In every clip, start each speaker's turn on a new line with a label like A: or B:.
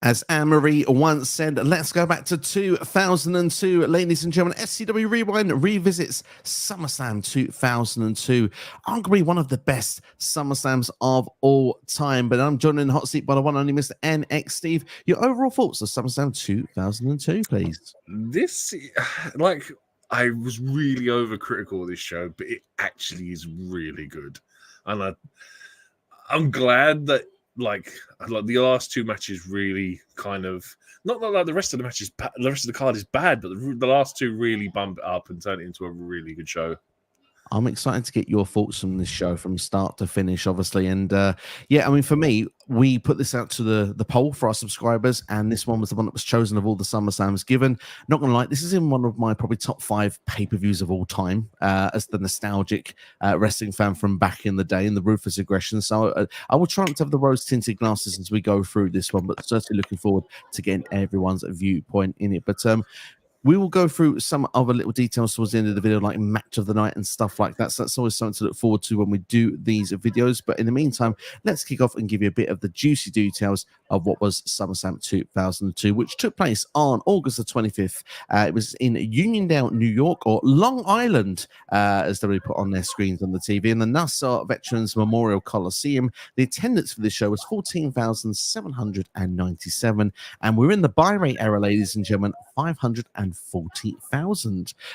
A: As Anne-Marie once said, let's go back to 2002. Ladies and gentlemen, SCW Rewind revisits SummerSlam 2002. Arguably one of the best SummerSlams of all time. But I'm joined in the hot seat by the one only Mr. NX Steve. Your overall thoughts of SummerSlam 2002, please.
B: This, like, I was really overcritical of this show, but it actually is really good. And I'm glad that like the last two matches really kind of not like the rest of the matches, the rest of the card is bad, but the last two really bump it up and turn it into a really good show.
A: I'm excited to get your thoughts on this show from start to finish, obviously. And yeah, I mean, for me, we put this out to the poll for our subscribers, and this one was the one that was chosen of all the SummerSlams given. Not gonna lie, this is in one of my probably top 5 pay-per-views of all time, as the nostalgic wrestling fan from back in the day and the ruthless aggression. So I will try not to have the rose-tinted glasses as we go through this one, but certainly looking forward to getting everyone's viewpoint in it. But we will go through some other little details towards the end of the video, like match of the night and stuff like that. So that's always something to look forward to when we do these videos. But in the meantime, let's kick off and give you a bit of the juicy details of what was SummerSlam 2002, which took place on August the 25th. It was in Uniondale, New York, or Long Island, as they put on their screens on the TV, in the Nassau Veterans Memorial Coliseum. The attendance for this show was 14,797, and we're in the buy rate era, ladies and gentlemen, 540,000.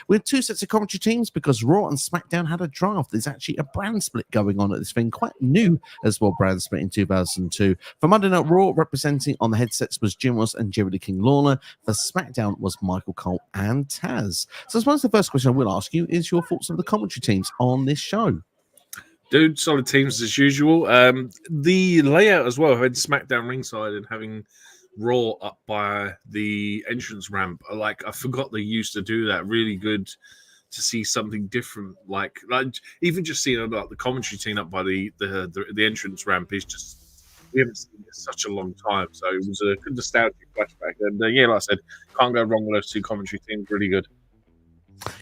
A: We had 2 sets of commentary teams because Raw and SmackDown had a draft. There's actually a brand split going on at this thing, quite new as well, brand split in 2002. For Monday Night Raw, representing on the headsets was Jim Ross and Jerry the King Lawler. For SmackDown was Michael Cole and Taz. So I suppose the first question I will ask you is your thoughts on the commentary teams on this show.
B: Dude, solid teams as usual. The layout as well, having SmackDown ringside and having Raw up by the entrance ramp. Like, I forgot they used to do that. Really good to see something different. Like even just seeing like the commentary team up by the entrance ramp is just, we haven't seen it in such a long time. So it was a good nostalgic flashback. And yeah, like I said, can't go wrong with those 2 commentary teams. Really good.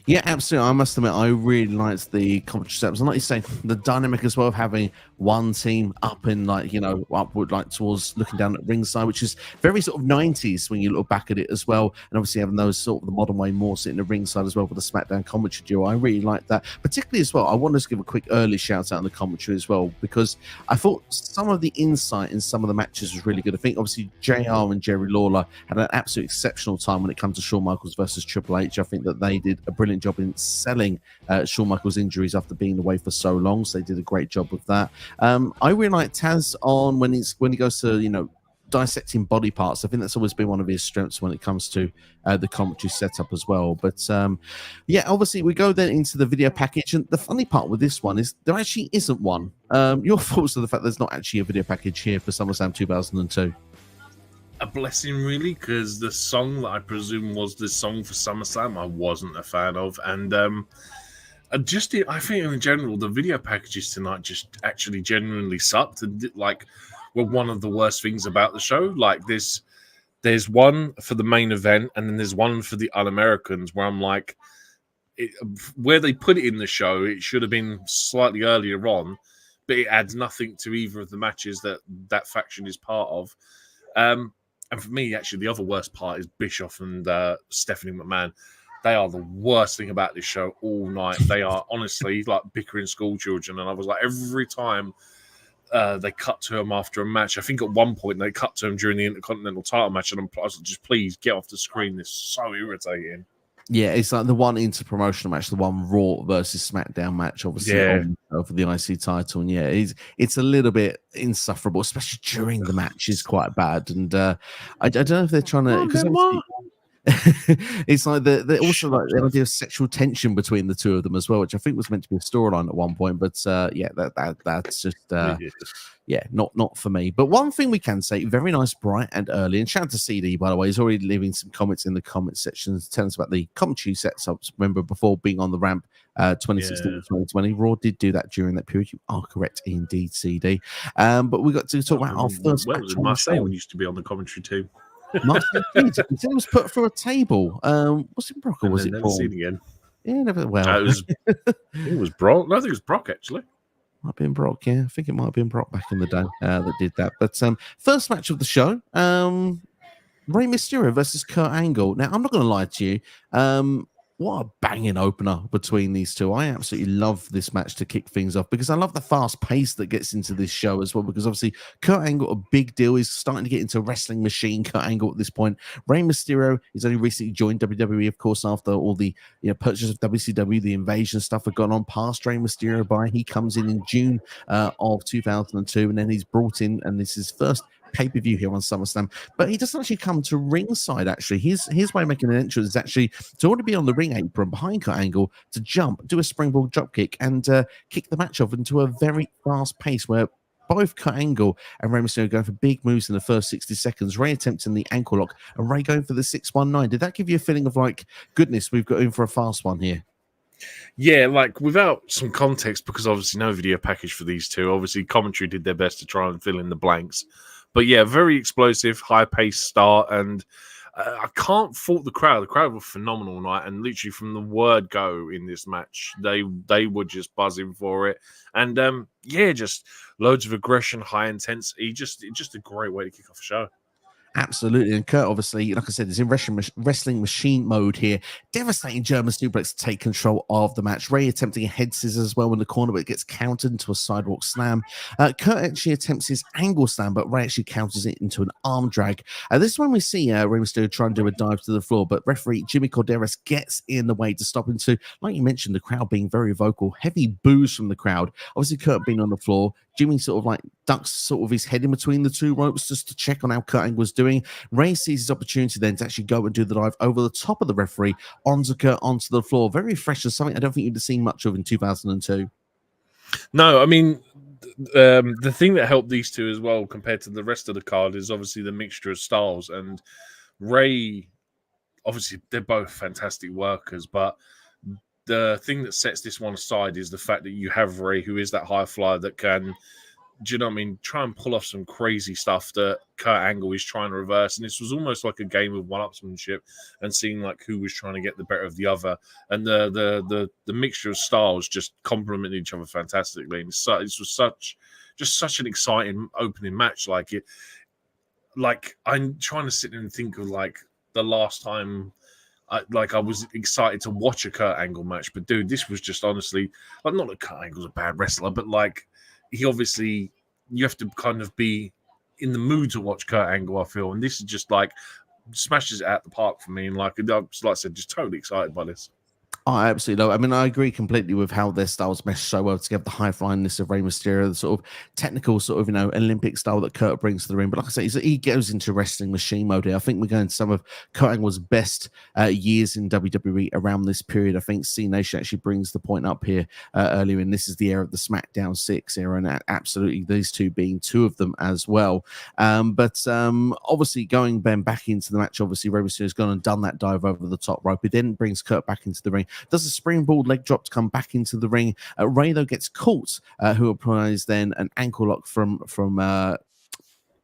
A: Yeah, absolutely. I must admit, I really liked the commentary steps. And like you say, the dynamic as well of having one team up in, like, you know, upward, like towards looking down at ringside, which is very sort of 90s when you look back at it as well. And obviously having those sort of the modern way more sitting at ringside as well for the SmackDown commentary duo. I really like that. Particularly as well, I want to give a quick early shout out on the commentary as well, because I thought some of the insight in some of the matches was really good. I think obviously JR and Jerry Lawler had an absolute exceptional time when it comes to Shawn Michaels versus Triple H. I think that they did a brilliant job in selling Shawn Michaels' injuries after being away for so long, so they did a great job with that. I really like Taz on when he goes to, you know, dissecting body parts. I think that's always been one of his strengths when it comes to the commentary setup as well. But yeah, obviously we go then into the video package, and the funny part with this one is there actually isn't one. Your thoughts on the fact there's not actually a video package here for SummerSlam 2002?
B: A blessing, really, because the song that I presume was the song for SummerSlam I wasn't a fan of, and I think in general the video packages tonight just actually genuinely sucked, and like were one of the worst things about the show. Like there's one for the main event, and then there's one for the Unamericans where I'm like, where they put it in the show, it should have been slightly earlier on, but it adds nothing to either of the matches that faction is part of. And for me, actually, the other worst part is Bischoff and Stephanie McMahon. They are the worst thing about this show all night. They are honestly like bickering schoolchildren. And I was like, every time they cut to him after a match, I think at one point they cut to him during the Intercontinental title match. And I was like, just please get off the screen. This is so irritating.
A: Yeah, it's like the one inter-promotional match, the one Raw versus SmackDown match, obviously, for the IC title. And yeah, it's a little bit insufferable, especially during the match is quite bad. And I don't know if they're trying to... because it's like they also like the idea of sexual tension between the two of them as well, which I think was meant to be a storyline at one point. But yeah, that's just yeah, not for me. But one thing we can say, very nice, bright and early. And shout out to CD, by the way, he's already leaving some comments in the comment section telling us about the commentary setups. Remember, before being on the ramp 2016 to 2020, Raw did do that during that period. You are correct indeed, CD. But we got to talk about our first match.
B: Was it Marcel used to be on the commentary too?
A: Marcel it was put through a table. Was it Brock or was it Paul?
B: Seen again.
A: Yeah, never. Well,
B: it was Brock. No, I think it was Brock actually.
A: Might have been Brock, yeah. I think it might have been Brock back in the day that did that. But first match of the show, Rey Mysterio versus Kurt Angle. Now, I'm not going to lie to you. What a banging opener between these two. I absolutely love this match to kick things off because I love the fast pace that gets into this show as well. Because obviously, Kurt Angle, a big deal. He's starting to get into wrestling machine, Kurt Angle, at this point. Rey Mysterio, he's only recently joined WWE, of course, after all the purchase of WCW, the invasion stuff had gone on past Rey Mysterio by. He comes in June of 2002, and then he's brought in, and this is his first pay-per-view here on SummerSlam, but he doesn't actually come to ringside. Actually, his way of making an entrance is actually to already be on the ring apron behind Kurt Angle, to jump, do a springboard drop kick, and kick the match off into a very fast pace where both Kurt Angle and Rey Mysterio going for big moves in the first 60 seconds. Rey attempting the ankle lock and Rey going for the 619. Did that give you a feeling of like, goodness, we've got in for a fast one here?
B: Yeah, like without some context, because obviously no video package for these two. Obviously, commentary did their best to try and fill in the blanks. But yeah, very explosive, high-paced start, and I can't fault the crowd. The crowd were phenomenal tonight, and literally from the word go in this match, they were just buzzing for it. And yeah, just loads of aggression, high intensity. Just a great way to kick off a show.
A: Absolutely. And Kurt, obviously, like I said, is in wrestling machine mode here. Devastating German suplex to take control of the match. Rey attempting a head scissors as well in the corner, but it gets countered into a sidewalk slam. Kurt actually attempts his angle slam, but Rey actually counters it into an arm drag. This is when we see Rey Mysterio try and do a dive to the floor, but referee Jimmy Corderas gets in the way to stop him too. Like you mentioned, the crowd being very vocal, heavy boos from the crowd. Obviously, Kurt being on the floor. Jimmy sort of like ducks sort of his head in between the two ropes just to check on how Kurt Angle was doing. Rey sees his opportunity then to actually go and do the dive over the top of the referee onto Kurt onto the floor. Very fresh and something I don't think you'd have seen much of in 2002.
B: No, I mean, the thing that helped these two as well compared to the rest of the card is obviously the mixture of styles. And Rey, obviously, they're both fantastic workers, but the thing that sets this one aside is the fact that you have Rey, who is that high flyer that can, do you know what I mean, try and pull off some crazy stuff that Kurt Angle is trying to reverse. And this was almost like a game of one-upsmanship and seeing like who was trying to get the better of the other. And the mixture of styles just complement each other fantastically. And this was such an exciting opening match. Like I'm trying to sit there and think of like the last time I was excited to watch a Kurt Angle match, but dude, this was just honestly, like, not that Kurt Angle's a bad wrestler, but like, he obviously, you have to kind of be in the mood to watch Kurt Angle, I feel, and this is just like smashes it out the park for me, and like I said, just totally excited by this.
A: Oh, absolutely. I mean, I agree completely with how their styles mesh so well together. The high flyingness of Rey Mysterio, the sort of technical, sort of, Olympic style that Kurt brings to the ring. But like I say, he goes into wrestling machine mode here. I think we're going to some of Kurt Angle's best years in WWE around this period. I think C Nation actually brings the point up here earlier, and this is the era of the SmackDown 6 era, and absolutely these two being two of them as well. But obviously, going back into the match, obviously, Rey Mysterio's gone and done that dive over the top rope. He then brings Kurt back into the ring. Does a springboard leg drop to come back into the ring. Rey, though, gets caught, who applies then an ankle lock from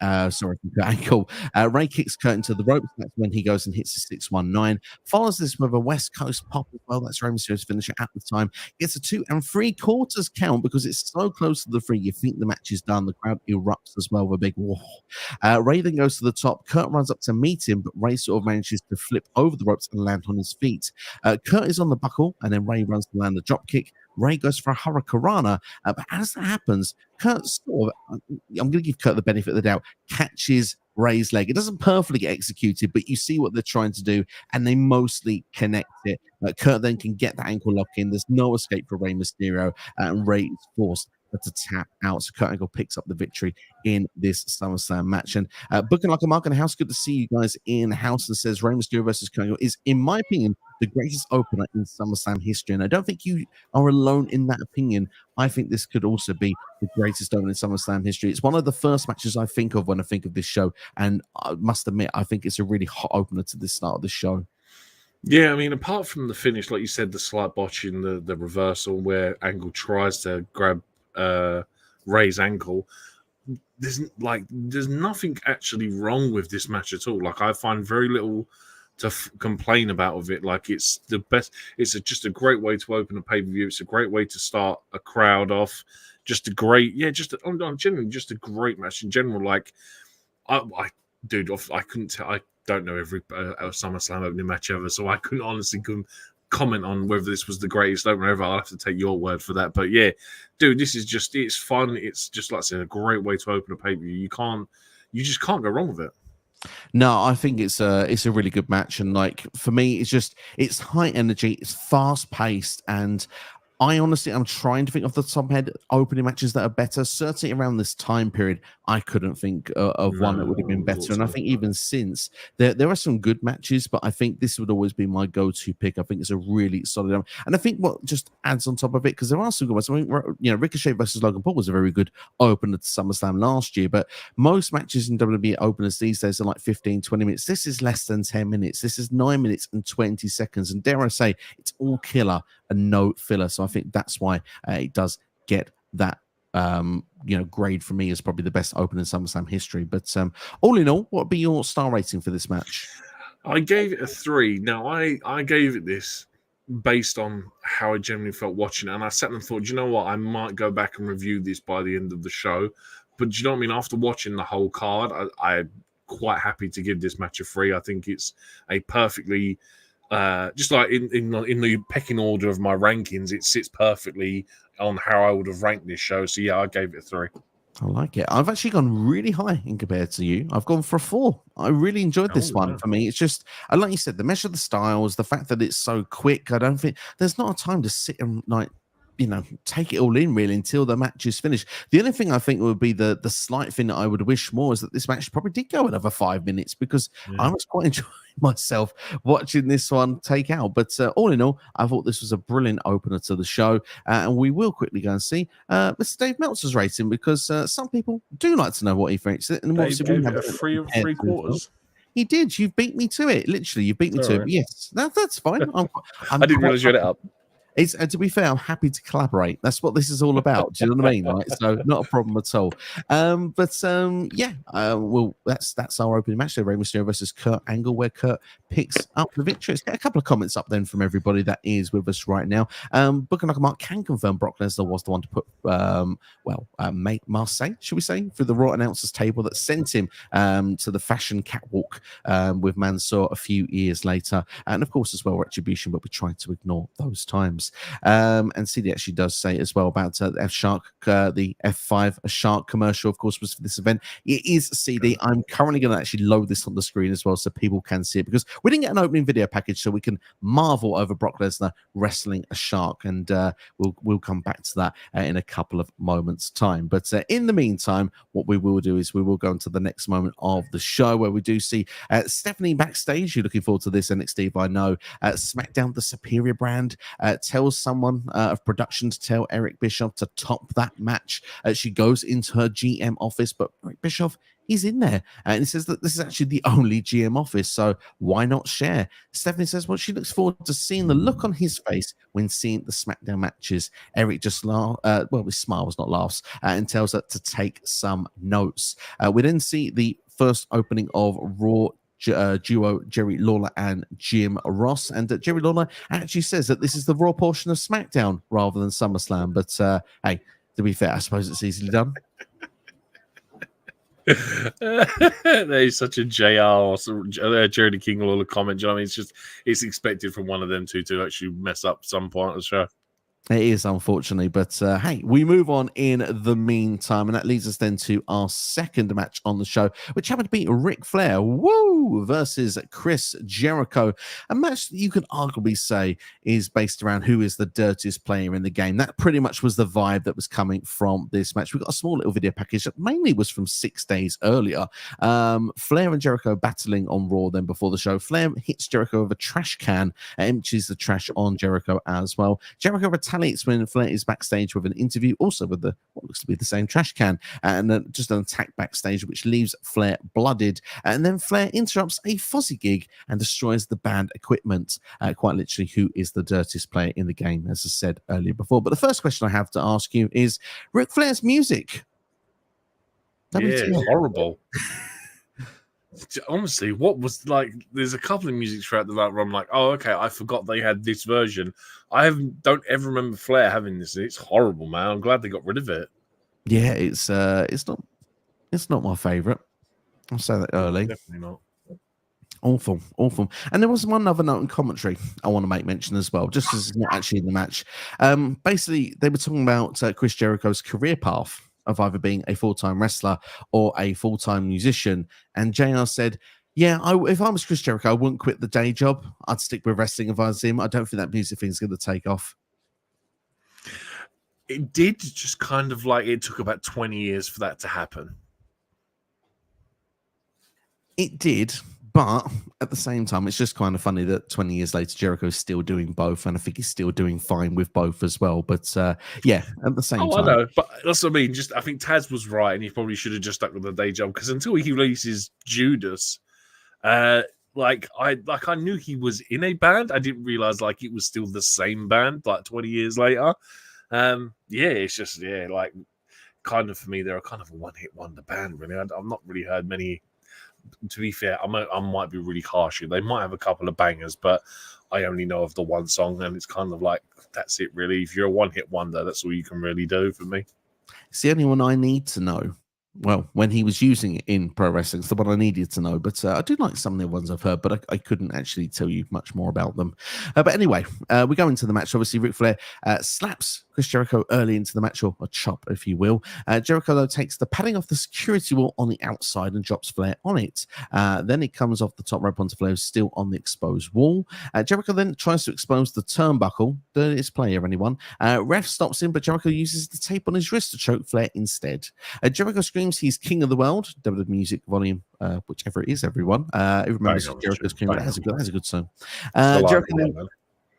A: ankle. Rey kicks Kurt into the ropes. That's when he goes and hits the 619. Follows this with a West Coast pop as well. That's Rey Mysterio's finisher at the time. Gets a 2 3/4 count because it's so close to the 3. You think the match is done. The crowd erupts as well with a big whoa. Rey then goes to the top. Kurt runs up to meet him, but Rey sort of manages to flip over the ropes and land on his feet. Kurt is on the buckle, and then Rey runs to land the drop kick. Rey goes for a hurricanrana, but as that happens, Kurt sort of, I'm going to give Kurt the benefit of the doubt, catches Rey's leg. It doesn't perfectly get executed, but you see what they're trying to do, and they mostly connect it. Kurt then can get that ankle lock in. There's no escape for Rey Mysterio, and Rey is forced to tap out. So Kurt Angle picks up the victory in this SummerSlam match. And booking like a mark in the house, good to see you guys in the house. And says Rey Mysterio versus Kurt Angle is, in my opinion, the greatest opener in SummerSlam history. And I don't think you are alone in that opinion. I think this could also be the greatest opener in SummerSlam history. It's one of the first matches I think of when I think of this show. And I must admit, I think it's a really hot opener to the start of the show.
B: Yeah, I mean, apart from the finish, like you said, the slight botching, the reversal where Angle tries to grab Rey's ankle, there's nothing actually wrong with this match at all. Like, I find very little to complain about of it. Like, it's the best. It's just a great way to open a pay-per-view. It's a great way to start a crowd off. Just a great, generally just a great match in general. Like, I couldn't tell. don't know every SummerSlam opening match ever, so I couldn't honestly comment on whether this was the greatest opener ever. I'll have to take your word for that. But yeah, dude, this is just, it's fun. It's just, like I said, a great way to open a pay-per-view. You just can't go wrong with it.
A: No, I think it's a really good match, and like for me, it's high energy, it's fast paced, and I honestly, I'm trying to think off the top of my head opening matches that are better. Certainly around this time period, I couldn't think of one that would have been better. And I think even since, there are some good matches, but I think this would always be my go-to pick. I think it's a really solid one. And I think what just adds on top of it, because there are some good ones. I mean, you know, Ricochet versus Logan Paul was a very good opener to SummerSlam last year, but most matches in WWE openers these days are like 15, 20 minutes. This is less than 10 minutes. This is 9 minutes and 20 seconds. And dare I say, it's all killer and no filler. So I think that's why it does get that grade for me as probably the best opening SummerSlam history. But all in all, what would be your star rating for this match?
B: I gave it a 3. Now I gave it this based on how I generally felt watching it, and I sat and thought, you know what, I might go back and review this by the end of the show. But do you know what I mean? After watching the whole card, I'm quite happy to give this match a 3. I think it's a perfectly just like in the pecking order of my rankings, it sits perfectly on how I would have ranked this show. So yeah, I gave it a 3.
A: I like it. I've actually gone really high in compared to you. I've gone for a 4. I really enjoyed this one. For me, it's just, like you said, the mesh of the styles, the fact that it's so quick. I don't think there's not a time to sit and like, you know, take it all in really until the match is finished. The only thing I think would be the slight thing that I would wish more is that this match probably did go another 5 minutes, because I was quite enjoying myself watching this one take out. But all in all, I thought this was a brilliant opener to the show, and we will quickly go and see Mr. Dave Meltzer's rating, because some people do like to know what he thinks. And
B: Dave gave it a 3 3/4.
A: He did. You've beat me to it. Literally, you beat me to it. Yes, that's fine.
B: I didn't realize you had it up.
A: It's, to be fair, I'm happy to collaborate. That's what this is all about. Do you know what I mean? Right? So not a problem at all. Well, that's our opening match there. Rey Mysterio versus Kurt Angle, where Kurt picks up the victory. Let's get a couple of comments up then from everybody that is with us right now. Booker Mark can confirm Brock Lesnar was the one to put, Marseille, should we say, through the Raw announcers table that sent him to the fashion catwalk with Mansoor a few years later. And of course, as well, Retribution, but we tried to ignore those times. And CD actually does say as well about the F-Shark, the F5 Shark commercial, of course, was for this event. It is CD. I'm currently going to actually load this on the screen as well so people can see it, because we didn't get an opening video package, so we can marvel over Brock Lesnar wrestling a shark. And we'll come back to that in a couple of moments' time. But in the meantime, what we will do is we will go into the next moment of the show, where we do see Stephanie backstage. You're looking forward to this, NXT, I know. SmackDown, the Superior brand, tells someone of production to tell Eric Bischoff to top that match. She goes into her GM office, but Eric Bischoff, he's in there, and he says that this is actually the only GM office, so why not share? Stephanie says, well, she looks forward to seeing the look on his face when seeing the SmackDown matches. Eric just he smiles, not laughs, and tells her to take some notes. We then see the first opening of Raw duo Jerry Lawler and Jim Ross, and Jerry Lawler actually says that this is the Raw portion of SmackDown rather than SummerSlam. But hey, to be fair, I suppose it's easily done.
B: That is such a JR Jerry King Lawler comment. Do you know what I mean? It's expected from one of them two to actually mess up some point of the show.
A: It is, unfortunately, but hey, we move on in the meantime, and that leads us then to our second match on the show, which happened to be Ric Flair, versus Chris Jericho, a match that you can arguably say is based around who is the dirtiest player in the game. That pretty much was the vibe that was coming from this match. We got a small little video package that mainly was from 6 days earlier. Flair and Jericho battling on Raw then before the show. Flair hits Jericho with a trash can and empties the trash on Jericho as well. Jericho retaliates when Flair is backstage with an interview, also with what looks to be the same trash can, and just an attack backstage, which leaves Flair blooded. And then Flair interrupts a Fozzy gig and destroys the band equipment. Quite literally, who is the dirtiest player in the game, as I said earlier before. But the first question I have to ask you is Ric Flair's music.
B: Horrible. Honestly, what was like? There's a couple of music throughout the night where I'm like, oh, okay, I forgot they had this version. Don't ever remember Flair having this. It's horrible, man. I'm glad they got rid of it.
A: Yeah, it's not my favorite. I'll say that early.
B: Definitely not.
A: Awful, awful. And there was one other note in commentary I want to make mention as well, just as it's not actually in the match. Basically, they were talking about Chris Jericho's career path of either being a full-time wrestler or a full-time musician. And JR said, yeah, if I was Chris Jericho, I wouldn't quit the day job. I'd stick with wrestling if I was him. I don't think that music thing's going to take off.
B: It did, just kind of like it took about 20 years for that to happen.
A: It did, but at the same time, it's just kind of funny that 20 years later, Jericho is still doing both, and I think he's still doing fine with both as well. But yeah, at the same time.
B: I know, but that's what I mean. Just I think Taz was right, and he probably should have just stuck with the day job, because until he releases Judas, I knew he was in a band. I didn't realize like it was still the same band like 20 years later. It's just like kind of for me, they're a kind of a one-hit wonder band. Really, I've not really heard many. To be fair, I might be really harsh here. They might have a couple of bangers, but I only know of the one song, and it's kind of like that's it, really. If you're a one-hit wonder, that's all you can really do for me.
A: It's the only one I need to know. Well, when he was using it in pro wrestling, it's the one I needed to know. But I do like some of the ones I've heard, but I couldn't actually tell you much more about them. But anyway, we go into the match. Obviously, Ric Flair slaps Chris Jericho early into the match, or a chop, if you will. Jericho, though, takes the padding off the security wall on the outside and drops Flair on it. Then it comes off the top rope onto Flair, still on the exposed wall. Jericho then tries to expose the turnbuckle. Dirtiest player, anyone. Ref stops him, but Jericho uses the tape on his wrist to choke Flair instead. Jericho screams he's king of the world. WWE Music Volume, whichever it is, everyone. Who remembers Jericho's king? That's a good song. Jericho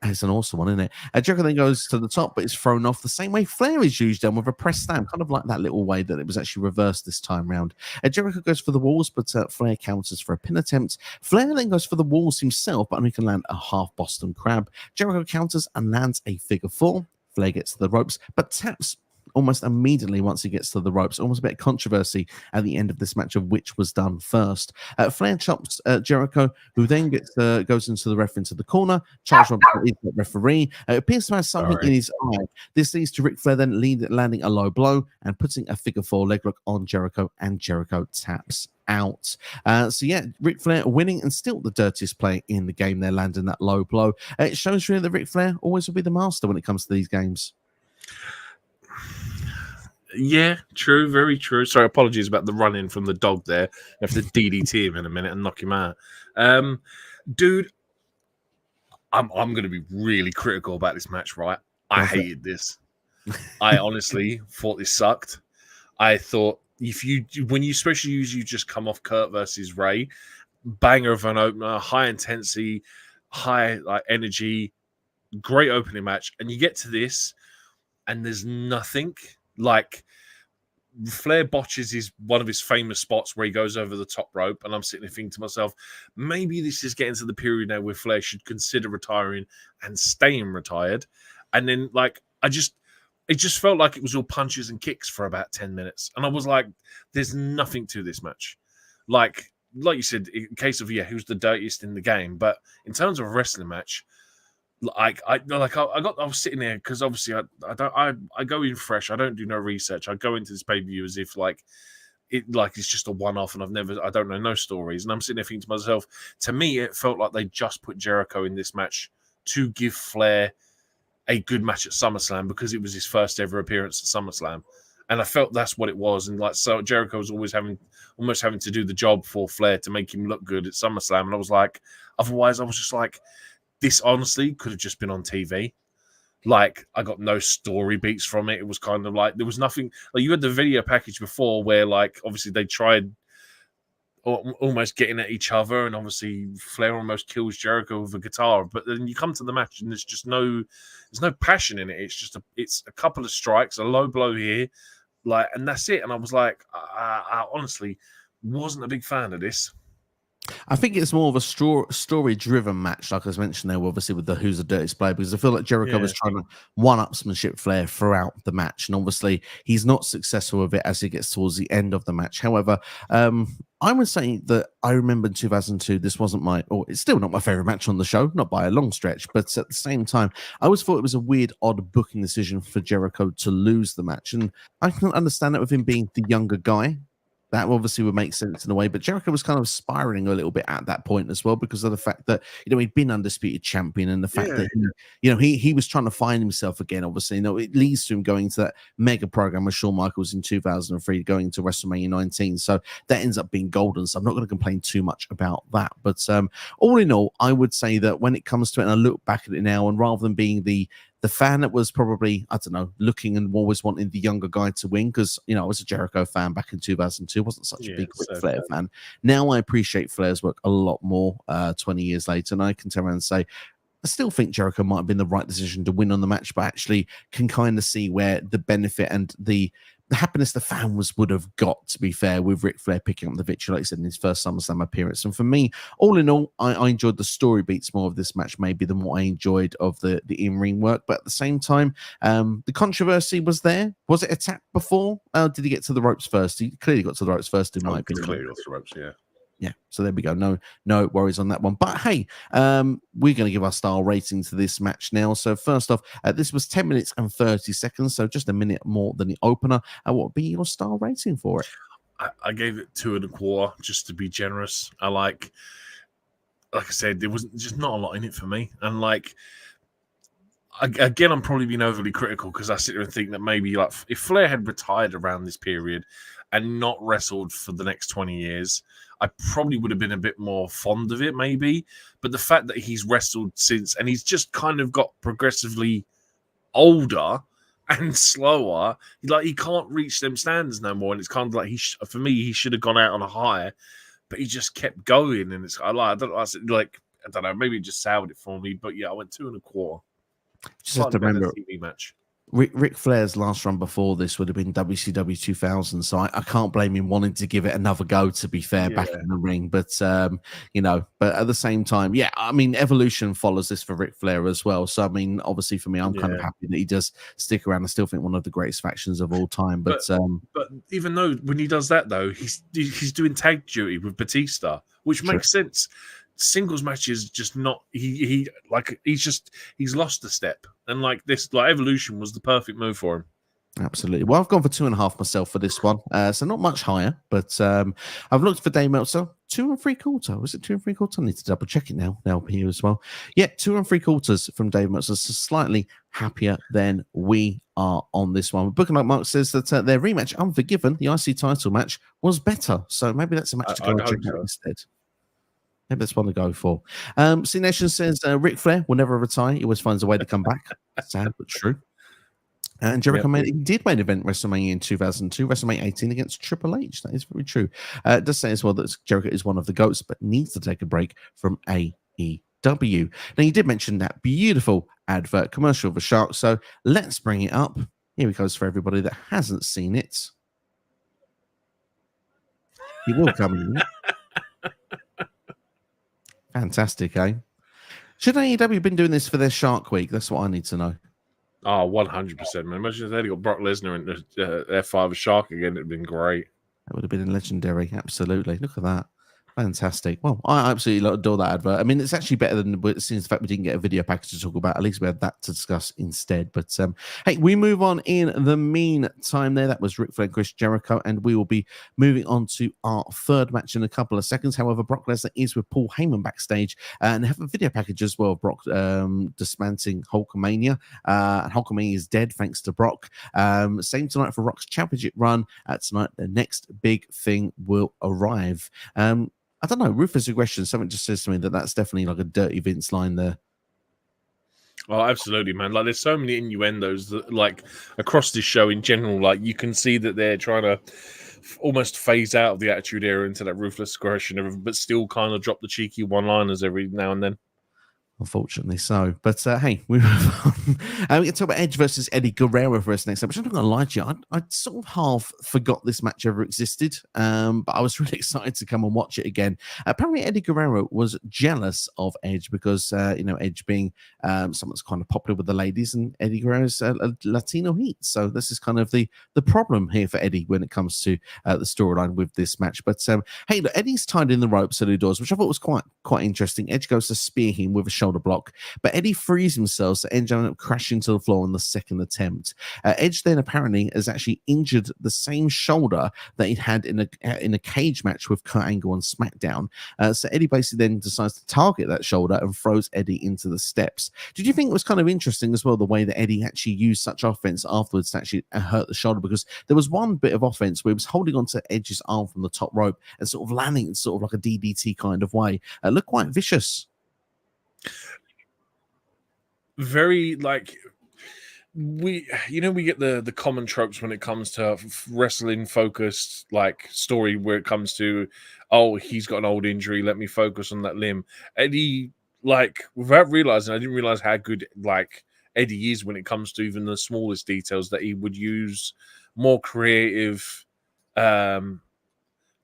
A: it's an awesome one, isn't it? Jericho then goes to the top, but it's thrown off the same way Flair is usually done, with a press stamp, kind of like that little way that it was actually reversed this time round. Jericho goes for the walls, but Flair counters for a pin attempt. Flair then goes for the walls himself, but only can land a half Boston Crab. Jericho counters and lands a figure four. Flair gets to the ropes, but taps almost immediately once he gets to the ropes. Almost a bit of controversy at the end of this match of which was done first. Flair chops Jericho, who then goes into the ref into the corner. Charles Robinson is the referee. It appears to have something in his eye. This leads to Ric Flair then landing a low blow and putting a figure four leg lock on Jericho, and Jericho taps out. Ric Flair winning, and still the dirtiest player in the game there, landing that low blow. It shows really that Ric Flair always will be the master when it comes to these games.
B: Yeah, true, very true. Sorry, apologies about the run-in from the dog there. I have to DDT him in a minute and knock him out. Dude, I'm going to be really critical about this match, right? I hated this. I honestly thought this sucked. I thought when you especially you just come off Kurt versus Rey, banger of an opener, high intensity, high energy, great opening match, and you get to this, and there's nothing. Like, Flair botches one of his famous spots where he goes over the top rope, and I'm sitting there thinking to myself, maybe this is getting to the period now where Flair should consider retiring and staying retired. And then, it just felt like it was all punches and kicks for about 10 minutes. And I was like, there's nothing to this match. Like you said, in case of, who's the dirtiest in the game. But in terms of a wrestling match, I was sitting there because obviously I go in fresh. I don't do no research. I go into this pay-per-view as if it's just a one-off, and I don't know no stories. And I'm sitting there thinking to myself, to me, it felt like they just put Jericho in this match to give Flair a good match at SummerSlam, because it was his first ever appearance at SummerSlam. And I felt that's what it was. And so Jericho was almost having to do the job for Flair to make him look good at SummerSlam. And I was like, otherwise I was just like, this honestly could have just been on TV. Like, I got no story beats from it. It was kind of like, there was nothing. Like, you had the video package before where, obviously they tried almost getting at each other, and obviously Flair almost kills Jericho with a guitar. But then you come to the match, and there's no passion in it. It's a couple of strikes, a low blow here, and that's it. And I was like, I honestly wasn't a big fan of this.
A: I think it's more of a story-driven match, like I was mentioned there, obviously with the who's the dirtiest player, because I feel like Jericho was trying to one-upsmanship Flair throughout the match, and obviously he's not successful with it as he gets towards the end of the match. However, I would say that I remember in 2002, this wasn't it's still not my favorite match on the show, not by a long stretch, but at the same time, I always thought it was a weird, odd booking decision for Jericho to lose the match, and I can understand that with him being the younger guy. That obviously would make sense in a way, but Jericho was kind of spiraling a little bit at that point as well because of the fact that he'd been undisputed champion, and the fact that he was trying to find himself again. Obviously, it leads to him going to that mega program with Shawn Michaels in 2003, going to WrestleMania 19. So that ends up being golden. So I'm not going to complain too much about that. But all in all, I would say that when it comes to it, and I look back at it now, and rather than being the fan that was probably, I don't know, looking and always wanting the younger guy to win, because, I was a Jericho fan back in 2002, wasn't such a big Ric Flair fan. Now I appreciate Flair's work a lot more 20 years later, and I can turn around and say, I still think Jericho might have been the right decision to win on the match, but actually can kind of see where the benefit and the happiness the fans would have got, to be fair, with Ric Flair picking up the victory, like I said, in his first SummerSlam appearance. And for me, all in all, I enjoyed the story beats more of this match maybe than what I enjoyed of the in-ring work. But at the same time, the controversy was there. Was it attacked before? Did he get to the ropes first? He clearly got to the ropes first, in my opinion.
B: Clearly got to the ropes, yeah.
A: Yeah, so there we go. No worries on that one. But hey, we're going to give our star rating to this match now. So first off, this was 10 minutes and 30 seconds, so just a minute more than the opener. What would be your star rating for it?
B: I gave it 2.25 just to be generous. Like I said, there was just not a lot in it for me. And again, I'm probably being overly critical because I sit there and think that maybe if Flair had retired around this period and not wrestled for the next 20 years, I probably would have been a bit more fond of it, maybe. But the fact that he's wrestled since, and he's just kind of got progressively older and slower, he can't reach them standards no more. And it's kind of like for me, he should have gone out on a high, but he just kept going. And I don't know, maybe it just soured it for me. But yeah, I went 2.25.
A: Just have to remember, TV match. Ric Flair's last run before this would have been WCW 2000, so I can't blame him wanting to give it another go, to be fair, back in the ring. But, but at the same time, Evolution follows this for Ric Flair as well. So, obviously for me, I'm kind of happy that he does stick around. I still think one of the greatest factions of all time. But
B: even though when he does that, though, he's doing tag duty with Batista, which makes sense. Singles matches just not he's lost a step, and Evolution was the perfect move for him.
A: Absolutely. Well, I've gone for 2.5 myself for this one, so not much higher, but I've looked for Dave Meltzer 2 3/4. Was it 2 3/4? I need to double check it now here as well. Yeah, 2 3/4 from Dave Meltzer, so slightly happier than we are on this one. Booking Like Mark says that their rematch, Unforgiven, the IC title match, was better, so maybe that's a match to go and check out instead. Maybe that's one to go for. C Nation says Ric Flair will never retire. He always finds a way to come back. Sad but true. And Jericho did main event WrestleMania in 2002, WrestleMania 18 against Triple H. That is very true. It does say as well that Jericho is one of the GOATs, but needs to take a break from AEW. Now, you did mention that beautiful advert commercial for Shark, so let's bring it up. Here it goes for everybody that hasn't seen it. He will come in. Fantastic, eh? Should AEW been doing this for their Shark Week? That's what I need to know.
B: Oh, 100%, man. Imagine if they'd got Brock Lesnar and F5 Shark again. It'd been great.
A: That would have been legendary. Absolutely. Look at that. Fantastic. Well, I absolutely adore that advert. It's actually better than since the fact we didn't get a video package to talk about. At least we had that to discuss instead. But hey, we move on in the meantime there. That was Ric Flair and Chris Jericho, and we will be moving on to our third match in a couple of seconds. However, Brock Lesnar is with Paul Heyman backstage and have a video package as well of Brock dismantling Hulkamania. And Hulkamania is dead thanks to Brock. Same tonight for Rock's championship run. Tonight, the next big thing will arrive. I don't know, ruthless aggression, something just says to me that that's definitely like a dirty Vince line there.
B: Oh, absolutely, man. There's so many innuendos that, across this show in general, you can see that they're trying to almost phase out of the Attitude Era into that ruthless aggression, but still kind of drop the cheeky one-liners every now and then.
A: Unfortunately so. But hey, we move on. We can talk about Edge versus Eddie Guerrero for us next time, which I'm not going to lie to you. I sort of half forgot this match ever existed, but I was really excited to come and watch it again. Apparently, Eddie Guerrero was jealous of Edge because, Edge being someone that's kind of popular with the ladies, and Eddie Guerrero's Latino heat. So this is kind of the problem here for Eddie when it comes to the storyline with this match. But hey, look, Eddie's tied in the ropes at Udoors, which I thought was quite interesting. Edge goes to spear him with a shoulder shoulder block, but Eddie frees himself, so Edge ended up crashing to the floor on the second attempt. Edge then apparently has actually injured the same shoulder that he'd had in a cage match with Kurt Angle on SmackDown. So Eddie basically then decides to target that shoulder and throws Eddie into the steps. Did you think it was kind of interesting as well, the way that Eddie actually used such offense afterwards to actually hurt the shoulder? Because there was one bit of offense where he was holding onto Edge's arm from the top rope and sort of landing in sort of like a DDT kind of way. It looked quite vicious.
B: Very like we get the common tropes when it comes to wrestling focused like story, where it comes to, oh, he's got an old injury, let me focus on that limb. Eddie, like, without realizing, I didn't realize how good like Eddie is when it comes to even the smallest details, that he would use more creative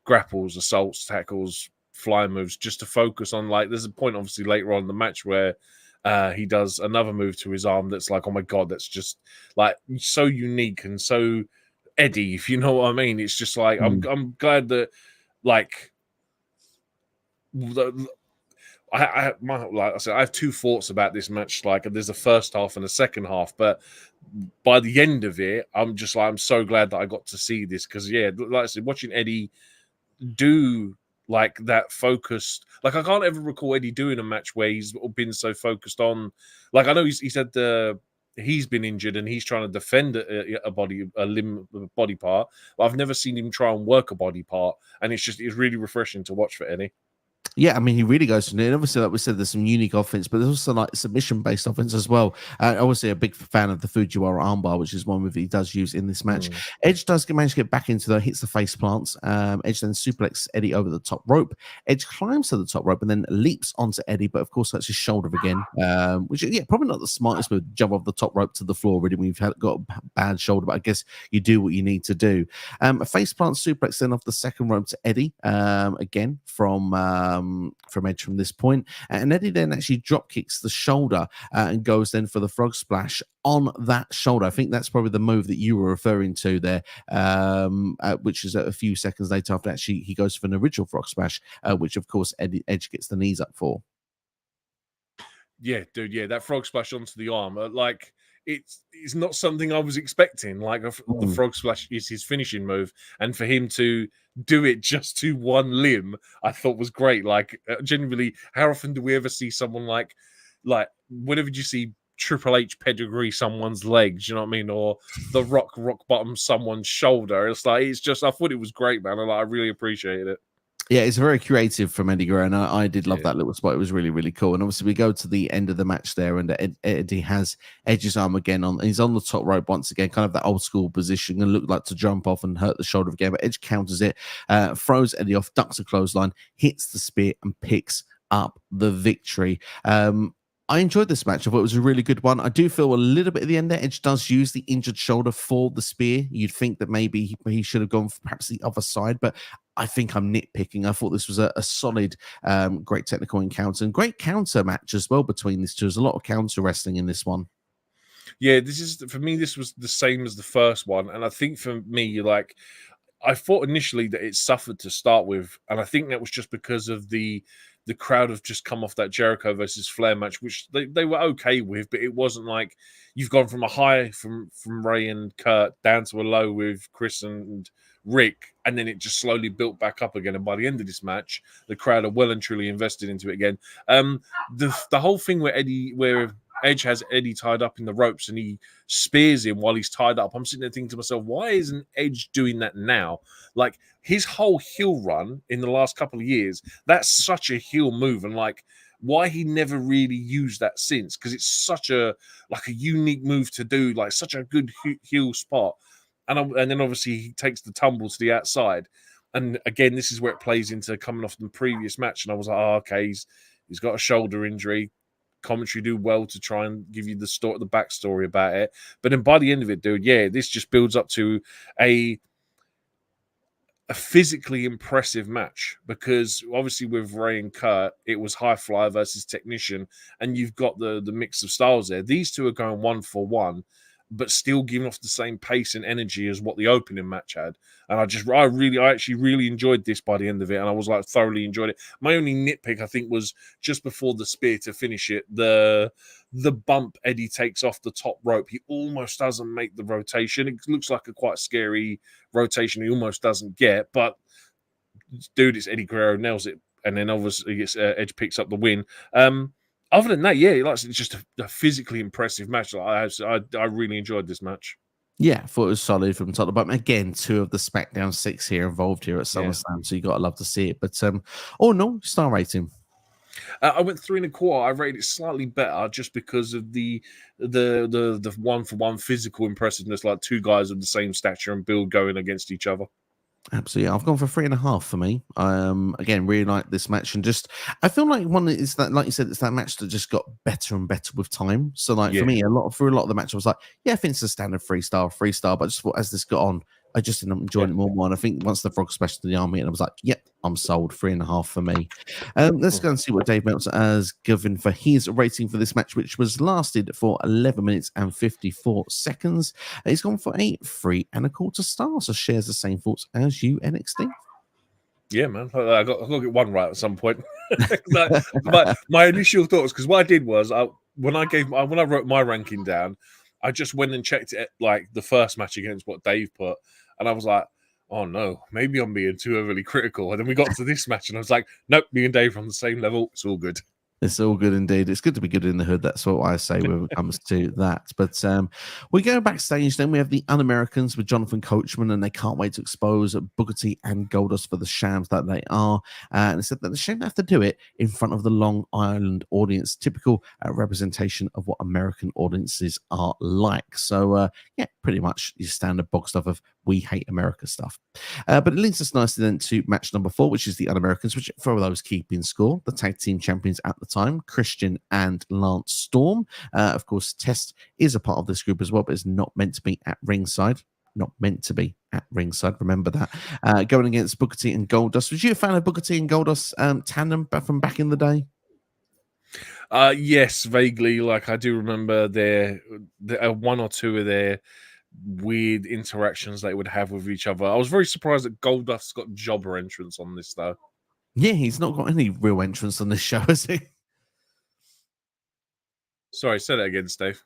B: grapples, assaults, tackles, fly moves, just to focus on, like, there's a point obviously later on in the match where he does another move to his arm that's like, oh my god, that's just like so unique and so Eddie, if you know what I mean. It's just like I'm glad that, like, like I said, I have two thoughts about this match. Like, there's a first half and a second half, but by the end of it, I'm just like, I'm so glad that I got to see this, because like I said, watching Eddie do like that focused, like, I can't ever recall Eddie doing a match where he's been so focused on, like, I know he said he's been injured and he's trying to defend a body part, but I've never seen him try and work a body part, and it's really refreshing to watch for Eddie.
A: Yeah, I mean, he really goes for it. Obviously, like we said, there's some unique offense, but there's also like submission-based offense as well. Obviously, a big fan of the Fujiwara armbar, which is one move he does use in this match. Edge does manage to get back into the hits the face plants. Edge then suplexes Eddie over the top rope. Edge climbs to the top rope and then leaps onto Eddie, but of course that's his shoulder again, which, yeah, probably not the smartest move, jump off the top rope to the floor really when you've got a bad shoulder, but I guess you do what you need to do. A face plant suplex then off the second rope to Eddie, again from Edge from this point, and Eddie then actually drop kicks the shoulder and goes then for the frog splash on that shoulder. I think that's probably the move that you were referring to there, which is a few seconds later after actually he goes for an original frog splash, which of course Edge gets the knees up for.
B: Yeah, dude, yeah, that frog splash onto the arm, like, it's not something I was expecting. Like, the frog splash is his finishing move, and for him to do it just to one limb, I thought was great. Like, genuinely, how often do we ever see someone like whenever you see Triple H pedigree someone's legs, you know what I mean, or the rock bottom someone's shoulder? It's like, I thought it was great, man. I really appreciated it.
A: Yeah, it's very creative from Eddie Guerrero, and I did love that little spot. It was really, really cool. And obviously, we go to the end of the match there, and Eddie has Edge's arm again on. He's on the top rope once again, kind of that old school position, and looked like to jump off and hurt the shoulder again. But Edge counters it, throws Eddie off, ducks a clothesline, hits the spear, and picks up the victory. I enjoyed this match. I thought it was a really good one. I do feel a little bit at the end there, Edge does use the injured shoulder for the spear. You'd think that maybe he should have gone for perhaps the other side, but I think I'm nitpicking. I thought this was a solid, great technical encounter and great counter match as well between these two. There's a lot of counter wrestling in this one.
B: Yeah, for me, this was the same as the first one. And I think for me, like, I thought initially that it suffered to start with, and I think that was just because of the crowd have just come off that Jericho versus Flair match, which they were okay with, but it wasn't like you've gone from a high from Rey and Kurt down to a low with Chris and Rick, and then it just slowly built back up again. And by the end of this match, the crowd are well and truly invested into it again. The whole thing where Edge has Eddie tied up in the ropes and he spears him while he's tied up, I'm sitting there thinking to myself, why isn't Edge doing that now? Like, his whole heel run in the last couple of years, that's such a heel move, and like, why he never really used that since, because it's such a unique move to do, like such a good heel spot. And then obviously he takes the tumble to the outside, and again, this is where it plays into coming off the previous match, and I was like, oh, okay, he's got a shoulder injury. Commentary do well to try and give you the backstory about it, but then by the end of it, dude, yeah, this just builds up to a physically impressive match, because obviously with Rey and Kurt, it was high flyer versus technician, and you've got the mix of styles there. These two are going 1-for-1, but still giving off the same pace and energy as what the opening match had. And I actually really enjoyed this by the end of it, and I was like thoroughly enjoyed it. My only nitpick, I think, was just before the spear to finish it, the bump Eddie takes off the top rope. He almost doesn't make the rotation. It looks like a quite scary rotation. He almost doesn't get, but dude, it's Eddie Guerrero, nails it, and then obviously Edge picks up the win. Other than that, yeah, it's just a physically impressive match. I really enjoyed this match.
A: Yeah, I thought it was solid from top to bottom. Again, 2 of the SmackDown 6 here involved here at SummerSlam, so you got to love to see it. But all in all, star rating.
B: I went 3.25. I rated it slightly better just because of the 1-for-1 physical impressiveness, like 2 guys of the same stature and build going against each other.
A: Absolutely, I've gone for 3.5 for me. Again, really like this match, and just I feel like one is that, like you said, it's that match that just got better and better with time. So, like for me, through a lot of the match, I was like, yeah, I think it's a standard 3-star, but I just thought as this got on, I just ended up enjoying it more. And I think once the frog splashed to the army, and I was like, yep, I'm sold. 3.5 for me. Let's go and see what Dave Meltzer has given for his rating for this match, which was lasted for 11 minutes and 54 seconds. He's gone for a 3.25 stars, so shares the same thoughts as you, NXT.
B: Yeah, man, I got to get one right at some point. my initial thoughts, because what I did was when I wrote my ranking down, I just went and checked it like the first match against what Dave put, and I was like, oh no, maybe I'm being too overly critical. And then we got to this match, and I was like, nope, me and Dave are on the same level. It's all good.
A: It's all good indeed. It's good to be good in the hood. That's what I say when it comes to that. But we go backstage. Then we have the Un-Americans with Jonathan Coachman, and they can't wait to expose Booker T and Goldust for the shams that they are. And they said that the shame have to do it in front of the Long Island audience, typical representation of what American audiences are like. So, yeah, pretty much your standard box stuff of we hate America stuff. But it leads us nicely then to match number 4, which is the Un-Americans, which for those keeping score, the tag team champions at the time, Christian and Lance Storm. Of course, Test is a part of this group as well, but is not meant to be at ringside. Not meant to be at ringside. Remember that. Going against Booker T and Goldust. Was you a fan of Booker T and Goldust tandem from back in the day?
B: Yes, vaguely. Like I do remember there one or two of their weird interactions they would have with each other. I was very surprised that Goldust got jobber entrance on this, though.
A: Yeah, he's not got any real entrance on this show, has he?
B: Sorry, say that again, Steve.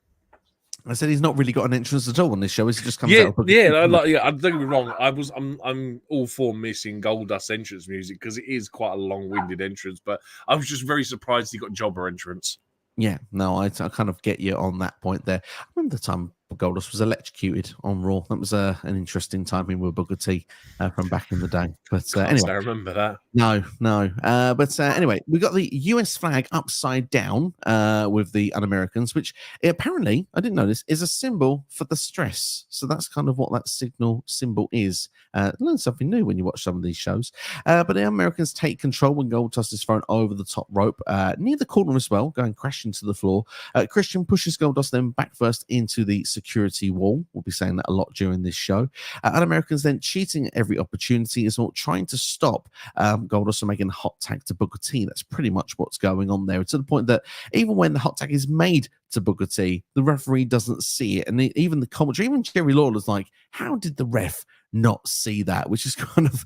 A: I said he's not really got an entrance at all on this show. He just comes out.
B: Don't get me wrong. I'm all for missing Goldust entrance music because it is quite a long-winded entrance. But I was just very surprised he got jobber entrance.
A: Yeah, no, I kind of get you on that point there. I remember the time Goldust was electrocuted on Raw. That was an interesting timing with Booker T from back in the day. But anyway,
B: I remember that.
A: No. But anyway, we got the US flag upside down with the Un-Americans, which apparently, I didn't know this, is a symbol for the stress. So that's kind of what that symbol is. Learn something new when you watch some of these shows. But the Americans take control when Goldust is thrown over the top rope near the corner as well, going crashing to the floor. Christian pushes Goldust then back first into the security wall. We'll be saying that a lot during this show. Un-Americans then cheating at every opportunity as well, trying to stop Goldust from making a hot tag to Booker T. That's pretty much what's going on there, to the point that even when the hot tag is made to Booker T, the referee doesn't see it. And even the commentary, even Jerry Lawler's like, how did the ref not see that? Which is kind of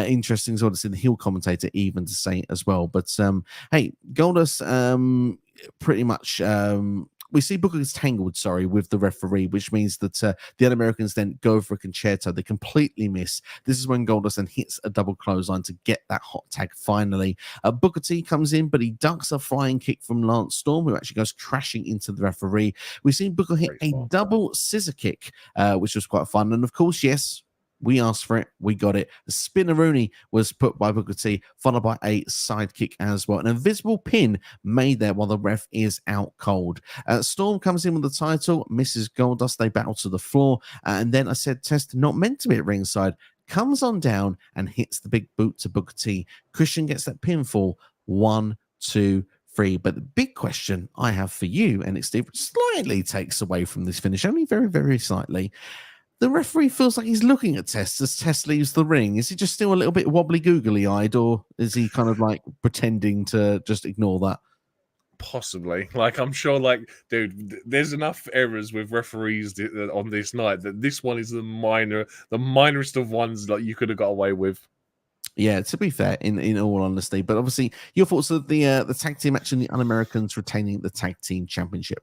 A: interesting as well to see the heel commentator even to say it as well. But hey, Goldust pretty much we see Booker is tangled, with the referee, which means that the Un-Americans then go for a concerto. They completely miss. This is when Goldust then hits a double clothesline to get that hot tag finally. Booker T comes in, but he ducks a flying kick from Lance Storm, who actually goes crashing into the referee. We've seen Booker hit a double scissor kick, which was quite fun. And of course, yes, we asked for it. We got it. The spinneroonie was put by Booker T, followed by a sidekick as well. An invisible pin made there while the ref is out cold. Storm comes in with the title, misses Goldust. They battle to the floor. And then I said, Test not meant to be at ringside, comes on down and hits the big boot to Booker T. Christian gets that pinfall. 1, 2, 3. But the big question I have for you, NXT, which slightly takes away from this finish, only very, very slightly. The referee feels like he's looking at Test as Test leaves the ring. Is he just still a little bit wobbly, googly-eyed, or is he kind of like pretending to just ignore that?
B: Possibly. Like, I'm sure, like, dude, there's enough errors with referees on this night that this one is the minorest of ones that you could have got away with.
A: Yeah, to be fair, in all honesty, but obviously, your thoughts of the tag team match and the Un-Americans retaining the tag team championship.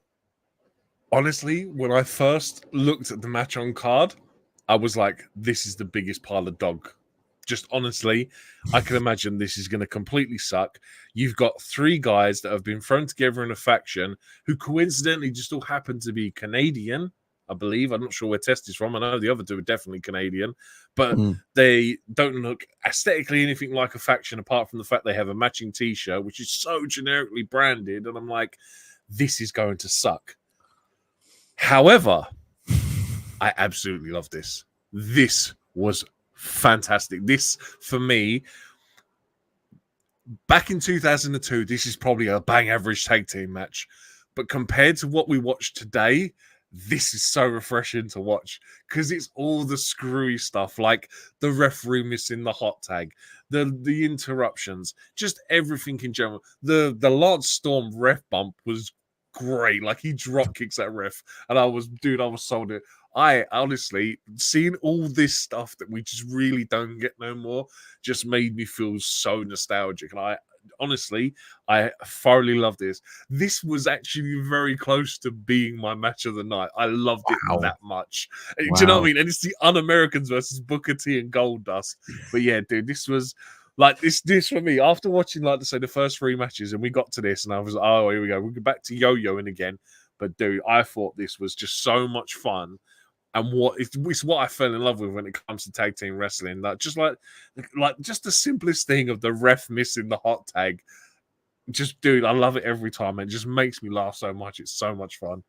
B: Honestly, when I first looked at the match on card, I was like, this is the biggest pile of dog. Just honestly, I can imagine this is going to completely suck. You've got three guys that have been thrown together in a faction who coincidentally just all happen to be Canadian, I believe. I'm not sure where Test is from. I know the other two are definitely Canadian, but they don't look aesthetically anything like a faction apart from the fact they have a matching T-shirt, which is so generically branded. And I'm like, this is going to suck. However, I absolutely love this. This was fantastic. This, for me, back in 2002, this is probably a bang average tag team match. But compared to what we watched today, this is so refreshing to watch because it's all the screwy stuff, like the referee missing the hot tag, the interruptions, just everything in general. The Lance Storm ref bump was great. Like, he drop kicks that ref, and I was sold it. I honestly, seeing all this stuff that we just really don't get no more just made me feel so nostalgic. And I thoroughly love this. This was actually very close to being my match of the night. I loved it that much. Do you know what I mean? And it's the Un-Americans versus Booker T and Goldust. But yeah, dude, this was like this for me. After watching, like, say, the first three matches, and we got to this, and I was like, oh, here we go. We'll get back to yo-yoing again. But dude, I thought this was just so much fun. And it's what I fell in love with when it comes to tag team wrestling. Like just the simplest thing of the ref missing the hot tag. Just, dude, I love it every time. It just makes me laugh so much. It's so much fun.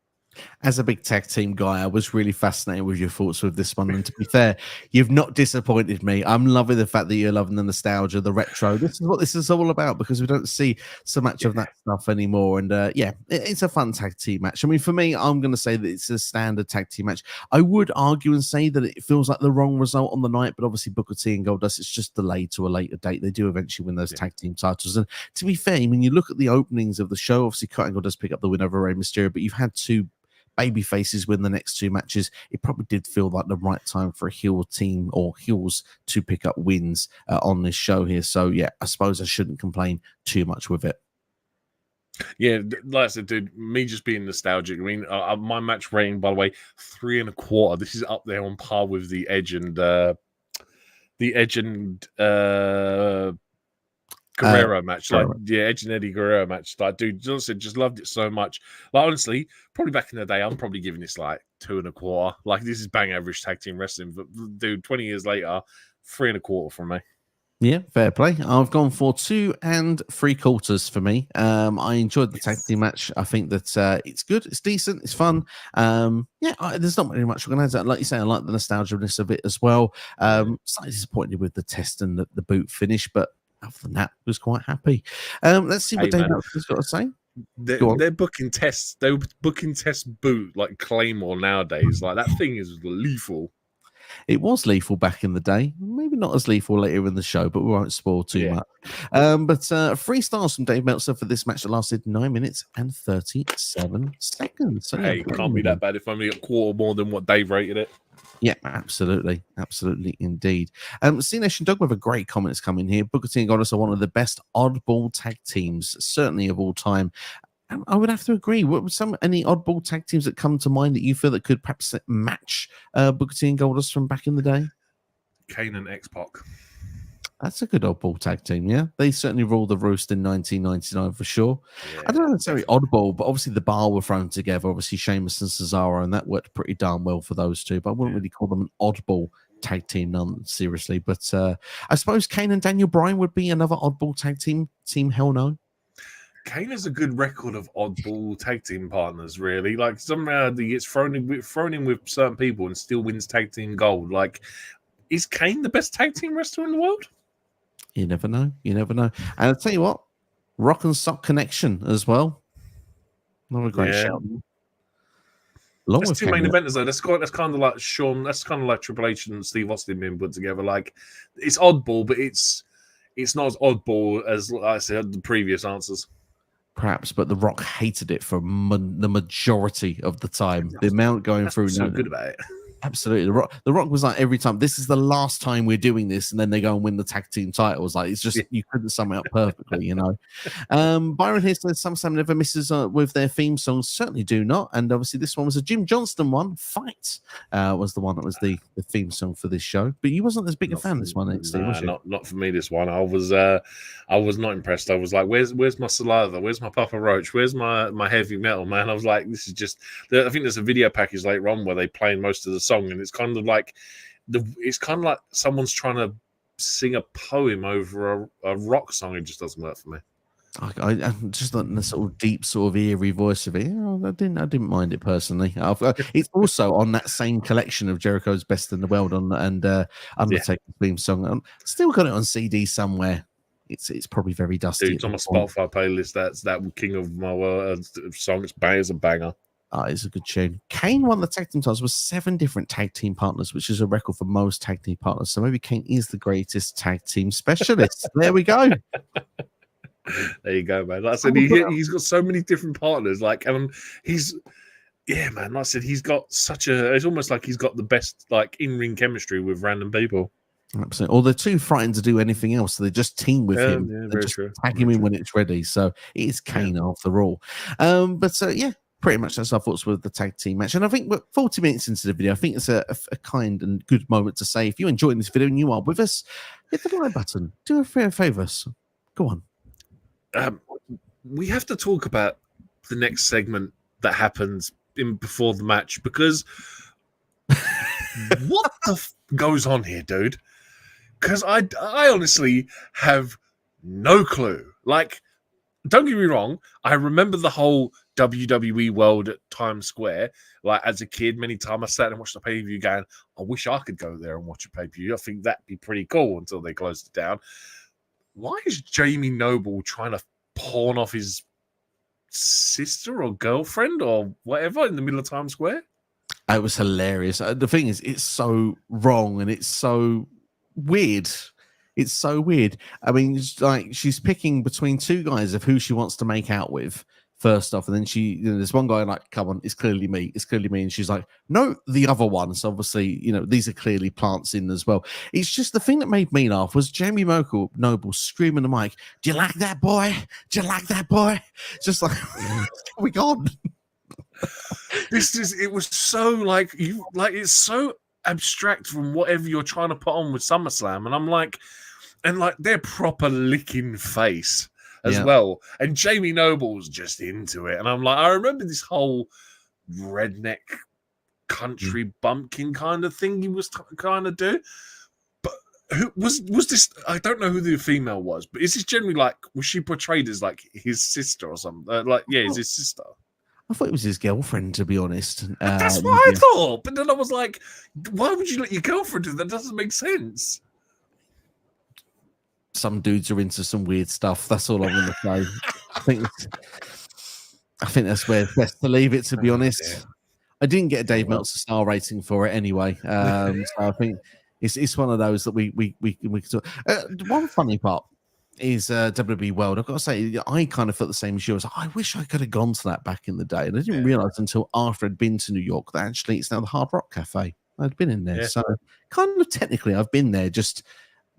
A: As a big tag team guy, I was really fascinated with your thoughts with this one. And to be fair, you've not disappointed me. I'm loving the fact that you're loving the nostalgia, the retro. This is what this is all about because we don't see so much of that stuff anymore. And it's a fun tag team match. I mean, for me, I'm going to say that it's a standard tag team match. I would argue and say that it feels like the wrong result on the night, but obviously Booker T and Goldust, it's just delayed to a later date. They do eventually win those tag team titles. And to be fair, I mean, you look at the openings of the show, obviously Kurt Angle does pick up the win over Rey Mysterio, but you've had two baby faces win the next two matches. It probably did feel like the right time for a heel team or heels to pick up wins on this show here. So yeah, I suppose I shouldn't complain too much with it.
B: Yeah, like I said, dude, me just being nostalgic. I mean, my match rating, by the way, 3.25. This is up there on par with the Edge and Guerrero match, like Edge and Eddie Guerrero match. Like, dude, just loved it so much. Like, honestly, probably back in the day, I'm probably giving this like 2.25. Like, this is bang average tag team wrestling, but dude, 20 years later, 3.25 from me.
A: Yeah, fair play. I've gone for 2 3/4 for me. I enjoyed the tag team match. I think that it's good, it's decent, it's fun. There's not really much we're going to add. Like you say, I like the nostalgia-ness of it as well. Slightly disappointed with the test and the boot finish, but other than that, I was quite happy. Let's see what Dave Meltzer's got to say.
B: They're booking tests. They were booking test boot like Claymore nowadays. Like, that thing is lethal.
A: It was lethal back in the day. Maybe not as lethal later in the show, but we won't spoil too much. But 3 stars from Dave Meltzer for this match that lasted 9 minutes and 37 seconds. So,
B: hey, can't be that bad if only a quarter more than what Dave rated it.
A: Yeah, absolutely. Absolutely indeed. C-Nation Doug with a great comments coming here. Booker T and Goddess are one of the best oddball tag teams, certainly of all time. I would have to agree. What were any oddball tag teams that come to mind that you feel that could perhaps match Booker T and Goldust from back in the day?
B: Kane and X-Pac.
A: That's a good oddball tag team, yeah. They certainly ruled the roost in 1999 for sure. Yeah, I don't know if it's very oddball, but obviously the bar were thrown together. Obviously Sheamus and Cesaro, and that worked pretty darn well for those two. But I wouldn't really call them an oddball tag team, none seriously. But I suppose Kane and Daniel Bryan would be another oddball tag team. Team hell no.
B: Kane has a good record of oddball tag team partners, really. Like, somehow he gets thrown in with certain people and still wins tag team gold. Like, is Kane the best tag team wrestler in the world?
A: You never know. You never know. And I'll tell you what, Rock and Sock Connection as well. Another great shout.
B: That's 2 main eventers, though. That's kind of like Shawn. That's kind of like Triple H and Steve Austin being put together. Like, it's oddball, but it's not as oddball as, like I said, the previous answers.
A: perhaps, but The Rock hated it for the majority of the time. The amount going through.
B: So good about it.
A: Absolutely. The Rock was like, every time, this is the last time we're doing this, and then they go and win the tag team titles. Like, it's just, you couldn't sum it up perfectly, you know. Byron here says SummerSlam never misses with their theme songs. Certainly do not. And obviously this one was a Jim Johnston one. Fight was the one that was the theme song for this show. But you wasn't as big a fan of this one, Steve, was you?
B: Not for me, this one. I was not impressed. I was like, where's my Saliva? Where's my Papa Roach? Where's my heavy metal, man? I was like, this is just, I think there's a video package later on where they play most of the song, and it's kind of like someone's trying to sing a poem over a rock song. It just doesn't work for me.
A: I just like the sort of deep, sort of eerie voice of it. I didn't mind it personally. It's also on that same collection of Jericho's Best in the World and Undertaker's theme song. Still got it on CD somewhere. It's probably very dusty.
B: Dude, it's on my Spotify playlist. That's that King of My World song. It's a banger.
A: It's a good tune. Kane won the tag team titles with 7 different tag team partners, which is a record for most tag team partners. So maybe Kane is the greatest tag team specialist. There we go.
B: There you go, man. Like I said, he's got so many different partners. Like, he's, yeah, man. Like I said, he's got it's almost like he's got the best, like, in-ring chemistry with random people.
A: Absolutely. Or they're too frightened to do anything else, so they just team with him.
B: Yeah,
A: they just
B: true.
A: Tag him in when it's ready. So it is Kane after all. Yeah. Pretty much that's our thoughts with the tag team match. And I think we're 40 minutes into the video. I think it's a kind and good moment to say, if you're enjoying this video and you are with us, hit the like button. Do a fair favor. Go on.
B: We have to talk about the next segment that happens before the match, because what the goes on here, dude? Because I honestly have no clue. Like, don't get me wrong, I remember the whole WWE world at Times Square. Like, as a kid, many times I sat and watched the pay-per-view going, I wish I could go there and watch a pay-per-view. I think that'd be pretty cool until they closed it down. Why is Jamie Noble trying to pawn off his sister or girlfriend or whatever in the middle of Times Square?
A: It was hilarious. The thing is, it's so wrong and it's so weird. It's so weird. I mean, it's like she's picking between 2 guys of who she wants to make out with first off, and then there's one guy like, come on, it's clearly me, and she's like, no, the other one. So obviously, these are clearly plants in as well. It's just the thing that made me laugh was Jamie Noble screaming the mic, do you like that boy? Do you like that boy? It's just like, oh my God.
B: It was so like it's so abstract from whatever you're trying to put on with SummerSlam, and I'm like, they're proper licking face as well, and Jamie Noble's just into it, and I'm like, I remember this whole redneck country bumpkin kind of thing he was kind of do, but who was this? I don't know who the female was, but is this generally like, was she portrayed as like his sister or something? Is his sister?
A: I thought it was his girlfriend, to be honest.
B: That's what I thought. But then I was like, why would you let your girlfriend do that? That doesn't make sense.
A: Some dudes are into some weird stuff. That's all I'm going to say. I think that's where it's best to leave it, to be honest.
B: Yeah.
A: I didn't get a Dave Meltzer star rating for it anyway. So I think it's one of those that we could talk. One funny part is WWE World. I've got to say, I kind of felt the same as you. I was like, I wish I could have gone to that back in the day. And I didn't realize until after I'd been to New York that actually it's now the Hard Rock Cafe. I'd been in there. So kind of technically I've been there just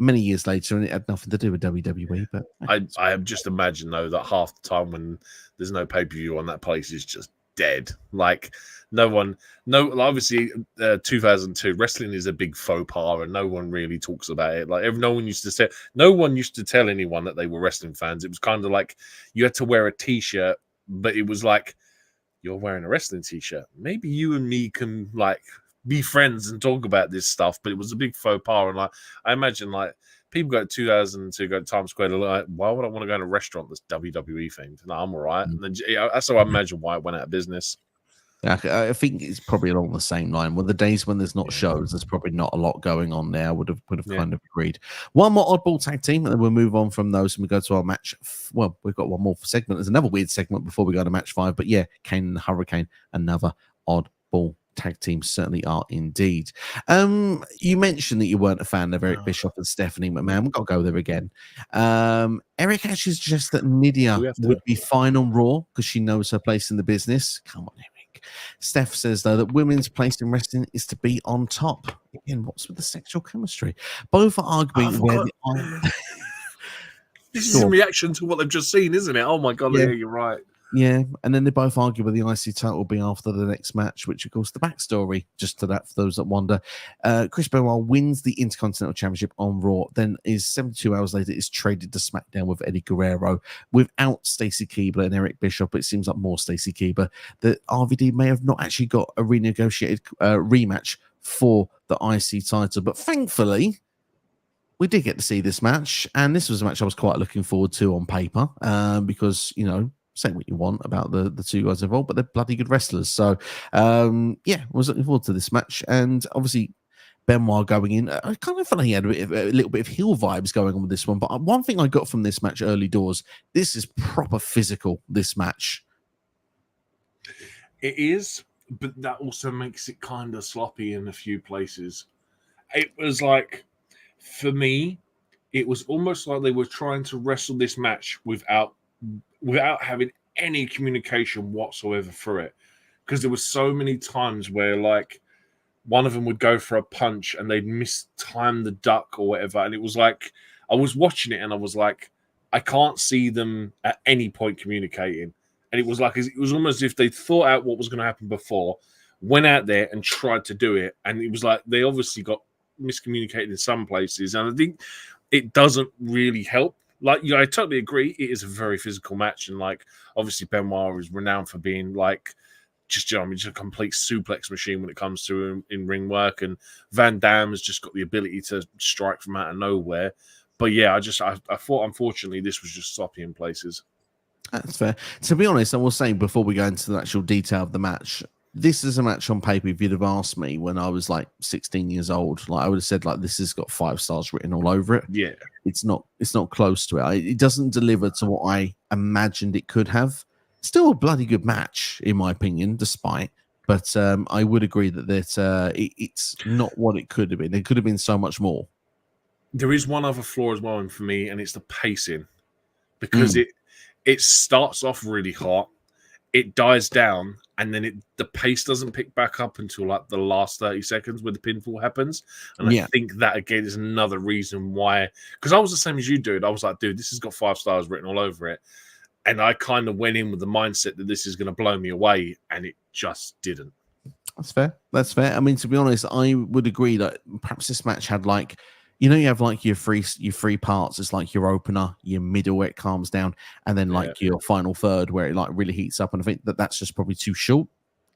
A: many years later, and it had nothing to do with WWE. But
B: I just imagine, though, that half the time when there's no pay-per-view on, that place is just dead. Like, obviously 2002 wrestling is a big faux pas, and no one really talks about it. Like, no one used to tell anyone that they were wrestling fans. It was kind of like you had to wear a t-shirt, but it was like, you're wearing a wrestling t-shirt, maybe you and me can like be friends and talk about this stuff. But it was a big faux pas, and like, I imagine like people go to 2002, go to Times Square, like, why would I want to go to a restaurant that's WWE themed? No, I'm all right. And then that's how I imagine why it went out of business.
A: I think it's probably along the same line. Well, the days when there's not shows, there's probably not a lot going on there. I would have kind of agreed. One more oddball tag team, and then we'll move on from those and we go to our match. Well, we've got one more segment. There's another weird segment before we go to match 5. But yeah, Kane and the Hurricane, another oddball tag teams certainly are indeed. You mentioned that you weren't a fan of Eric Bischoff and Stephanie McMahon. We've got to go there again. Eric actually suggests that Nydia would be fine on Raw because she knows her place in the business. Come on, Eric. Steph says, though, that women's place in wrestling is to be on top. Again, what's with the sexual chemistry? Both are arguing where the
B: This is in reaction to what they've just seen, isn't it? Oh my god, yeah, you're right.
A: Yeah, and then they both argue where the IC title will be after the next match, which of course the backstory, just to that for those that wonder. Chris Benoit wins the Intercontinental Championship on Raw, then is 72 hours later is traded to SmackDown with Eddie Guerrero without Stacy Keibler and Eric Bischoff. It seems like more Stacy Keibler. That RVD may have not actually got a renegotiated rematch for the IC title, but thankfully we did get to see this match, and this was a match I was quite looking forward to on paper because, you know, say what you want about the two guys involved, but they're bloody good wrestlers. So, yeah, I was looking forward to this match. And obviously, Benoit going in, I kind of felt like he had a little bit of heel vibes going on with this one. But one thing I got from this match early doors, this is proper physical, this match.
B: It is, but that also makes it kind of sloppy in a few places. It was like, for me, it was almost like they were trying to wrestle this match without having any communication whatsoever through it, because there were so many times where like one of them would go for a punch and they'd mistime the duck or whatever, and it was like I was watching it and I was like, I can't see them at any point communicating, and it was like it was almost as if they thought out what was going to happen before, went out there and tried to do it, and it was like they obviously got miscommunicated in some places, and I think it doesn't really help. Like, yeah, I totally agree. It is a very physical match, and like obviously Benoit is renowned for being like just, you know, I mean, just a complete suplex machine when it comes to in ring work. And Van Damme has just got the ability to strike from out of nowhere. But yeah, I thought unfortunately this was just sloppy in places.
A: That's fair. To be honest, I will say before we go into the actual detail of the match, this is a match on paper. If you'd have asked me when I was like 16 years old, like I would have said, like, this has got 5 stars written all over it.
B: Yeah,
A: it's not close to it. It doesn't deliver to what I imagined it could have. Still a bloody good match, in my opinion, despite. But I would agree that it's not what it could have been. It could have been so much more.
B: There is one other flaw as well for me, and it's the pacing, because it starts off really hot, it dies down, and then the pace doesn't pick back up until like the last 30 seconds where the pinfall happens. And I think that again is another reason why, because I was the same as you, dude. I was like, dude, this has got 5 stars written all over it. And I kind of went in with the mindset that this is going to blow me away, and it just didn't.
A: That's fair. That's fair. I mean, to be honest, I would agree that perhaps this match had like, you know, you have like your three parts. It's like your opener, your middle where it calms down, and then like your final third where it like really heats up. And I think that's just probably too short.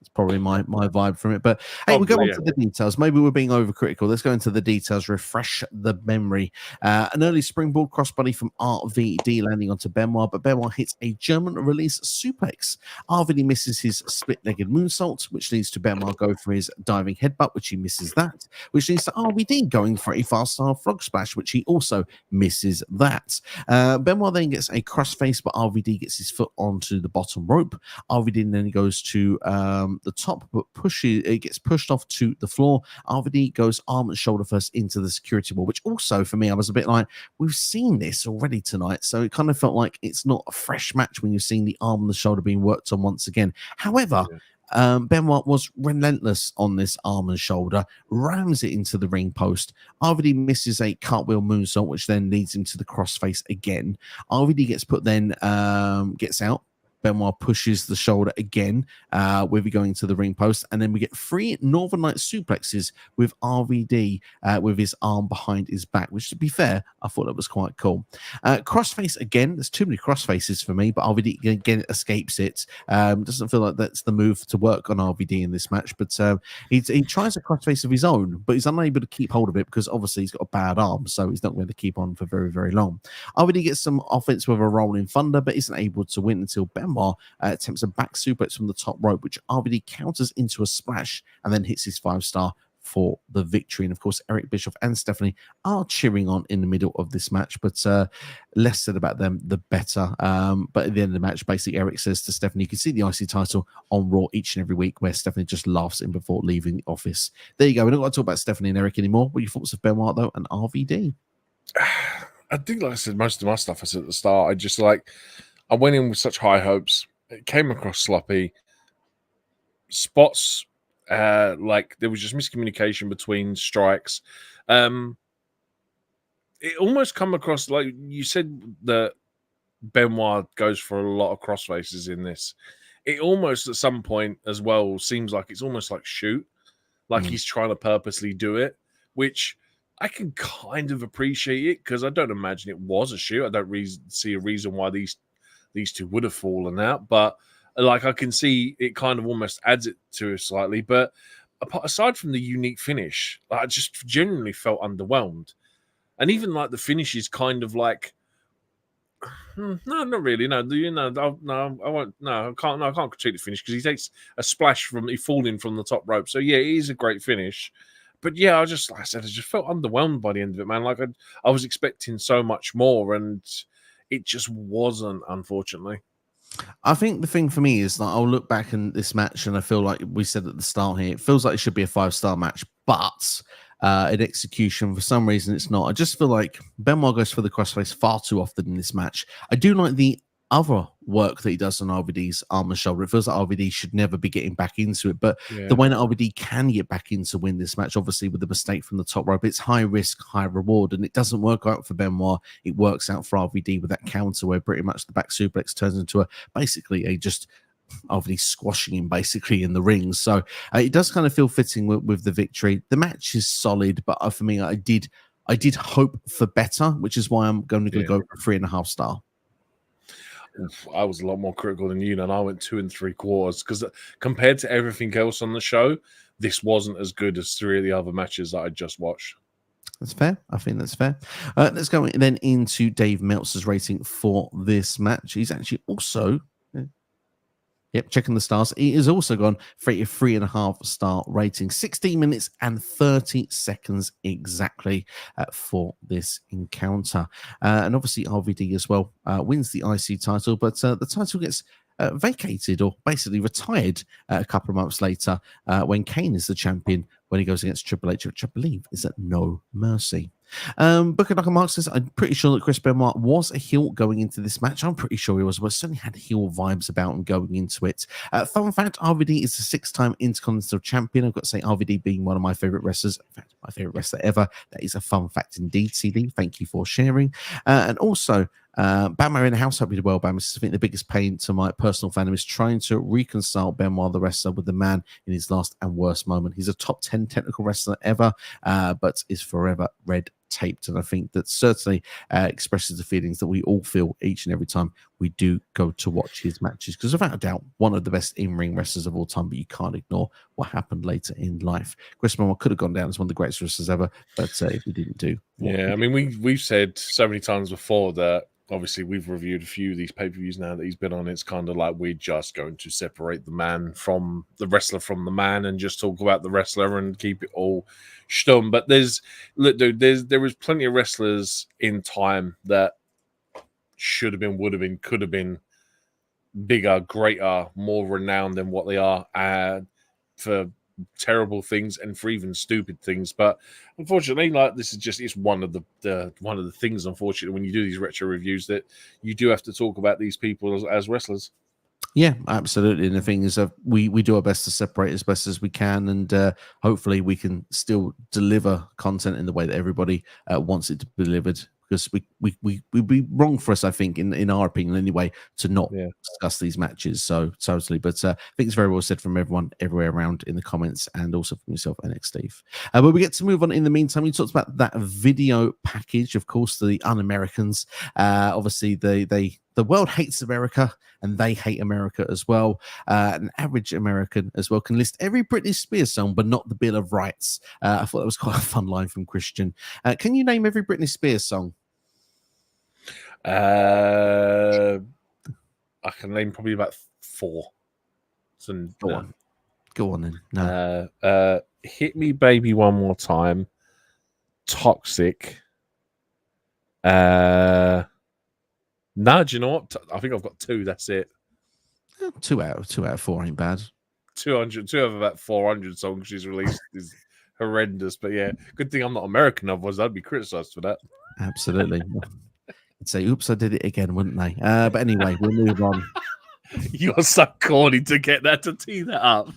A: It's probably my vibe from it. But hey, we'll go on to the details. Maybe we're being overcritical. Let's go into the details, refresh the memory. An early springboard crossbody from RVD landing onto Benoit, but Benoit hits a German release suplex. RVD misses his split-legged moonsault, which leads to Benoit go for his diving headbutt, which he misses that, which leads to RVD going for a fast-style frog splash, which he also misses that. Benoit then gets a crossface, but RVD gets his foot onto the bottom rope. RVD then goes to the top, but it gets pushed off to the floor. RVD goes arm and shoulder first into the security wall, which also for me, I was a bit like, we've seen this already tonight, so it kind of felt like it's not a fresh match when you're seeing the arm and the shoulder being worked on once again. However, Benoit was relentless on this arm and shoulder, rams it into the ring post. RVD misses a cartwheel moonsault, which then leads him to the crossface again. RVD gets put then, gets out. Benoit pushes the shoulder again, with it going to the ring post, and then we get 3 Northern Light suplexes with RVD with his arm behind his back, which, to be fair, I thought that was quite cool. Crossface again, there's too many crossfaces for me, but RVD again escapes it. Doesn't feel like that's the move to work on RVD in this match, but he tries a crossface of his own, but he's unable to keep hold of it because obviously he's got a bad arm, so he's not going to keep on for very, very long. RVD gets some offense with a rolling thunder, but isn't able to win until Benoit attempts a back suplex from the top rope, which RVD counters into a splash and then hits his 5-star for the victory. And of course, Eric Bischoff and Stephanie are cheering on in the middle of this match, but less said about them, the better. But at the end of the match, basically, Eric says to Stephanie, you can see the IC title on Raw each and every week, where Stephanie just laughs at him before leaving the office. There you go. We're not going to talk about Stephanie and Eric anymore. What are your thoughts of Benoit, though, and RVD?
B: I think, like I said, most of my stuff I said at the start. I went in with such high hopes. It came across sloppy. Spots, like there was just miscommunication between strikes. It almost come across like you said that Benoit goes for a lot of crossfaces in this. It almost at some point as well seems like it's almost like shoot, like he's trying to purposely do it, which I can kind of appreciate it because I don't imagine it was a shoot. I don't see a reason why these two would have fallen out, but like I can see it kind of almost adds it to it slightly. But aside from the unique finish, I just genuinely felt underwhelmed, and even like the finish is kind of like, no, not really. No, I won't. No, I can't. No, I can't critique the finish because he takes a splash he falling from the top rope. So yeah, it is a great finish. But yeah, like I said, I just felt underwhelmed by the end of it, man. Like I was expecting so much more, and it just wasn't, unfortunately.
A: I think the thing for me is that I'll look back in this match and I feel like we said at the start here, it feels like it should be a 5-star match, but in execution, for some reason, it's not. I just feel like Benoit goes for the crossface far too often in this match. I do like the other work that he does on RVD's arm and shoulder. It feels like RVD should never be getting back into it, but the way that RVD can get back in to win this match, obviously with the mistake from the top rope, it's high risk, high reward, and it doesn't work out for Benoit. It works out for RVD with that counter where pretty much the back suplex turns into basically a just RVD squashing him basically in the ring. So it does kind of feel fitting with the victory. The match is solid, but for me, I did hope for better, which is why I'm going to go for 3.5 star.
B: I was a lot more critical than you, and I went 2 3/4 because compared to everything else on the show, this wasn't as good as 3 of the other matches that I just watched.
A: That's fair. I think that's fair. Let's go then into Dave Meltzer's rating for this match. He's actually also checking the stars. He has also gone for a 3.5 star rating. 16 minutes and 30 seconds exactly for this encounter. And obviously RVD as well wins the IC title, but the title gets vacated or basically retired a couple of months later when Kane is the champion when he goes against Triple H, which I believe is at No Mercy. Booker Knuckle Mark says, I'm pretty sure that Chris Benoit was a heel going into this match. I'm pretty sure he was, but certainly had heel vibes about him going into it. Fun fact, RVD is the 6-time Intercontinental Champion. I've got to say, RVD being one of my favorite wrestlers, in fact, my favorite wrestler ever. That is a fun fact indeed, CD. Thank you for sharing. And also, Bama in the house, hope you did well, Bama. I think the biggest pain to my personal fandom is trying to reconcile Benoit the wrestler with the man in his last and worst moment. He's a top 10 technical wrestler ever, but is forever red taped, and I think that certainly expresses the feelings that we all feel each and every time we do go to watch his matches, because without a doubt one of the best in-ring wrestlers of all time, but you can't ignore what happened later in life. Chris Benoit could have gone down as one of the greatest wrestlers ever, but if he didn't do
B: I mean, we've said so many times before that obviously we've reviewed a few of these pay-per-views now that he's been on. It's kind of like we're just going to separate the man from the wrestler from the man and just talk about the wrestler and keep it all stum. But there was plenty of wrestlers in time that should have been, would have been, could have been bigger, greater, more renowned than what they are for terrible things and for even stupid things. But unfortunately, like, this is just, it's one of the things, unfortunately, when you do these retro reviews, that you do have to talk about these people as wrestlers.
A: Yeah, absolutely. And the thing is, we do our best to separate as best as we can, and hopefully we can still deliver content in the way that everybody wants it to be delivered. Because we'd be wrong for us, I think, in our opinion anyway, to not discuss these matches. So totally, but I think it's very well said from everyone everywhere around in the comments, and also from yourself, NX Steve. But we get to move on. In the meantime, we talked about that video package, of course, the Un-Americans. Obviously, the world hates America, and they hate America as well. An average American as well can list every Britney Spears song, but not the Bill of Rights. I thought that was quite a fun line from Christian. Can you name every Britney Spears song?
B: I can name probably about 4.
A: Go on then. No.
B: Hit Me Baby One More Time, Toxic. No, do you know what? I think I've got 2. That's it.
A: 2 out of 4 ain't bad.
B: 200, 2 of about 400 songs she's released is horrendous. But yeah, good thing I'm not American, otherwise I'd be criticised for that.
A: Absolutely. They'd say, oops, I did it again, wouldn't they? But anyway, we'll move on.
B: You're so corny to get that, to tee that up.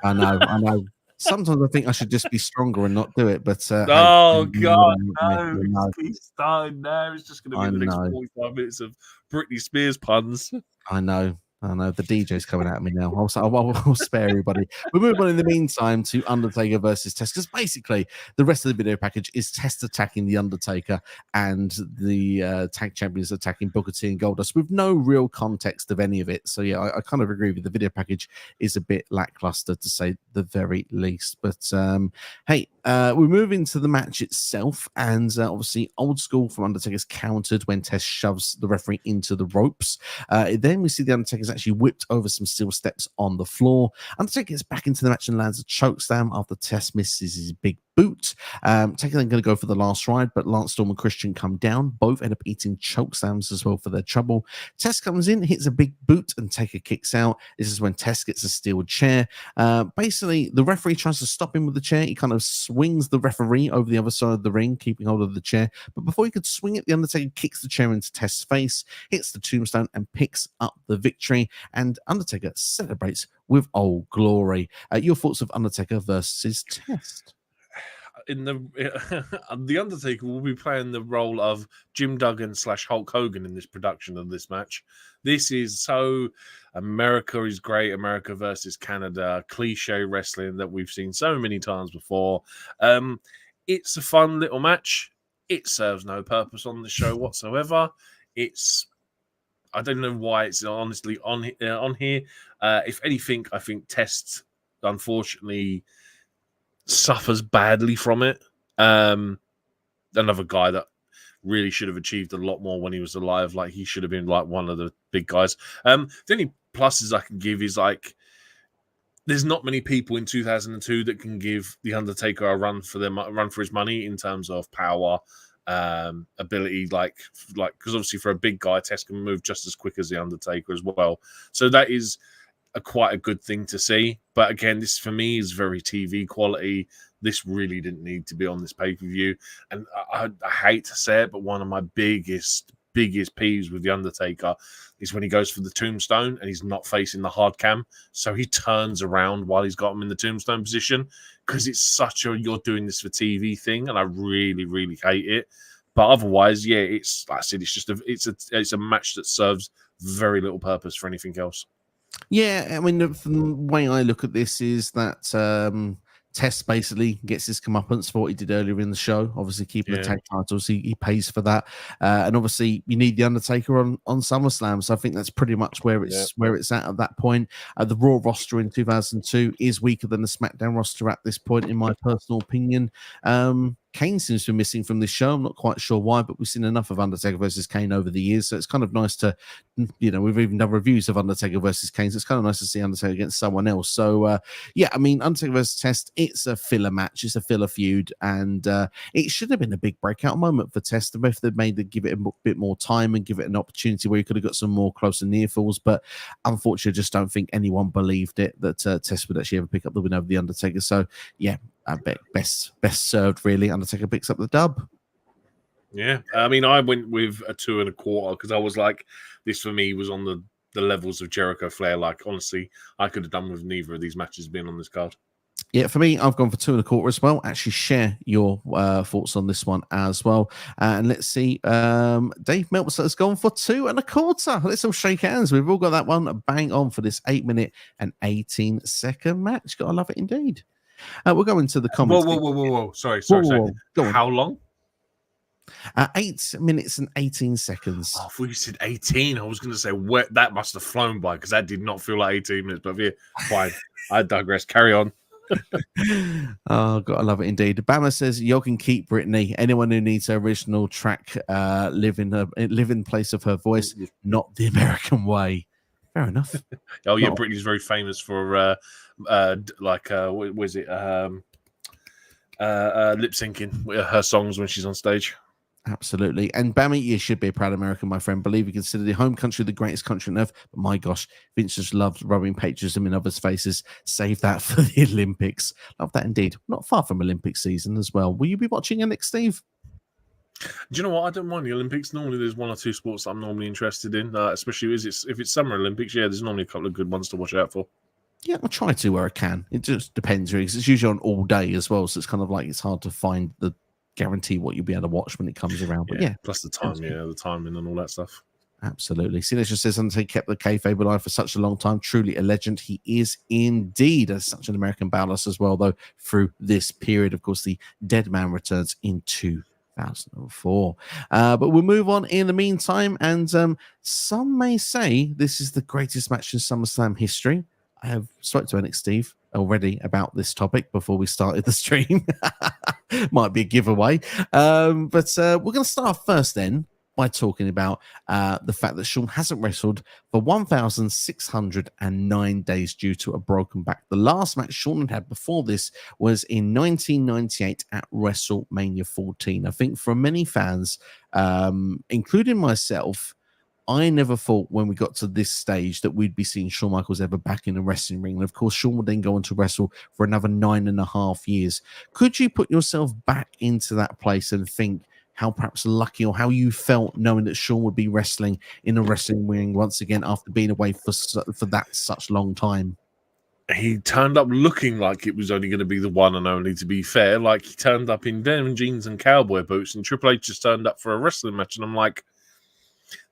A: I know. Sometimes I think I should just be stronger and not do it, but
B: oh
A: hey,
B: God,
A: no.
B: Keith Stein, no, it's just going to be the next 45 minutes of Britney Spears puns.
A: I know. The DJ's coming at me now. I'll spare everybody. We'll move on in the meantime to Undertaker versus Test, because basically the rest of the video package is Test attacking the Undertaker and the tag champions attacking Booker T and Goldust with no real context of any of it. So yeah, I kind of agree with you. The video package is a bit lackluster, to say the very least. But hey, we're moving to the match itself, and obviously Old School from Undertaker's countered when Test shoves the referee into the ropes. Then we see the Undertaker's actually whipped over some steel steps on the floor. Undertaker gets back into the match and lands a chokeslam after Test misses his big boot. Taker then going to go for the last ride, but Lance Storm and Christian come down. Both end up eating chokeslams as well for their trouble. Test comes in, hits a big boot, and Taker kicks out. This is when Test gets a steel chair. Basically, the referee tries to stop him with the chair. He kind of swings the referee over the other side of the ring, keeping hold of the chair. But before he could swing it, the Undertaker kicks the chair into Test's face, hits the tombstone, and picks up the victory. And Undertaker celebrates with Old Glory. Your thoughts of Undertaker versus Test?
B: In the Undertaker will be playing the role of Jim Duggan / Hulk Hogan in this production of this match. This is so America is great, America versus Canada, cliche wrestling that we've seen so many times before. It's a fun little match. It serves no purpose on the show whatsoever. I don't know why it's honestly on here. If anything, I think Test, unfortunately, suffers badly from it. Another guy that really should have achieved a lot more when he was alive. Like, he should have been like one of the big guys. The only pluses I can give is, like, there's not many people in 2002 that can give the Undertaker a run for his money in terms of power, ability, like because obviously for a big guy, Test can move just as quick as the Undertaker as well. So that is quite a good thing to see. But again, this for me is very TV quality. This really didn't need to be on this pay-per-view. And I hate to say it, but one of my biggest peeves with the Undertaker is when he goes for the tombstone and he's not facing the hard cam, so he turns around while he's got him in the tombstone position, because it's such a you're doing this for TV thing, and I really hate it. But otherwise, yeah, it's like I said, it's a match that serves very little purpose for anything else.
A: Yeah, I mean, the way I look at this is that Test basically gets his comeuppance for what he did earlier in the show. Obviously, keeping the tag titles, he pays for that. And obviously, you need the Undertaker on SummerSlam. So I think that's pretty much where it's at that point. The Raw roster in 2002 is weaker than the SmackDown roster at this point, in my personal opinion. Kane seems to be missing from this show. I'm not quite sure why, but we've seen enough of Undertaker versus Kane over the years. So it's kind of nice to, we've even done reviews of Undertaker versus Kane. So it's kind of nice to see Undertaker against someone else. So, yeah, I mean, Undertaker versus Test, it's a filler match. It's a filler feud. And it should have been a big breakout moment for Test. If they'd give it a bit more time and give it an opportunity where he could have got some more close and near falls. But unfortunately, I just don't think anyone believed it that Test would actually ever pick up the win over the Undertaker. So, yeah, I bet best served, really. Undertaker picks up the dub.
B: Yeah, I mean, I went with a 2.25 because I was like, this for me was on the levels of Jericho Flair. Like, honestly, I could have done with neither of these matches being on this card.
A: Yeah, for me, I've gone for 2.25 as well. Actually, share your thoughts on this one as well. And let's see. Dave Meltzer has gone for 2.25. Let's all shake hands. We've all got that one bang on for this 8-minute and 18-second match. Gotta love it indeed. We'll go into the comments.
B: Whoa. Sorry. How long?
A: 8 minutes and 18 seconds.
B: Oh, I thought you said 18. I was going to say, that must have flown by, because that did not feel like 18 minutes. But yeah, fine. I digress. Carry on.
A: Oh, God, I love it indeed. Bama says, you can keep Brittany. Anyone who needs her original track live in place of her voice, not the American way. Fair enough.
B: Oh, yeah, Brittany's very famous for, what was it? lip syncing her songs when she's on stage.
A: Absolutely. And Bammy, you should be a proud American, my friend. Believe you consider the home country the greatest country on earth. But my gosh, Vince just loved rubbing patriotism in others' faces. Save that for the Olympics. Love that indeed. Not far from Olympic season as well. Will you be watching it next, Steve?
B: Do you know what? I don't mind the Olympics. Normally, there's one or two sports that I'm normally interested in, especially if it's Summer Olympics. Yeah, there's normally a couple of good ones to watch out for.
A: Yeah, I'll try to where I can. It just depends, really, because it's usually on all day as well. So it's kind of like it's hard to find the guarantee what you'll be able to watch when it comes around. But yeah,
B: plus the time, the timing and all that stuff.
A: Absolutely. Sinistro says Undertaker kept the kayfabe alive for such a long time. Truly a legend. He is indeed as such an American badass as well, though, through this period. Of course, the Dead Man returns in 2004. But we'll move on in the meantime. And some may say this is the greatest match in SummerSlam history. I have spoken to Alex Steve already about this topic before we started the stream. Might be a giveaway. But we're going to start first then by talking about the fact that Shawn hasn't wrestled for 1,609 days due to a broken back. The last match Shawn had before this was in 1998 at WrestleMania 14. I think for many fans, including myself, I never thought when we got to this stage that we'd be seeing Shawn Michaels ever back in the wrestling ring. And of course, Shawn would then go on to wrestle for another 9.5 years. Could you put yourself back into that place and think how perhaps lucky or how you felt knowing that Shawn would be wrestling in a wrestling ring once again after being away for that such long time?
B: He turned up looking like it was only going to be the one and only, to be fair. Like, he turned up in denim jeans and cowboy boots, and Triple H just turned up for a wrestling match. And I'm like,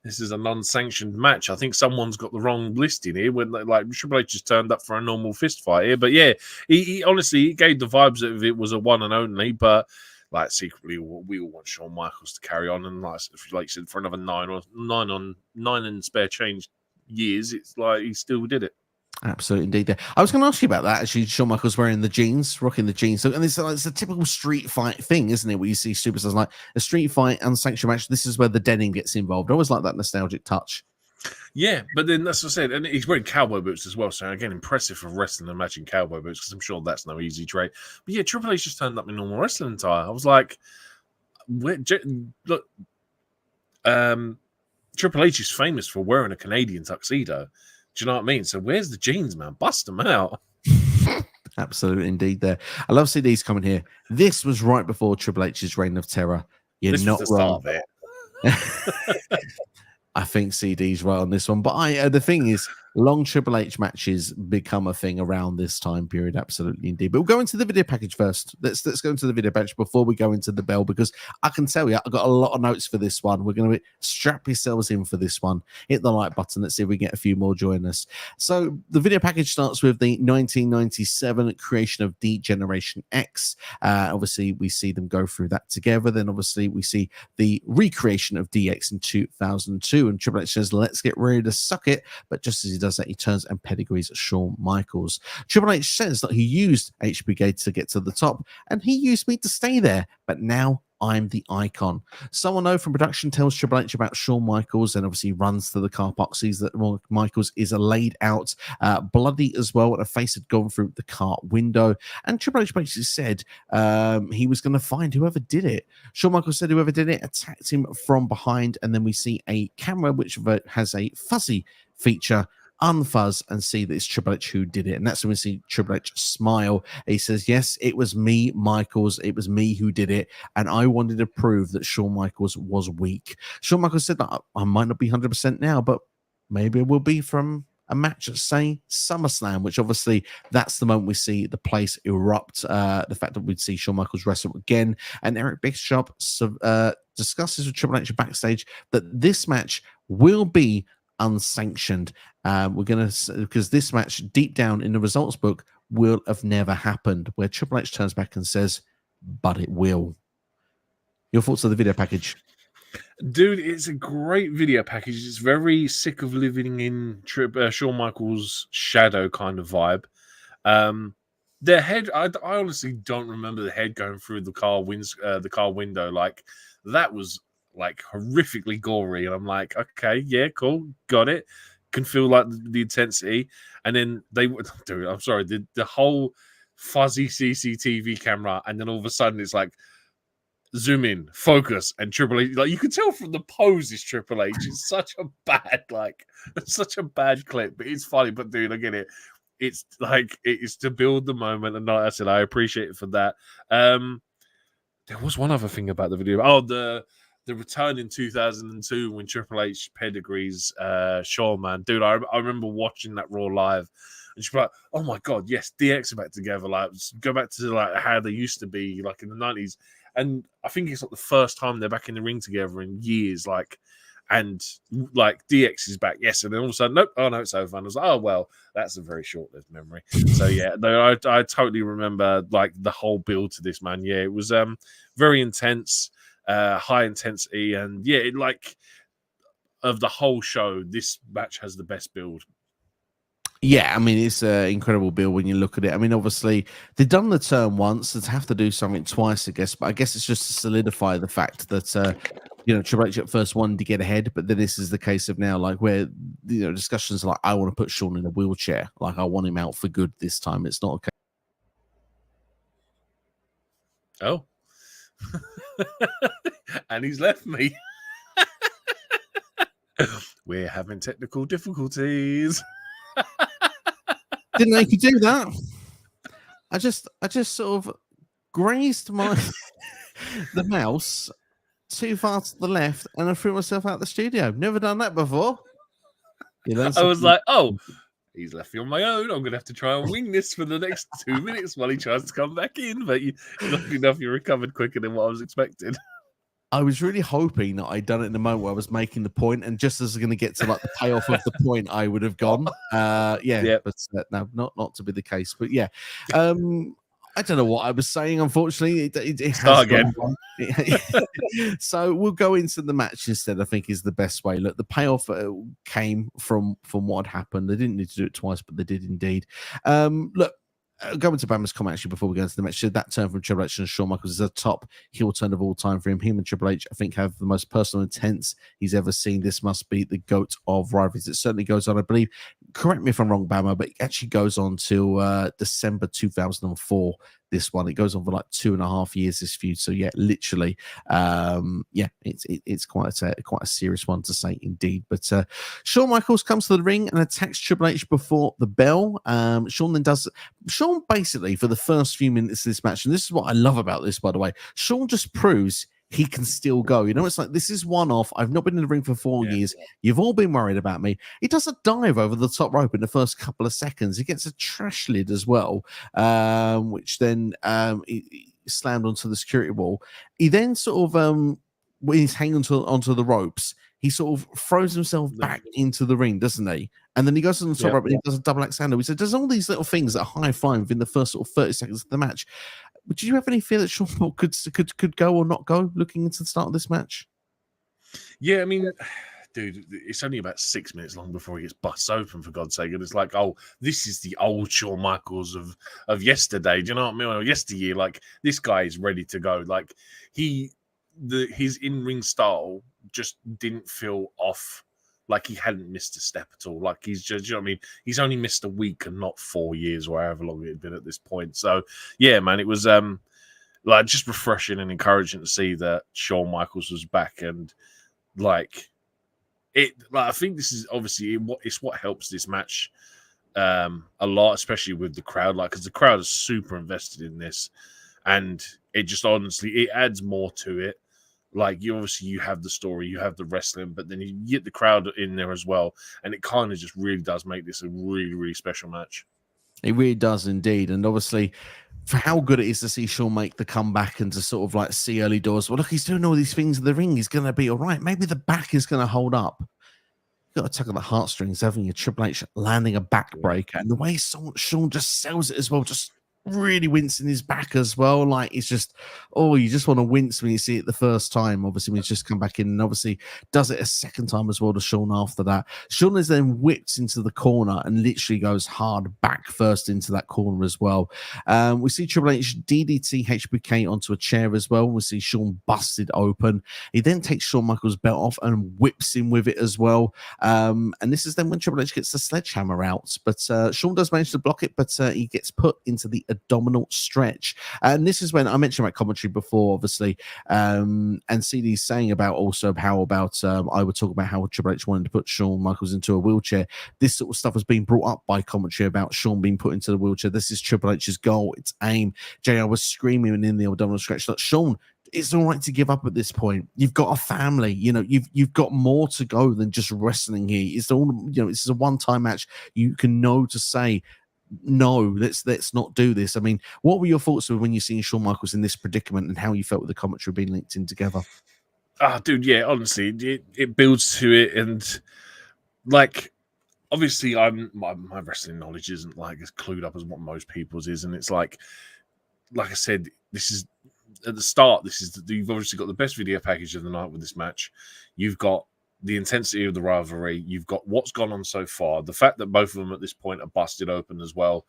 B: this is an unsanctioned match. I think someone's got the wrong listing here. When like Triple H just turned up for a normal fist fight here. But yeah, he honestly he gave the vibes that it was a one and only. But like secretly, we all want Shawn Michaels to carry on, and like you said, for another nine and spare change years, it's like he still did it.
A: Absolutely, indeed. I was going to ask you about that. Actually, Shawn Michaels wearing the jeans, rocking the jeans. So, and it's a typical street fight thing, isn't it? Where you see superstars like a street fight, unsanctioned match. This is where the denim gets involved. I always like that nostalgic touch.
B: Yeah, but then that's what I said, and he's wearing cowboy boots as well. So again, impressive for wrestling and matching cowboy boots, because I'm sure that's no easy trait. But yeah, Triple H just turned up in normal wrestling attire. I was like, look, Triple H is famous for wearing a Canadian tuxedo. Do you know what I mean? So where's the jeans, man? Bust them out.
A: Absolutely, indeed. There, I love CDs coming here. This was right before Triple H's reign of terror. You're not wrong. I think CD's right on this one, but the thing is, long Triple H matches become a thing around this time period. Absolutely, indeed. But we'll go into the video package first. Let's go into the video package before we go into the bell, because I can tell you, I've got a lot of notes for this one. We're going to strap yourselves in for this one. Hit the like button. Let's see if we get a few more join us. So the video package starts with the 1997 creation of D-Generation X. Obviously, we see them go through that together. Then, obviously, we see the recreation of DX in 2002. And Triple H says, let's get ready to suck it. But just as he does that, he turns and pedigrees Shawn Michaels. Triple H says that he used HBK to get to the top, and he used me to stay there. But now I'm the icon. Someone know from production tells Triple H about Shawn Michaels, and obviously runs to the car park, sees that Michaels is laid out, bloody as well, and a face had gone through the car window. And Triple H basically said he was going to find whoever did it. Shawn Michaels said whoever did it attacked him from behind, and then we see a camera which has a fuzzy feature. Unfuzz and see that it's Triple H who did it. And that's when we see Triple H smile. He says, yes, it was me, Michaels. It was me who did it. And I wanted to prove that Shawn Michaels was weak. Shawn Michaels said that I might not be 100% now, but maybe it will be from a match at, say, SummerSlam, which obviously that's the moment we see the place erupt. The fact that we'd see Shawn Michaels wrestle again. And Eric Bischoff discusses with Triple H backstage that this match will be unsanctioned. We're gonna, because this match deep down in the results book will have never happened, where Triple H turns back and says, but it will. Your thoughts on the video package?
B: Dude, it's a great video package. It's very sick of living in Shawn Michaels' shadow kind of vibe. The head, I honestly don't remember the head going through the car window. Like, that was like horrifically gory, and I'm like, okay, yeah, cool, got it. Can feel like the intensity, and then dude, I'm sorry, the whole fuzzy CCTV camera, and then all of a sudden it's like zoom in, focus, and Triple H. Like you can tell from the pose is Triple H. It's such a bad, such a bad clip, but it's funny. But dude, I get it. It's like it is to build the moment, and like I said, I appreciate it for that. There was one other thing about the video. Oh, the return in 2002 when Triple H pedigrees Shawn, man. Dude, I remember watching that Raw live. And she's like, oh my God, yes, DX are back together. Like, go back to like how they used to be, like in the 90s. And I think it's like the first time they're back in the ring together in years. Like, and like DX is back, yes. And then all of a sudden, nope, oh no, it's over. And I was like, oh well, that's a very short-lived memory. So yeah, no, I totally remember like the whole build to this, man. Yeah, it was very intense, high intensity, and yeah, it, like of the whole show, this match has the best build.
A: Yeah, I mean, it's an incredible build when you look at it. I mean, obviously, they've done the turn once, so to have to do something twice, I guess. But I guess it's just to solidify the fact that, you know, Triple H at first wanted to get ahead, but then this is the case of now, like, where, you know, discussions are like, I want to put Shawn in a wheelchair. Like, I want him out for good this time. It's not okay.
B: Oh. And he's left me. We're having technical difficulties.
A: Didn't know you could do that. I just sort of grazed the mouse too far to the left, and I threw myself out the studio. Never done that before.
B: I was like, oh, he's left me on my own. I'm gonna have to try and wing this for the next 2 minutes while he tries to come back in. But lucky enough, you recovered quicker than what I was expecting.
A: I was really hoping that I'd done it in the moment where I was making the point, and just as I was going to get to like the payoff of the point, I would have gone. But no, not to be the case. But yeah, I don't know what I was saying. Unfortunately, it has
B: again.
A: So we'll go into the match instead. I think is the best way. Look, the payoff came from what had happened. They didn't need to do it twice, but they did indeed. Look. Going to Bama's comment actually before we go into the match, that turn from Triple H and Shawn Michaels is a top heel turn of all time for him. Him and Triple H, I think, have the most personal intense he's ever seen. This must be the GOAT of rivalries. It certainly goes on, I believe. Correct me if I'm wrong, Bama, but it actually goes on till December 2004. This one, it goes on for like 2.5 years. This feud, so yeah, literally, it's quite a serious one to say indeed. But Shawn Michaels comes to the ring and attacks Triple H before the bell. Shawn basically for the first few minutes of this match, and this is what I love about this, by the way. Shawn just proves he can still go. You know, it's like, this is one off. I've not been in the ring for 4 years. You've all been worried about me. He does a dive over the top rope in the first couple of seconds. He gets a trash lid as well, which then he slammed onto the security wall. He then sort of, when he's hanging onto the ropes, he sort of throws himself back into the ring, doesn't he? And then he goes on the top rope and he does a double axe handle. So does all these little things that are high flying within the first sort of 30 seconds of the match. But do you have any fear that Shawn could go or not go looking into the start of this match?
B: Yeah, I mean, dude, it's only about 6 minutes long before he gets bust open, for God's sake. And it's like, oh, this is the old Shawn Michaels of yesterday. Do you know what I mean? Or yesteryear. Like, this guy is ready to go. Like, his in-ring style just didn't feel off. Like he hadn't missed a step at all. Like he's just, you know what I mean? He's only missed a week and not 4 years or however long it had been at this point. So yeah, man, it was like just refreshing and encouraging to see that Shawn Michaels was back. And like I think this is obviously it's what helps this match a lot, especially with the crowd, like, because the crowd is super invested in this, and it just honestly, it adds more to it. Like, you have the story, you have the wrestling, but then you get the crowd in there as well. And it kind of just really does make this a really, really special match.
A: It really does indeed. And obviously, for how good it is to see Shawn make the comeback and to sort of like see early doors. Well, look, he's doing all these things in the ring. He's going to be all right. Maybe the back is going to hold up. You've got to tug at the heartstrings, having your Triple H landing a backbreaker. And the way Shawn just sells it as well, just really wincing his back as well. Like, it's just, oh, you just want to wince when you see it the first time. Obviously, when he's just come back in, and obviously does it a second time as well to Shawn after that. Shawn is then whipped into the corner and literally goes hard back first into that corner as well. We see Triple H DDT HBK onto a chair as well. We see Shawn busted open. He then takes Shawn Michaels' belt off and whips him with it as well. And this is then when Triple H gets the sledgehammer out. But Shawn does manage to block it, but he gets put into the a dominant stretch. And this is when I mentioned about commentary before, obviously, and CD saying about also how about I would talk about how Triple H wanted to put Shawn Michaels into a wheelchair. This sort of stuff has been brought up by commentary about Shawn being put into the wheelchair. This is Triple H's goal, its aim. JR was screaming in the abdominal stretch that Shawn, it's all right to give up at this point. You've got a family, you've got more to go than just wrestling here. It's all, this is a one-time match. You can know to say, no, let's not do this. I mean, what were your thoughts when you seen Shawn Michaels in this predicament and how you felt with the commentary being linked in together?
B: Dude, yeah, honestly, it builds to it, and like, obviously, my wrestling knowledge isn't like as clued up as what most people's is, and it's like I said, this is at the start. You've obviously got the best video package of the night with this match. You've got the intensity of the rivalry. You've got what's gone on so far. The fact that both of them at this point are busted open as well.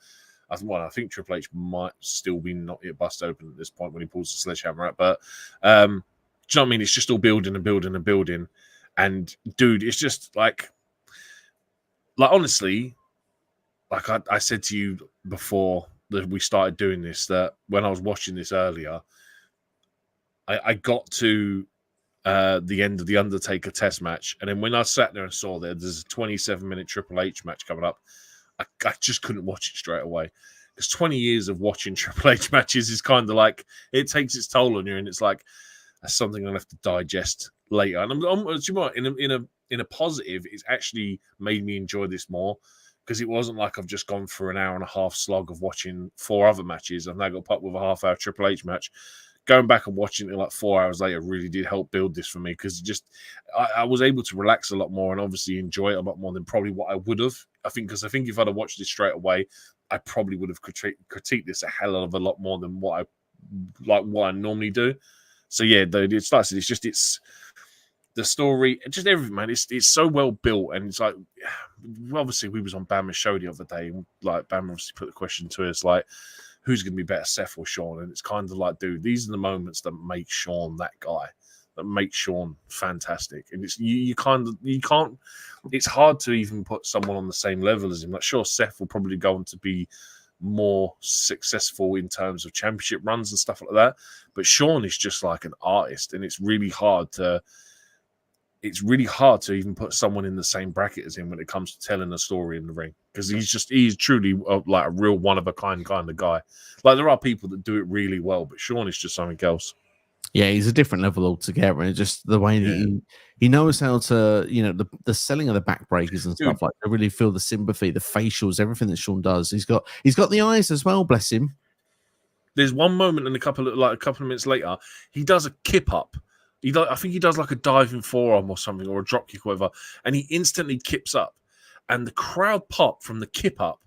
B: I think Triple H might still be not yet busted open at this point when he pulls the sledgehammer out. But do you know what I mean? It's just all building and building and building. And dude, it's just like honestly, like I said to you before that we started doing this, that when I was watching this earlier, I got to the end of the Undertaker test match, and then when I sat there and saw there's a 27-minute Triple H match coming up, I just couldn't watch it straight away, because 20 years of watching Triple H matches is kind of like, it takes its toll on you, and it's like, that's something I'll have to digest later. And in a positive, it's actually made me enjoy this more, because it wasn't like I've just gone through an hour and a half slog of watching 4 other matches. I've now got put with a half-hour Triple H match. Going back and watching it like 4 hours later really did help build this for me, because I was able to relax a lot more and obviously enjoy it a lot more than probably what I would have. I think if I'd have watched this straight away, I probably would have critiqued this a hell of a lot more than what I normally do. So yeah, dude, it's the story, just everything, man. It's so well built, and it's like, obviously we was on Bama's show the other day, and like Bama obviously put the question to us like, who's going to be better, Seth or Shawn? And it's kind of like, dude, these are the moments that make Shawn that guy, that make Shawn fantastic. And it's you can't. It's hard to even put someone on the same level as him. Like, sure, Seth will probably go on to be more successful in terms of championship runs and stuff like that, but Shawn is just like an artist, and it's really hard to even put someone in the same bracket as him when it comes to telling a story in the ring, because he's truly like a real one-of-a-kind kind of guy. Like, there are people that do it really well, but Shawn is just something else.
A: Yeah, he's a different level altogether, and just the way that he knows how to, the selling of the backbreakers and stuff, like, to really feel the sympathy, the facials, everything that Shawn does. He's got the eyes as well, bless him.
B: There's one moment, and a couple of minutes later, he does a kip up. I think he does like a diving forearm or something, or a drop kick or whatever, and he instantly kips up. And the crowd pop from the kip up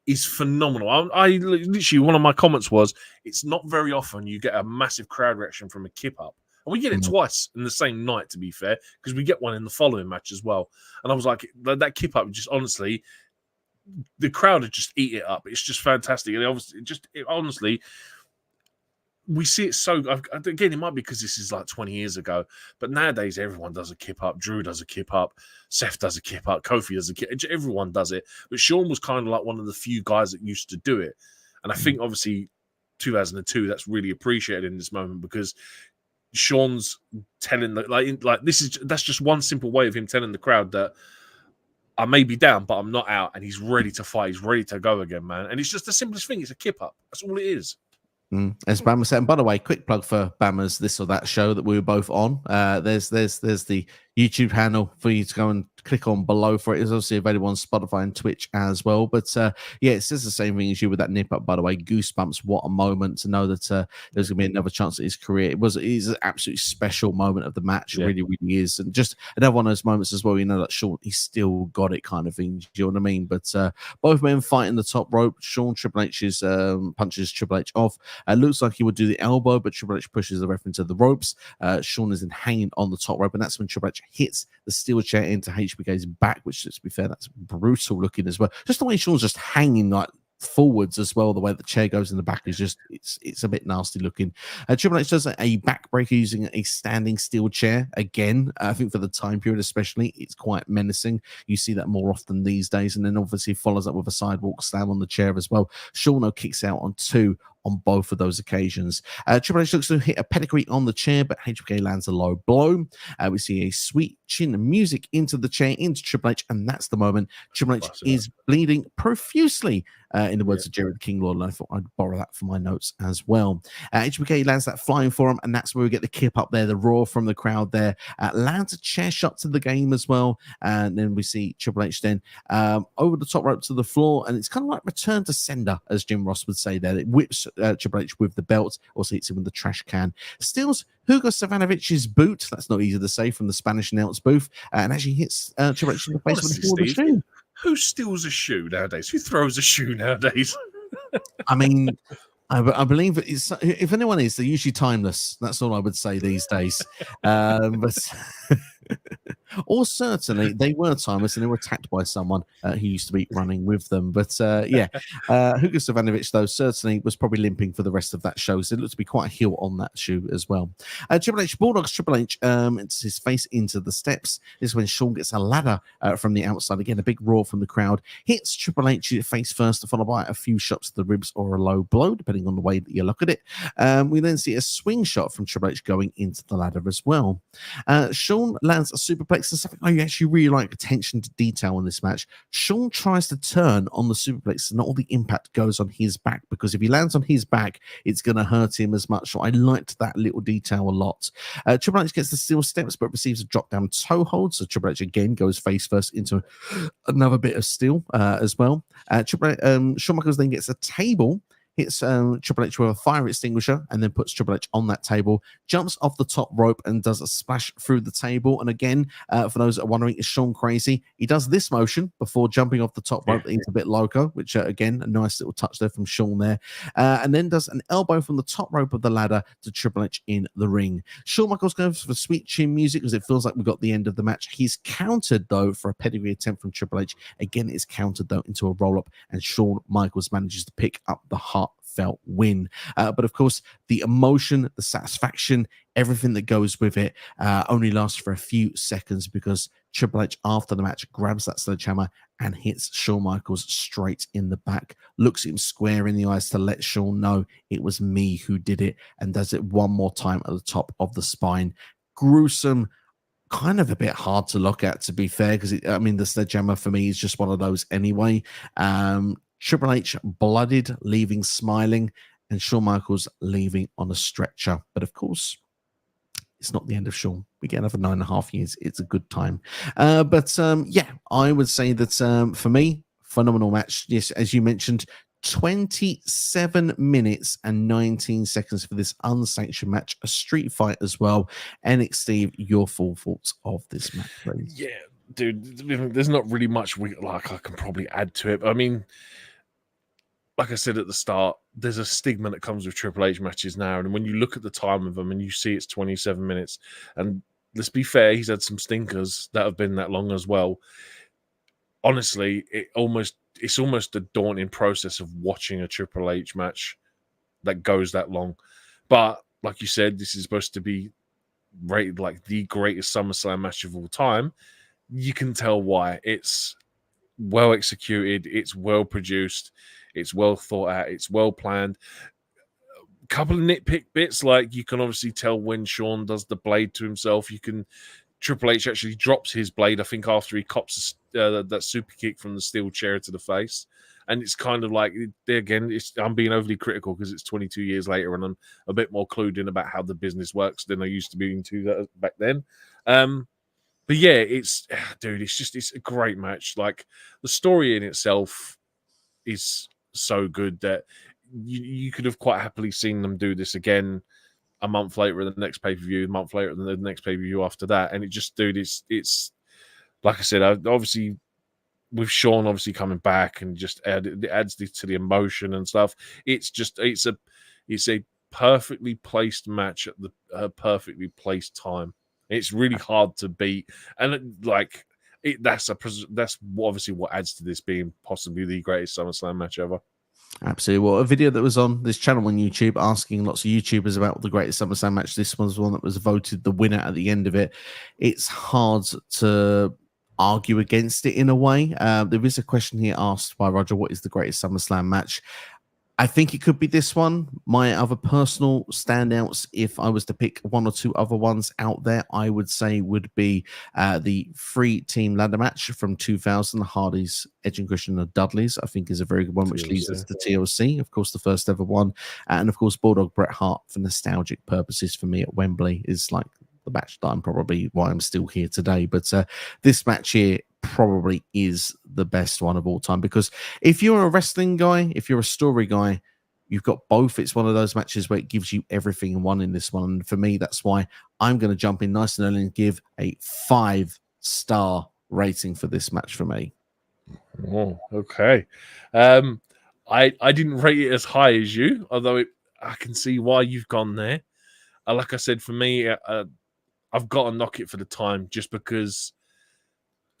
B: is phenomenal. I literally, one of my comments was, it's not very often you get a massive crowd reaction from a kip up. And we get it twice in the same night, to be fair, because we get one in the following match as well. And I was like, that kip up, just honestly, the crowd would just eat it up. It's just fantastic. And honestly, we see it so, again, it might be because this is like 20 years ago, but nowadays everyone does a kip up. Drew does a kip up. Seth does a kip up. Kofi does a kip up. Everyone does it. But Shawn was kind of like one of the few guys that used to do it. And I think obviously 2002, that's really appreciated in this moment, because Shawn's telling that's just one simple way of him telling the crowd that I may be down, but I'm not out, and he's ready to fight. He's ready to go again, man. And it's just the simplest thing. It's a kip up. That's all it is.
A: As Bama said, and by the way, quick plug for Bama's This or That show that we were both on. There's the YouTube handle for you to go and click on below for it. It's obviously available on Spotify and Twitch as well. But yeah, it says the same thing as you with that nip up, by the way. Goosebumps, what a moment to know that there's going to be another chance at his career. It is an absolutely special moment of the match. It really, really is. And just another one of those moments as well, that Shawn, he's still got it kind of thing. Do you know what I mean? But both men fighting the top rope. Shawn, Triple H's punches Triple H off. Looks like he would do the elbow, but Triple H pushes the ref into the ropes. Shawn is then hanging on the top rope, and that's when Triple H hits the steel chair into HBK's back, which, let's be fair, that's brutal looking as well. Just the way Shawn's just hanging like forwards as well. The way the chair goes in the back is just it's a bit nasty looking. Triple H does a backbreaker using a standing steel chair again. I think for the time period especially, it's quite menacing. You see that more often these days, and then obviously follows up with a sidewalk slam on the chair as well. Shawn kicks out on 2 on both of those occasions. Triple H looks to hit a pedigree on the chair, but HBK lands a low blow. We see a sweet chin music into the chair, into Triple H, and that's the moment Triple H is bleeding profusely, in the words of Jerry the King Lord, and I thought I'd borrow that for my notes as well. HBK lands that flying forearm, and that's where we get the kip up there, the roar from the crowd there. Lands a chair shot to the game as well, and then we see Triple H then over the top rope to the floor, and it's kind of like return to sender, as Jim Ross would say there. It whips Triple H with the belt, also hits him with the trash can. Steals Hugo Savanovich's boot. That's not easy to say from the Spanish announce booth, and actually hits Triple H in the face with a forward shoe.
B: Who steals a shoe nowadays? Who throws a shoe nowadays?
A: I mean, I believe it's, if anyone is, they're usually timeless. That's all I would say these days. But or certainly they were timeless and they were attacked by someone who used to be running with them. But Hugo Savanovic, though, certainly was probably limping for the rest of that show. So it looked to be quite a heel on that shoe as well. Triple H bulldogs Triple H. It's his face into the steps. This is when Shawn gets a ladder from the outside. Again, a big roar from the crowd. Hits Triple H face first, followed by a few shots to the ribs or a low blow, depending on the way that you look at it. We then see a swing shot from Triple H going into the ladder as well. Shawn lands a superplex, and something I actually really like attention to detail in this match. Shawn tries to turn on the superplex, and not all the impact goes on his back, because if he lands on his back, it's going to hurt him as much. So I liked that little detail a lot. Triple H gets the steel steps, but receives a drop down toe hold. So Triple H again goes face first into another bit of steel as well. Shawn Michaels then gets a table, hits Triple H with a fire extinguisher, and then puts Triple H on that table, jumps off the top rope and does a splash through the table. And again, for those that are wondering, is Shawn crazy? He does this motion before jumping off the top rope. He's a bit loco, which again, a nice little touch there from Shawn there. And then does an elbow from the top rope of the ladder to Triple H in the ring. Shawn Michaels goes for sweet chin music because it feels like we got the end of the match. He's countered, though, for a pedigree attempt from Triple H. Again, it's countered, though, into a roll-up, and Shawn Michaels manages to pick up the heartfelt win. But of course, the emotion, the satisfaction, everything that goes with it only lasts for a few seconds, because Triple H, after the match, grabs that sledgehammer and hits Shawn Michaels straight in the back, looks him square in the eyes to let Shawn know it was me who did it, and does it one more time at the top of the spine. Gruesome, kind of a bit hard to look at, to be fair, because I mean, the sledgehammer for me is just one of those anyway. Triple H blooded, leaving smiling, and Shawn Michaels leaving on a stretcher. But of course, it's not the end of Shawn. We get another 9.5 years. It's a good time. But I would say that for me, phenomenal match. Yes, as you mentioned, 27 minutes and 19 seconds for this unsanctioned match, a street fight as well. And Steve, your full thoughts of this match, please.
B: Yeah, dude, there's not really much I can probably add to it. I mean, like I said at the start, there's a stigma that comes with Triple H matches now. And when you look at the time of them and you see it's 27 minutes, and let's be fair, he's had some stinkers that have been that long as well. Honestly, it's almost a daunting process of watching a Triple H match that goes that long. But like you said, this is supposed to be rated like the greatest SummerSlam match of all time. You can tell why. It's well executed, it's well produced, it's well thought out, it's well planned. A couple of nitpick bits, like you can obviously tell when Shawn does the blade to himself. Triple H actually drops his blade, I think, after he cops that super kick from the steel chair to the face. And it's kind of like, again, I'm being overly critical because it's 22 years later and I'm a bit more clued in about how the business works than I used to be into that back then. But yeah, it's a great match. Like, the story in itself is so good that you could have quite happily seen them do this again a month later at the next pay-per-view, a month later at the next pay-per-view after that. And it just, dude, it's like I said, obviously with Shawn obviously coming back and just it adds to the emotion and stuff. It's a perfectly placed match at the perfectly placed time. It's really hard to beat, and that's obviously what adds to this being possibly the greatest SummerSlam match ever.
A: Absolutely. Well, a video that was on this channel on YouTube asking lots of YouTubers about the greatest SummerSlam match. This was one that was voted the winner at the end of it. It's hard to argue against it in a way. There is a question here asked by Roger, what is the greatest SummerSlam match? I think it could be this one. My other personal standouts, if I was to pick one or two other ones out there, I would say would be the 3-team ladder match from 2000, the Hardys, Edge and Christian and Dudleys. I think is a very good one, which leads us to TLC, of course, the first ever one. And of course, Bulldog Bret Hart, for nostalgic purposes for me at Wembley, is like the match that I'm probably why I'm still here today. But this match here probably is the best one of all time, because if you're a wrestling guy, if you're a story guy, you've got both. It's one of those matches where it gives you everything in one in this one. And for me, that's why I'm going to jump in nice and early and give a 5-star rating for this match for me.
B: Oh, okay. I didn't rate it as high as you, although I can see why you've gone there. Like I said, for me, I've got to knock it for the time, just because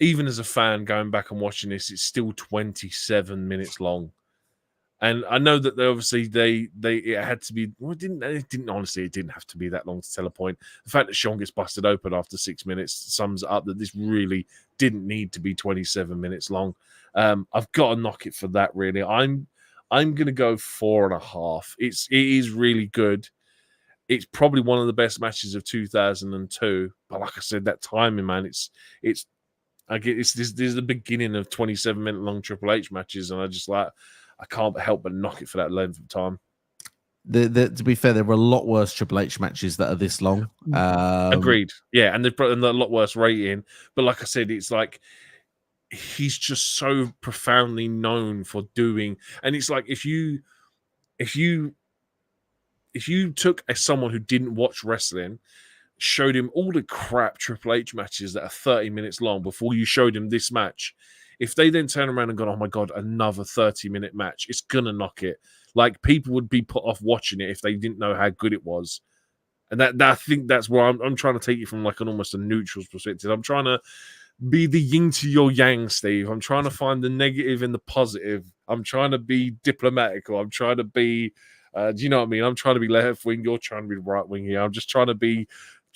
B: even as a fan going back and watching this, it's still 27 minutes long. And I know that it had to be, well, it didn't have to be that long to tell a point. The fact that Shawn gets busted open after 6 minutes sums it up that this really didn't need to be 27 minutes long. I've got to knock it for that, really. I'm gonna go 4.5. It is really good. It's probably one of the best matches of 2002. But like I said, that timing, man, it's this is the beginning of 27-minute long Triple H matches, and I can't help but knock it for that length of time.
A: To be fair, there were a lot worse Triple H matches that are this long.
B: Agreed. Yeah, and they've got a lot worse rating. But like I said, it's like he's just so profoundly known for doing, and it's like if you took someone who didn't watch wrestling, showed him all the crap Triple H matches that are 30 minutes long before you showed him this match, if they then turn around and go, oh my God, another 30-minute match, it's going to knock it. Like, people would be put off watching it if they didn't know how good it was. And that I think that's where I'm trying to take you from like an almost a neutral perspective. I'm trying to be the yin to your yang, Steve. I'm trying to find the negative in the positive. I'm trying to be diplomatic, or I'm trying to be, do you know what I mean? I'm trying to be left wing. You're trying to be right wing here. I'm just trying to be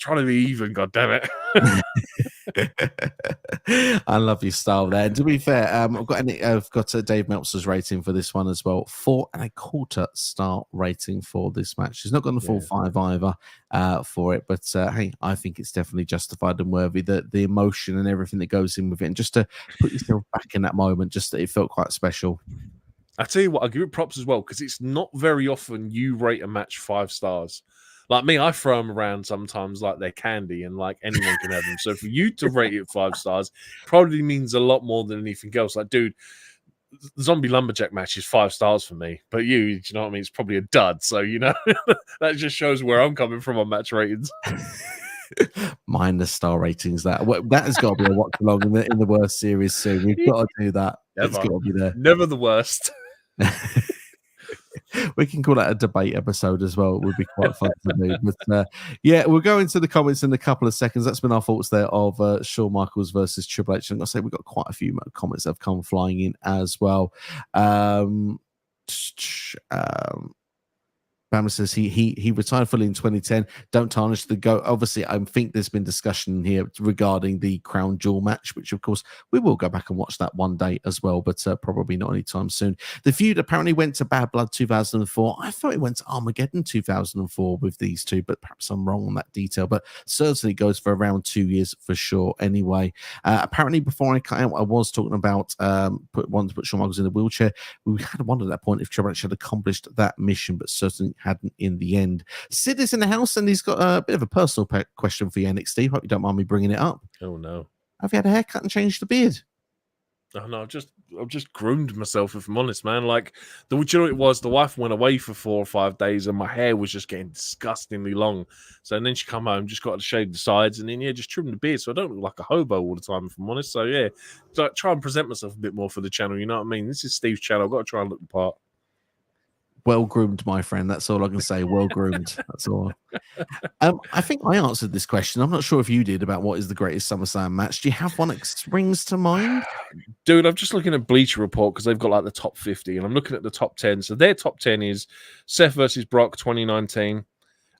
B: even. God damn it!
A: I love your style there. And to be fair, I've got Dave Meltzer's rating for this one as well. 4.25 star rating for this match. He's not got the full 5 either for it, but hey, I think it's definitely justified and worthy. The emotion and everything that goes in with it, and just to put yourself back in that moment, just that it felt quite special.
B: I tell you what, I give it props as well, because it's not very often you rate a match 5 stars. Like me, I throw them around sometimes like they're candy, and like anyone can have them. So for you to rate it 5 stars probably means a lot more than anything else. Like, dude, the Zombie Lumberjack match is 5 stars for me, but you know what I mean? It's probably a dud. So, you know, that just shows where I'm coming from on match ratings.
A: Minus star ratings. That has got to be a watch along in the worst series soon. We've got to do that. It's got to be there.
B: Never the worst.
A: We can call that a debate episode as well. It would be quite fun to do. But yeah, we'll go into the comments in a couple of seconds. That's been our thoughts there of Shawn Michaels versus Triple H. And I'll say we've got quite a few comments that have come flying in as well. Bama says he retired fully in 2010. Don't tarnish the GOAT. Obviously, I think there's been discussion here regarding the Crown Jewel match, which of course we will go back and watch that one day as well, but probably not anytime soon. The feud apparently went to Bad Blood 2004. I thought it went to Armageddon 2004 with these two, but perhaps I'm wrong on that detail. But certainly goes for around 2 years for sure. Anyway, apparently before I cut out, I was talking about put Shawn Michaels in a wheelchair. We had wondered at that point if Triple H had accomplished that mission, but certainly hadn't in the end. Sid is in the house, and he's got a bit of a personal question for you, NXT. Hope you don't mind me bringing it up.
B: Oh no!
A: Have you had a haircut and changed the beard?
B: Oh no! I've just groomed myself, if I'm honest, man. Like, you know what it was? The wife went away for 4 or 5 days, and my hair was just getting disgustingly long. So and then she come home, just got to shave the sides, and then just trim the beard, so I don't look like a hobo all the time, if I'm honest. So yeah, try and present myself a bit more for the channel. You know what I mean? This is Steve's channel. I've got to try and look the part.
A: well groomed, my friend. That's all I can say. Well groomed. That's all. I think I answered this question. I'm not sure if you did about what is the greatest SummerSlam match. Do you have one that springs to mind?
C: Dude, I'm just looking at Bleacher Report because they've got like the top 50, and I'm looking at the top 10. So their top 10 is Seth versus Brock 2019,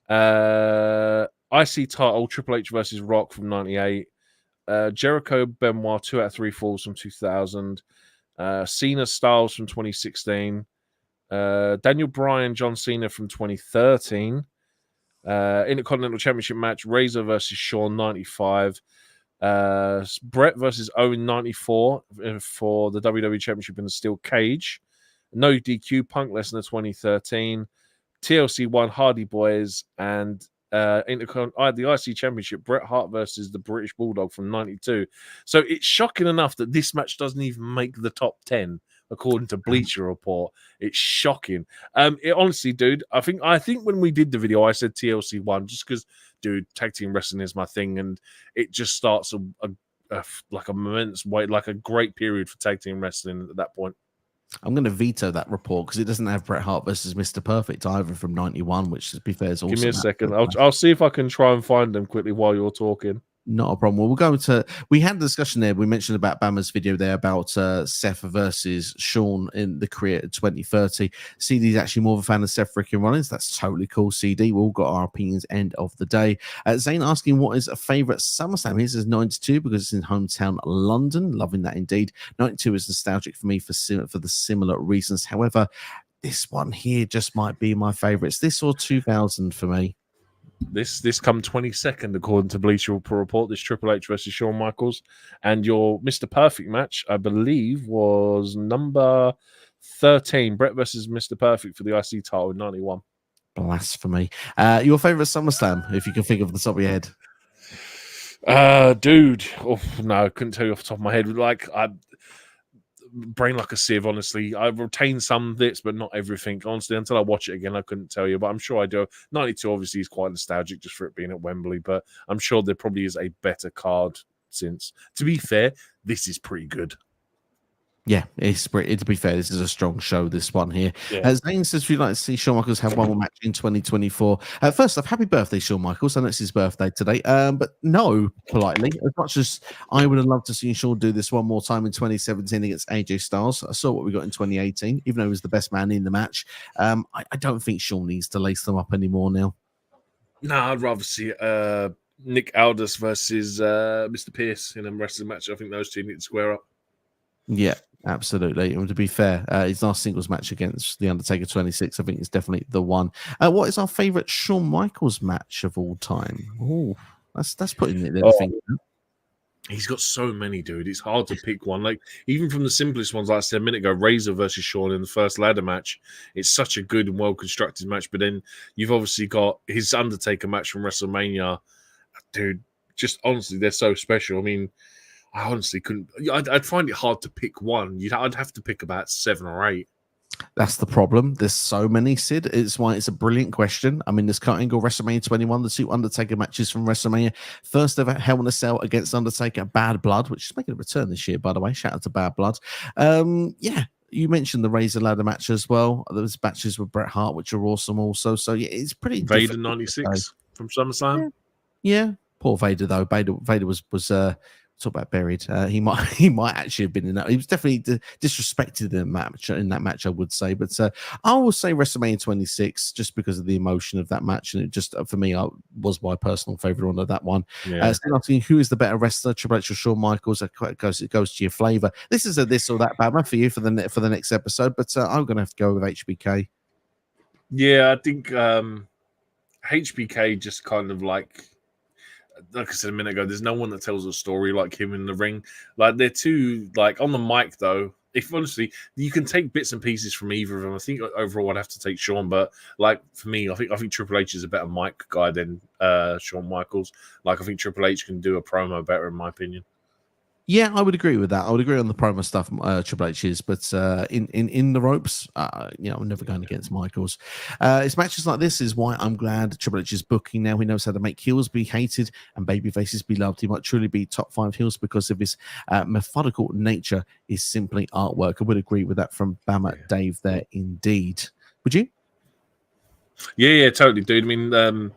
C: IC title Triple H versus Rock from 98, Jericho Benoit 2 out of 3 falls from 2000, Cena Styles from 2016, Daniel Bryan John Cena from 2013, Intercontinental Championship match Razor versus Shawn 95. Brett versus Owen 94 for the WWE Championship in the steel cage. No DQ Punk Lesnar 2013. TLC 1 Hardy Boys and the IC Championship Bret Hart versus the British Bulldog from 92. So it's shocking enough that this match doesn't even make the top 10 according to Bleacher Report. It's shocking. It honestly, dude, I think when we did the video, I said TLC 1 just because, dude, tag team wrestling is my thing, and it just starts like a immense wait, like a great period for tag team wrestling at that point.
A: I'm going to veto that report because it doesn't have Bret Hart versus Mr. Perfect either from 91, which, to be fair, is awesome.
C: Give me a second. I'll see if I can try and find them quickly while you're talking.
A: Not a problem. Well, we'll go to. We had a discussion there. We mentioned about Bama's video there about Seth versus Shawn in the career 2030. CD's actually more of a fan of Seth freaking Rollins. That's totally cool. CD, we all got our opinions. End of the day. Zane asking what is a favorite SummerSlam. His is 92 because it's in hometown London. Loving that indeed. 92 is nostalgic for me for the similar reasons. However, this one here just might be my favorite. It's this or 2000 for me.
C: This come 22nd according to Bleacher Report. This Triple H versus Shawn Michaels, and your Mr. Perfect match, I believe, was number 13. Brett versus Mr. Perfect for the IC title in 91.
A: Blasphemy. Your favorite SummerSlam, if you can think of the top of your head.
C: Dude, no, I couldn't tell you off the top of my head. Like brain like a sieve, honestly. I've retained some bits, but not everything. Honestly, until I watch it again, I couldn't tell you, but I'm sure I do. 92 obviously is quite nostalgic just for it being at Wembley, but I'm sure there probably is a better card since. To be fair, this is pretty good.
A: Yeah, it's pretty, to be fair, this is a strong show, this one here.
C: Yeah.
A: Zane says, we'd like to see Shawn Michaels have one more match in 2024. First off, happy birthday, Shawn Michaels. I know it's his birthday today, but no, politely. As much as I would have loved to see Shawn do this one more time in 2017 against AJ Styles, I saw what we got in 2018, even though he was the best man in the match. I don't think Shawn needs to lace them up anymore now.
C: No, I'd rather see Nick Aldis versus Mr. Pierce in a wrestling match. I think those two need to square up.
A: Yeah, absolutely. And to be fair, his last singles match against The Undertaker 26, I think is definitely the one. What is our favorite Shawn Michaels match of all time? Oh, that's putting it there.
C: He's got so many, dude. It's hard to pick one. Like, even from the simplest ones, like I said a minute ago, Razor versus Shawn in the first ladder match. It's such a good and well-constructed match. But then you've obviously got his Undertaker match from WrestleMania. Dude, just honestly, they're so special. I mean, I honestly couldn't. I'd find it hard to pick one. I'd have to pick about 7 or 8.
A: That's the problem. There's so many, Sid. It's why it's a brilliant question. I mean, there's Kurt Angle, WrestleMania 21, the 2 Undertaker matches from WrestleMania. First ever Hell in a Cell against Undertaker, Bad Blood, which is making a return this year, by the way. Shout out to Bad Blood. Yeah, you mentioned the Razor Ladder match as well. There's matches with Bret Hart, which are awesome also. So, yeah, it's pretty
C: Vader 96 from SummerSlam.
A: Yeah. Poor Vader, though. Vader was talk about buried. He might actually have been in that. He was definitely disrespected in that match, I would say. But I will say WrestleMania 26 just because of the emotion of that match, and it just for me was my personal favorite one of that one.
C: Yeah.
A: Still asking who is the better wrestler, Triple H or Shawn Michaels? It goes to your flavor. This is a this or that Batman for you for the next episode, but I'm gonna have to go with HBK.
C: Yeah, I think HBK just kind of like I said a minute ago, there's no one that tells a story like him in the ring. Like, they're too, like, on the mic, though. If honestly, you can take bits and pieces from either of them. I think overall I'd have to take Shawn, but like for me, I think Triple H is a better mic guy than Shawn Michaels. Like, I think Triple H can do a promo better, in my opinion.
A: Yeah, I would agree with that. I would agree on the promo stuff, Triple H is, but in the ropes, I'm never going against Michaels. It's matches like this is why I'm glad Triple H is booking now. He knows how to make heels be hated and baby faces be loved. He might truly be top 5 heels because of his methodical nature is simply artwork. I would agree with that from Bama Dave there, indeed. Would you?
B: Yeah, totally, dude. I mean,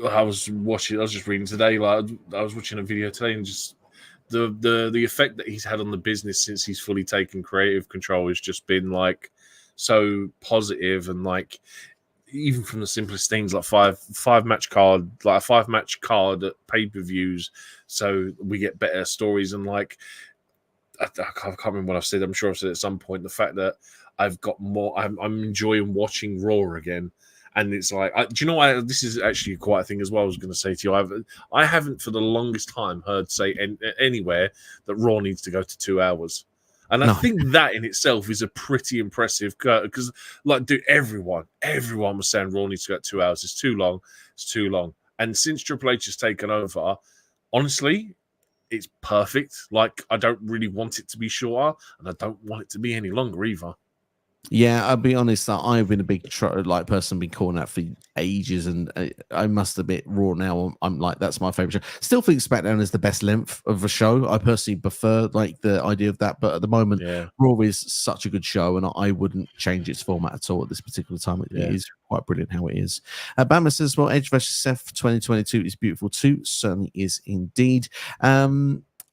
B: I was just reading today. Like, I was watching a video today, and just the effect that he's had on the business since he's fully taken creative control has just been like so positive, and like even from the simplest things like five match card, like a 5-match card at pay-per-views, so we get better stories. And like I can't remember what I've said. I'm sure I've said at some point the fact that I've got more. I'm enjoying watching Raw again. And it's like, do you know what? This is actually quite a thing as well. I was going to say to you, I haven't for the longest time heard say anywhere that Raw needs to go to 2 hours, and I think that in itself is a pretty impressive. Because, like, dude, everyone was saying Raw needs to go to 2 hours. It's too long. It's too long. And since Triple H has taken over, honestly, it's perfect. Like, I don't really want it to be shorter, and I don't want it to be any longer either.
A: Yeah, I'll be honest. I've been a big person, been calling that for ages, and I must admit, Raw now, I'm like, that's my favorite show. Still think SmackDown is the best length of a show. I personally prefer like the idea of that, but at the moment, Raw is such a good show, and I wouldn't change its format at all at this particular time. It is quite brilliant how it is. Bama says, "Well, Edge versus Seth 2022 is beautiful too. Certainly is indeed."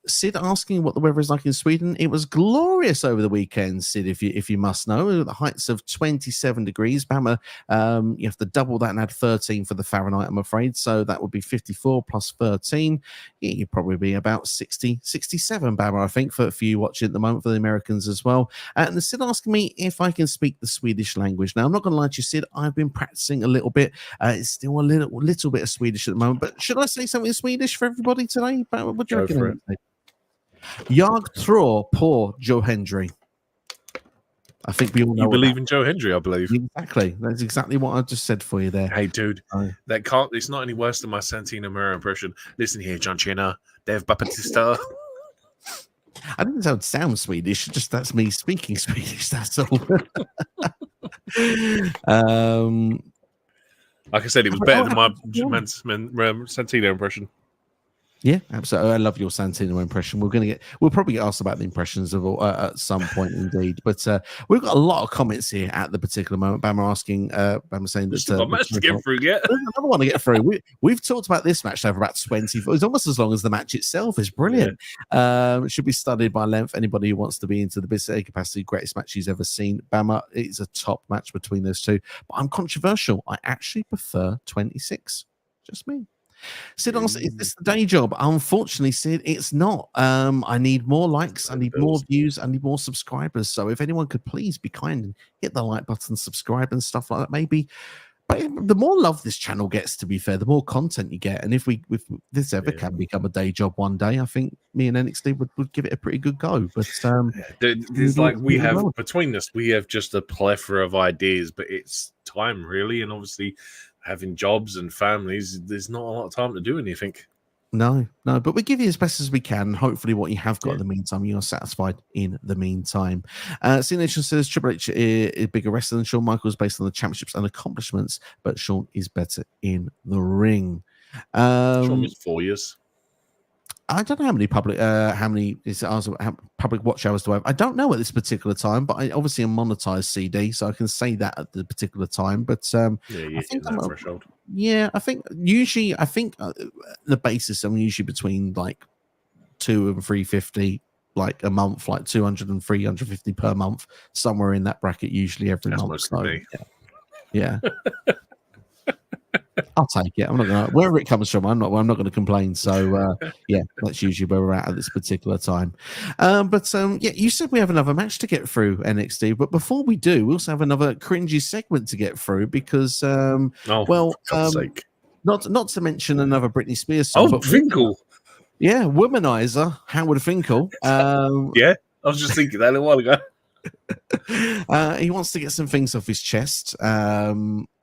A: Sid asking what the weather is like in Sweden. It was glorious over the weekend, Sid, if you must know. The heights of 27 degrees. Bama, you have to double that and add 13 for the Fahrenheit, I'm afraid. So that would be 54 plus 13. You'd probably be about 60, 67, Bama, I think, for you watching at the moment, for the Americans as well. And Sid asking me if I can speak the Swedish language. Now, I'm not going to lie to you, Sid. I've been practicing a little bit. It's still a little bit of Swedish at the moment. But should I say something in Swedish for everybody today? What do you reckon? Jag tror på Joe Hendry. I think we all know.
B: You believe in Joe Hendry, I believe.
A: Exactly. That's exactly what I just said for you there.
B: Hey, dude, it's not any worse than my Santino Marella impression. Listen here, John Cena, Dave Baptista.
A: I didn't sound Swedish, just that's me speaking Swedish, that's all.
B: Like I said, it was better than my Santino impression.
A: Yeah, absolutely. I love your Santino impression. We'll probably get asked about the impressions of at some point, indeed. But we've got a lot of comments here at the particular moment. Bama asking, Bama saying that
B: a match to get through yet.
A: Another one to get through. We've talked about this match now for about 20. It's almost as long as the match itself. It's brilliant. It should be studied by length. Anybody who wants to be into the business capacity, greatest match he's ever seen. Bama, it's a top match between those two. But I'm controversial. I actually prefer 26. Just me. Sid asks, is this the day job? Unfortunately, Sid, it's not. I need more likes, I need more views, I need more subscribers. So if anyone could please be kind and hit the like button, subscribe and stuff like that, maybe. But the more love this channel gets, to be fair, the more content you get. And if this ever can become a day job one day, I think me and NXT would give it a pretty good go. But
B: there's like between us, we have just a plethora of ideas, but it's time really, and obviously having jobs and families, there's not a lot of time to do anything.
A: No, but we give you as best as we can. Hopefully, what you have got in the meantime, you're satisfied in the meantime. C Nation says Triple H is bigger wrestler than Shawn Michaels based on the championships and accomplishments, but Shawn is better in the ring.
B: Shawn was 4 years.
A: I don't know how many public watch hours do I have. I don't know at this particular time, but I obviously am monetized CD, so I can say that at the particular time. But I think that threshold. Yeah, I think the basis I'm usually between like 2 and 350 like a month, like 200 and 350 per month, somewhere in that bracket usually every month. So, yeah. I'll take it. I'm not gonna, wherever it comes from, I'm not going to complain. So yeah, that's usually where we're at this particular time. But yeah, you said we have another match to get through, NXT. But before we do, we also have another cringy segment to get through because for God's sake. Not to mention another Britney Spears song.
B: But Finkel.
A: Yeah, Womanizer, Howard Finkel.
B: Yeah, I was just thinking that a while ago.
A: He wants to get some things off his chest.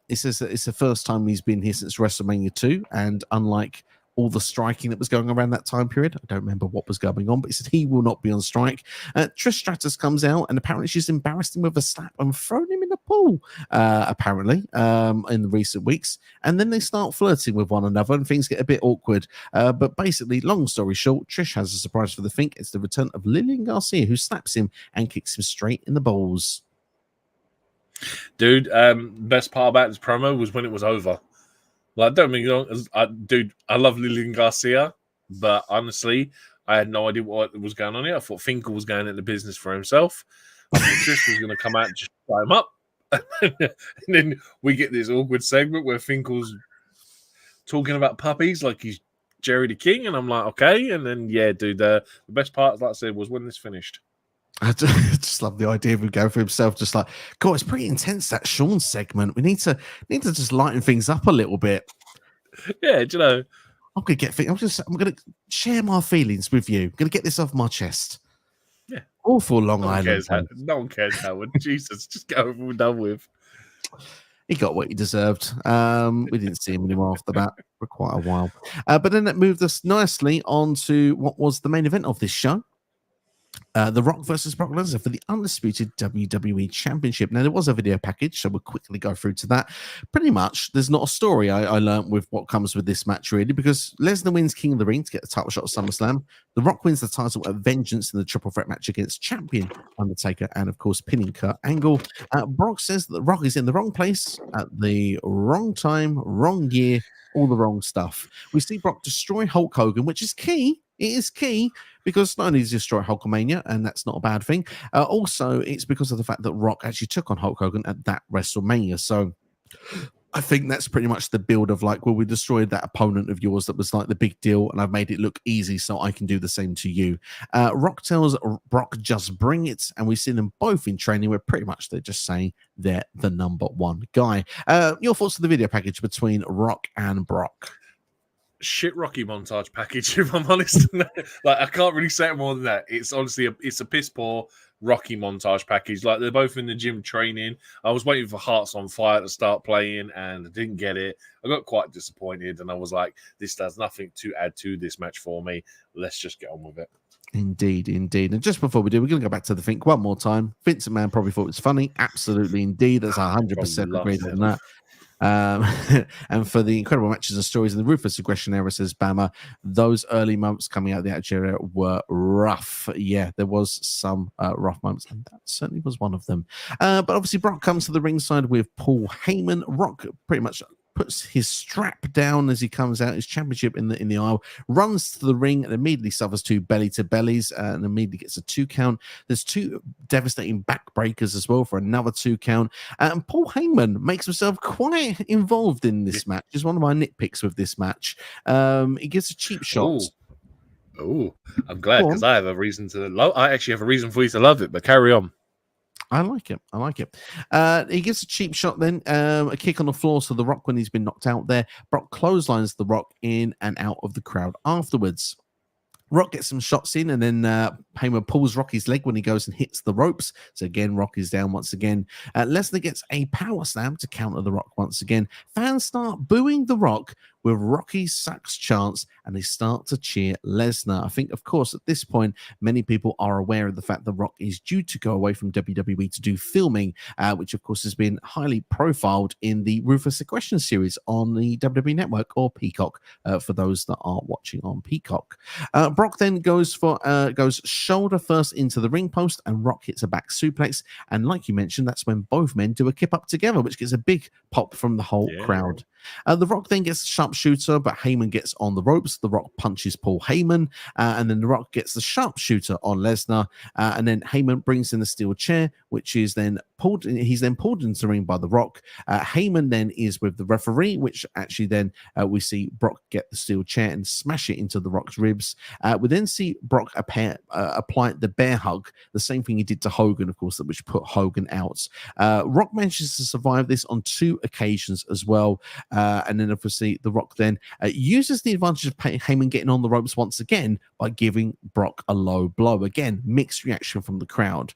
A: He says that it's the first time he's been here since WrestleMania 2, and unlike all the striking that was going around that time period, I don't remember what was going on, but he said he will not be on strike. Trish Stratus comes out, and apparently she's embarrassed him with a slap and thrown him in the pool, apparently, in the recent weeks. And then they start flirting with one another, and things get a bit awkward. But basically, long story short, Trish has a surprise for the Fink. It's the return of Lillian Garcia, who slaps him and kicks him straight in the balls.
B: Dude, best part about this promo was when it was over. Like, don't get me wrong, I love Lillian Garcia, but honestly, I had no idea what was going on here. I thought Finkel was going into business for himself. I thought Trish was going to come out and just tie him up. And then we get this awkward segment where Finkel's talking about puppies like he's Jerry the King, and I'm like, okay. And then, yeah, dude, the best part, like I said, was when this finished.
A: I just love the idea of him going for himself, just like, God, it's pretty intense, that Shawn segment. We need to just lighten things up a little bit.
B: Yeah, do you know,
A: I'm gonna share my feelings with you. I'm gonna get this off my chest.
B: Yeah.
A: Awful Long Island.
B: No one cares, Howard. Jesus, just go over and done with.
A: He got what he deserved. We didn't see him anymore after that for quite a while. But then that moved us nicely on to what was the main event of this show. The Rock versus Brock Lesnar for the undisputed WWE Championship. Now, there was a video package, so we'll quickly go through to that. Pretty much, there's not a story I learned with what comes with this match, really, because Lesnar wins King of the Ring to get the title shot at SummerSlam. The Rock wins the title at Vengeance in the triple threat match against champion Undertaker and, of course, pinning Kurt Angle. Brock says that the Rock is in the wrong place at the wrong time, wrong year, all the wrong stuff. We see Brock destroy Hulk Hogan, which is key. It is key because not only does he destroy Hulkamania, and that's not a bad thing, also it's because of the fact that Rock actually took on Hulk Hogan at that WrestleMania. So I think that's pretty much the build of like, well, we destroyed that opponent of yours that was like the big deal, and I've made it look easy so I can do the same to you. Rock tells Brock, just bring it, and we see them both in training where pretty much they're just saying they're the number one guy. Your thoughts on the video package between Rock and Brock?
B: Shit Rocky montage package, if I'm honest. Like, I can't really say it more than that. It's honestly it's a piss poor Rocky montage package. Like, they're both in the gym training. I was waiting for Hearts on Fire to start playing and I didn't get it. I got quite disappointed and I was like, this does nothing to add to this match for me. Let's just get on with it.
A: Indeed. And just before we do, we're going to go back to the Think one more time. Vince McMahon probably thought it was funny. Absolutely, indeed. That's 100% agreed on that. And for the incredible matches and stories in the ruthless aggression era, says Bama, those early months coming out of the Attitude Era were rough. Yeah, there was some rough moments, and that certainly was one of them. But obviously, Brock comes to the ringside with Paul Heyman. Rock pretty much puts his strap down as he comes out, his championship in the aisle, runs to the ring and immediately suffers two belly to bellies and immediately gets a 2 count. There's 2 devastating backbreakers as well for another 2 count. And Paul Heyman makes himself quite involved in this match. It's one of my nitpicks with this match. He gets a cheap shot.
B: Oh, I'm glad because I have a reason to love. I actually have a reason for you to love it, but carry on.
A: I like it. He gets a cheap shot then, a kick on the floor. So the Rock, when he's been knocked out there, Brock clotheslines the Rock in and out of the crowd afterwards. Rock gets some shots in, and then Heyman pulls Rocky's leg when he goes and hits the ropes. So again, Rock is down once again. Lesnar gets a power slam to counter the Rock once again. Fans start booing the Rock with Rocky sucks chants, and they start to cheer Lesnar. I think, of course, at this point, many people are aware of the fact that Rock is due to go away from WWE to do filming, which, of course, has been highly profiled in the Ruthless Aggression series on the WWE Network or Peacock, for those that are watching on Peacock. Brock then goes shoulder first into the ring post, and Rock hits a back suplex. And like you mentioned, that's when both men do a kip up together, which gets a big pop from the whole crowd. The Rock then gets a sharpshooter, but Heyman gets on the ropes. The Rock punches Paul Heyman, and then the Rock gets the sharpshooter on Lesnar, and then Heyman brings in the steel chair, which is then pulled. He's then pulled into the ring by the Rock. Heyman then is with the referee, which actually then we see Brock get the steel chair and smash it into the Rock's ribs. We then see Brock apply the bear hug, the same thing he did to Hogan, of course, which put Hogan out. Rock manages to survive this on 2 occasions as well. And then obviously the Rock then uses the advantage of Heyman getting on the ropes once again by giving Brock a low blow. Again, mixed reaction from the crowd.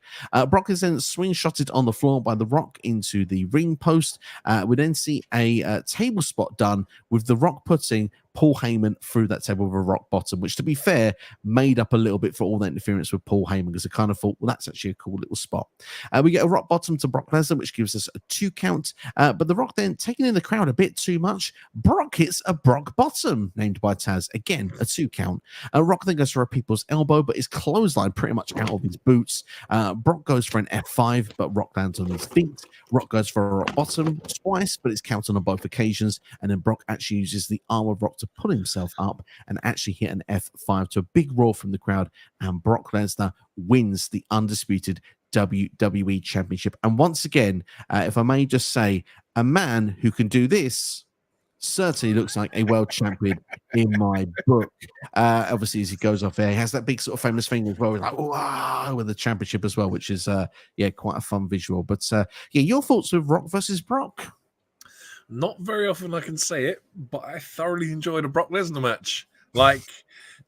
A: Brock is then swing-shotted on the floor by the Rock into the ring post. We then see a table spot done with the Rock putting Paul Heyman through that table with a rock bottom, which, to be fair, made up a little bit for all that interference with Paul Heyman, because I kind of thought, well, that's actually a cool little spot. We get a rock bottom to Brock Lesnar, which gives us a 2 count. But The Rock then, taking in the crowd a bit too much, Brock hits a Brock bottom, named by Taz. Again, a 2 count. Rock then goes for a people's elbow, but is clothesline pretty much out of his boots. Brock goes for an F5, but Rock lands on his feet. Rock goes for a rock bottom twice, but it's counted on both occasions. And then Brock actually uses the arm of Rock to pull himself up and actually hit an F5 to a big roar from the crowd. And Brock Lesnar wins the undisputed WWE Championship. And once again, if I may just say, a man who can do this certainly looks like a world champion in my book. Obviously, as he goes off there, he has that big sort of famous thing as well, like, wow, with the championship as well, which is quite a fun visual. But your thoughts with Rock versus Brock?
B: Not very often I can say it, but I thoroughly enjoyed a Brock Lesnar match. Like,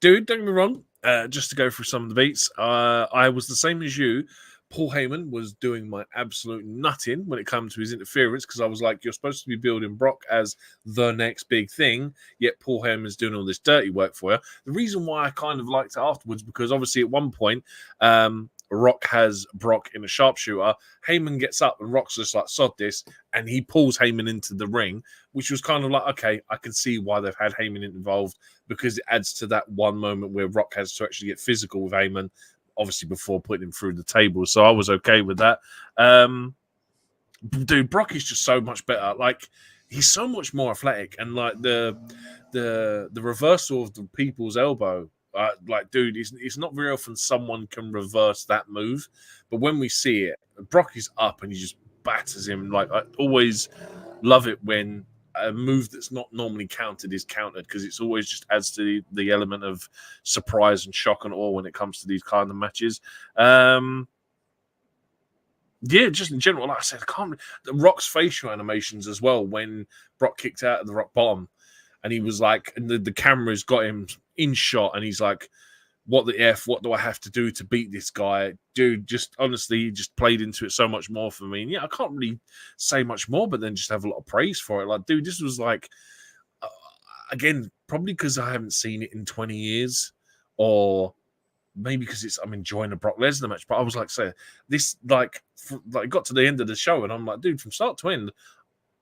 B: dude, don't get me wrong, just to go through some of the beats, I was the same as you. Paul Heyman was doing my absolute nutting when it comes to his interference, because I was like, you're supposed to be building Brock as the next big thing, yet Paul Heyman's doing all this dirty work for you. The reason why I kind of liked it afterwards, because obviously at one point, Rock has Brock in a sharpshooter. Heyman gets up and Rock's just like, sod this, and he pulls Heyman into the ring, which was kind of like, okay, I can see why they've had Heyman involved, because it adds to that one moment where Rock has to actually get physical with Heyman, obviously before putting him through the table. So I was okay with that. Dude, Brock is just so much better. Like, he's so much more athletic, and like the reversal of the people's elbow. Like, dude, it's not very often someone can reverse that move, but when we see it, Brock is up and he just batters him. Like, I always love it when a move that's not normally counted is countered, because it's always just adds to the element of surprise and shock and awe when it comes to these kind of matches. Just in general, like I said, the Rock's facial animations as well when Brock kicked out of the Rock Bottom, and he was like, and the camera's got him in shot, and he's like, what the F, what do I have to do to beat this guy? Dude, just honestly, just played into it so much more for me. And yeah, I can't really say much more, but then just have a lot of praise for it. Like, dude, this was like, again, probably because I haven't seen it in 20 years, or maybe because I'm enjoying the Brock Lesnar match. But I was like, this, like got to the end of the show, and I'm like, dude, from start to end,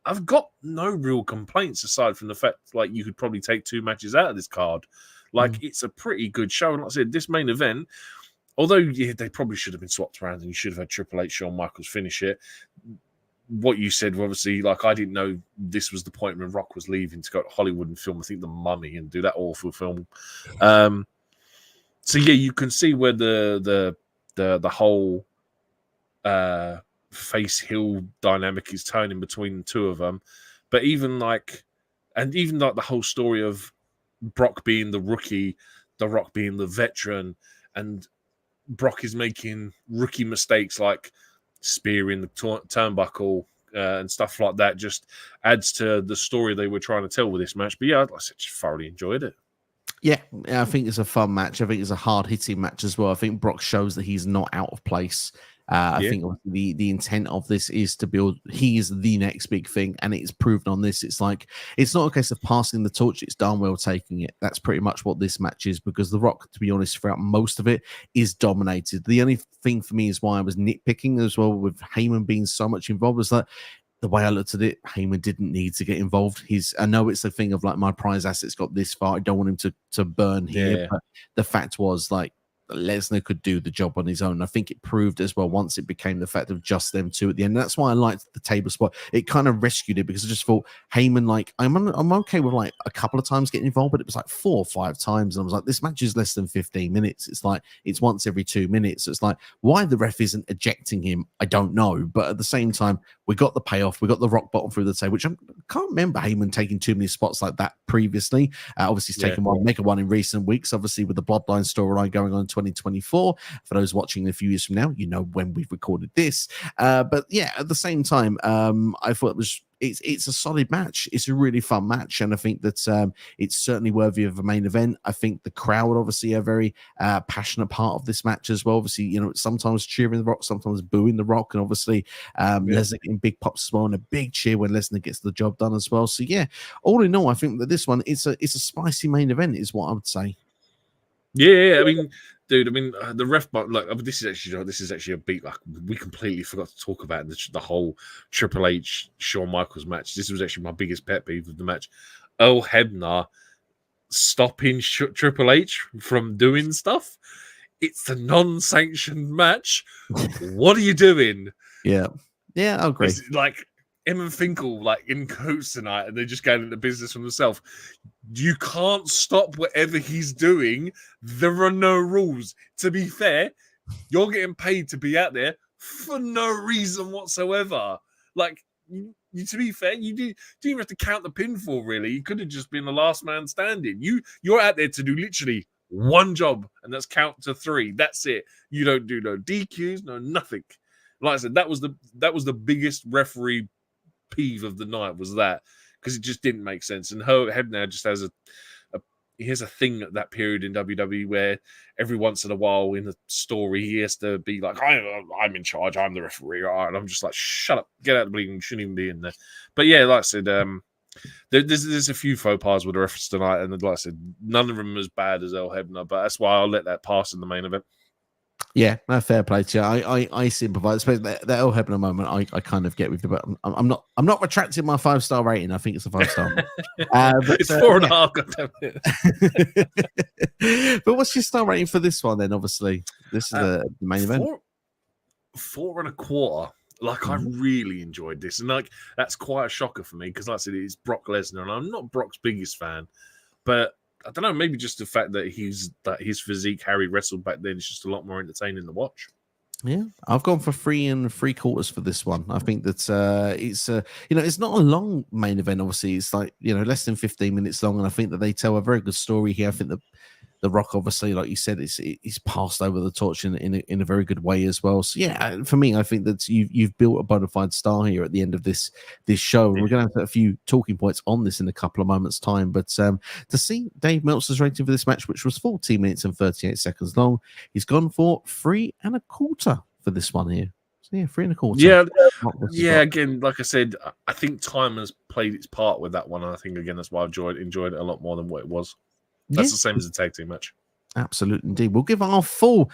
B: I've got no real complaints aside from the fact, like, you could probably take 2 matches out of this card. Like, it's a pretty good show. And like I said, this main event, although, yeah, they probably should have been swapped around and you should have had Triple H, Shawn Michaels finish it. What you said, obviously, like, I didn't know this was the point when Rock was leaving to go to Hollywood and film, I think, The Mummy, and do that awful film. So, yeah, you can see where the whole face-heel dynamic is turning between the two of them. But even like the whole story of Brock being the rookie, The Rock being the veteran, and Brock is making rookie mistakes like spearing the turnbuckle and stuff like that, just adds to the story they were trying to tell with this match. But yeah, I just thoroughly enjoyed it.
A: Yeah, I think it's a fun match. I think it's a hard-hitting match as well. I think Brock shows that he's not out of place. I think the intent of this is to build, he is the next big thing, and it's proven on this. It's like, it's not a case of passing the torch, it's darn well taking it. That's pretty much what this match is, because The Rock, to be honest, throughout most of it, is dominated. The only thing for me is why I was nitpicking as well with Heyman being so much involved, was that the way I looked at it, Heyman didn't need to get involved. I know it's a thing of like, my prize assets got this far, I don't want him to burn here. But the fact was, like, Lesnar could do the job on his own. I think it proved as well once it became the fact of just them two at the end. That's why I liked the table spot. It kind of rescued it, because I just thought Heyman, like, I'm okay with like a couple of times getting involved, but it was like 4 or 5 times, and I was like, this match is less than 15 minutes. It's like, it's once every 2 minutes. So it's like, why the ref isn't ejecting him, I don't know. But at the same time, we got the payoff. We got the rock bottom through the table, which I can't remember Heyman taking too many spots like that previously. Obviously, he's taken one, mega one in recent weeks, obviously with the Bloodline storyline going on in 2024. For those watching a few years from now, you know when we've recorded this. But yeah, at the same time, I thought it was it's a solid match. It's a really fun match, and I think that it's certainly worthy of a main event. I think the crowd obviously are very passionate part of this match as well. Obviously, you know, sometimes cheering the Rock, sometimes booing the Rock, and obviously Lesnar getting big pops as well, and a big cheer when Lesnar gets the job done as well. So yeah, all in all, I think that this one it's a spicy main event, is what I would say.
C: Yeah, I mean, dude, the ref, like, this is actually a beat like we completely forgot to talk about the whole Triple H Shawn Michaels match. This was actually my biggest pet peeve of the match. Earl Hebner stopping Triple H from doing stuff. It's a non-sanctioned match. What are you doing?
A: Yeah, I agree.
C: It's like Emma Finkel, like in coats tonight, and they're just going into business for themselves. You can't stop whatever he's doing. There are no rules. To be fair, you're getting paid to be out there for no reason whatsoever. Like, to be fair, you didn't even have to count the pinfall, really. You could have just been the last man standing. You're out there to do literally one job, and that's count to 3. That's it. You don't do no DQs, no nothing. Like I said, that was the biggest referee peeve of the night, was that, because it just didn't make sense. And Hebner just has a thing at that period in WWE where every once in a while in the story he has to be like, I'm in charge, I'm the referee, and I'm just like, shut up, get out of the bleeding, you shouldn't even be in there. But yeah, like I said, there's a few faux pas with the referees tonight, and like I said, none of them as bad as Earl Hebner, but that's why I'll let that pass in the main event.
A: Yeah, no, fair play to you. I sympathise. Especially that Earl Hebner moment, I kind of get with you, but I'm not retracting my 5-star rating. I think it's a 5-star.
C: It's 4.5. Goddamn
A: it. But what's your star rating for this one? Then obviously this is the main event.
C: 4.25. Like, I really enjoyed this, and like that's quite a shocker for me because, like I said, it's Brock Lesnar, and I'm not Brock's biggest fan, but I don't know, maybe just the fact that his physique, how he wrestled back then, is just a lot more entertaining to watch.
A: Yeah, I've gone for 3 3/4 for this one. I think that it's not a long main event. Obviously, it's like, less than 15 minutes long, and I think that they tell a very good story here. I think that the Rock, obviously, like you said, he's passed over the torch in a very good way as well. So yeah, for me, I think that you've built a bona fide star here at the end of this show. And we're going to have a few talking points on this in a couple of moments' time. But to see Dave Meltzer's rating for this match, which was 14 minutes and 38 seconds long, he's gone for 3 1/4 for this one here. So yeah, 3 1/4.
C: Yeah. Again, like I said, I think time has played its part with that one. And I think again that's why I've enjoyed it a lot more than what it was. That's the same as a tag team match.
A: Absolutely, indeed. We'll give our full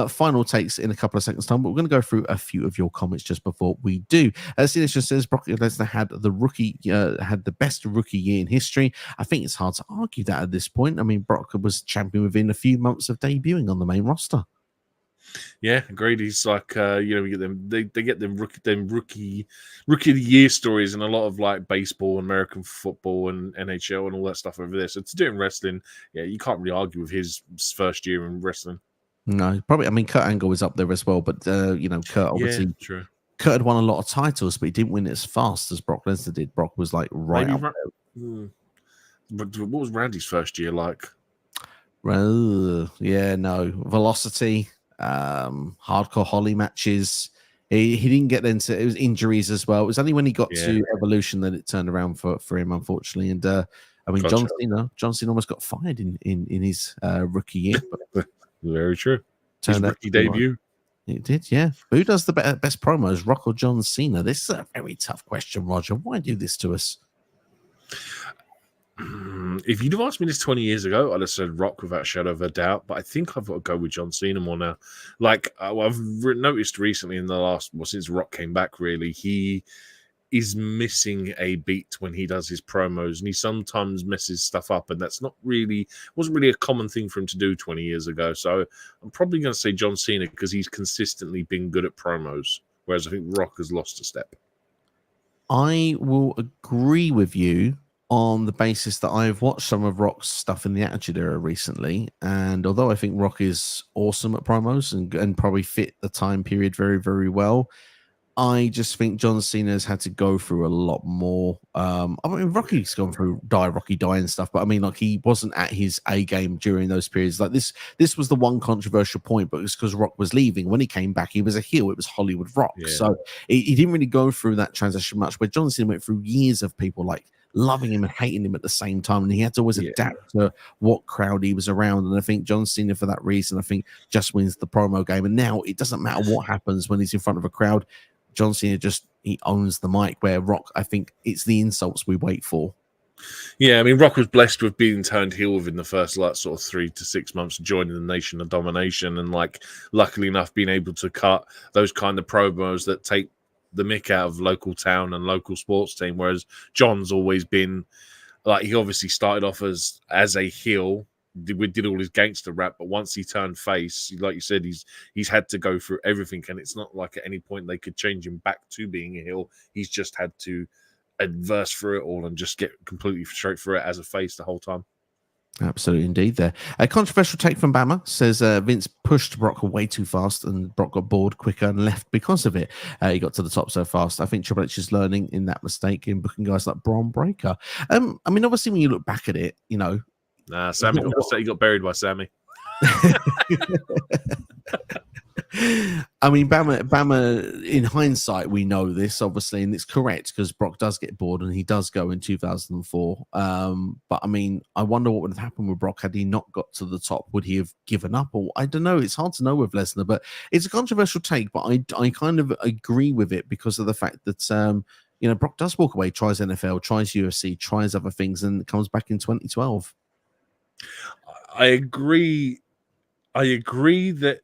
A: final takes in a couple of seconds' time, but we're going to go through a few of your comments just before we do. Sinead just says Brock Lesnar had the best rookie year in history. I think it's hard to argue that at this point. I mean, Brock was champion within a few months of debuting on the main roster.
C: Yeah, agreed. He's like, we get them. They get them rookie of the year stories in a lot of like baseball, American football, and NHL and all that stuff over there. So to do it in wrestling, yeah, you can't really argue with his first year in wrestling.
A: No, probably. I mean, Kurt Angle was up there as well, but Kurt obviously.
C: Yeah, true.
A: Kurt had won a lot of titles, but he didn't win it as fast as Brock Lesnar did. Brock was like right up there.
C: But what was Randy's first year like?
A: Velocity. Hardcore Holly matches. He didn't get into it was injuries as well. It was only when he got to Evolution that it turned around for him, unfortunately. And John Cena almost got fired in his rookie year. But
C: very true. His rookie debut.
A: It did, yeah. Who does the best promos, Rock or John Cena? This is a very tough question, Roger. Why do this to us?
C: If you'd have asked me this 20 years ago, I'd have said Rock without a shadow of a doubt. But I think I've got to go with John Cena more now. Like I've noticed recently since Rock came back, really, he is missing a beat when he does his promos, and he sometimes messes stuff up, and wasn't really a common thing for him to do 20 years ago. So I'm probably going to say John Cena because he's consistently been good at promos, whereas I think Rock has lost a step. I
A: will agree with you on the basis that I've watched some of Rock's stuff in the Attitude Era recently, and although I think Rock is awesome at promos and probably fit the time period very, very well, I just think John Cena's had to go through a lot more. I mean, Rocky's gone through Rocky die and stuff, but I mean, like, he wasn't at his A game during those periods. Like this was the one controversial point, but it's because Rock was leaving. When he came back, he was a heel. It was Hollywood Rock, so he didn't really go through that transition much. Where John Cena went through years of people like loving him and hating him at the same time, and he had to always adapt to what crowd he was around. And I think John Cena, for that reason, I think just wins the promo game. And now it doesn't matter what happens when he's in front of a crowd. John Cena he owns the mic, where Rock, I think it's the insults we wait for.
C: Yeah, I mean, Rock was blessed with being turned heel within the first sort of 3 to 6 months of joining the Nation of Domination, and luckily enough being able to cut those kind of promos that take the mick out of local town and local sports team. Whereas John's always been he obviously started off as a heel. We did all his gangster rap, but once he turned face, like you said, he's had to go through everything, and it's not like at any point they could change him back to being a heel. He's just had to adverse through it all and just get completely straight through it as a face the whole time.
A: Absolutely, indeed. There, a controversial take from Bama says Vince pushed Brock way too fast, and Brock got bored quicker and left because of it. He got to the top so fast. I think Triple H is learning in that mistake in booking guys like Braun Breaker. I mean, obviously, when you look back at it, you know.
C: Nah, Sammy got buried by Sammy.
A: I mean, Bama, in hindsight, we know this, obviously, and it's correct because Brock does get bored and he does go in 2004. But I mean, I wonder what would have happened with Brock had he not got to the top. Would he have given up? Or I don't know. It's hard to know with Lesnar, but it's a controversial take. But I kind of agree with it because of the fact that you know, Brock does walk away, tries NFL, tries UFC, tries other things, and comes back in 2012.
C: I agree that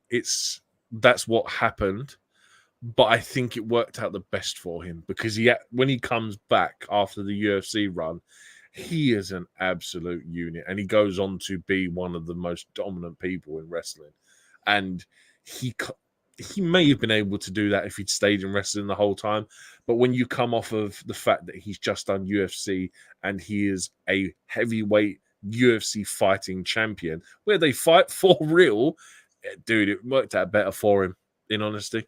C: that's what happened, but I think it worked out the best for him because when he comes back after the UFC run, he is an absolute unit, and he goes on to be one of the most dominant people in wrestling. And he may have been able to do that if he'd stayed in wrestling the whole time, but when you come off of the fact that he's just done UFC and he is a heavyweight UFC fighting champion where they fight for real, dude, it worked out better for him, in honesty.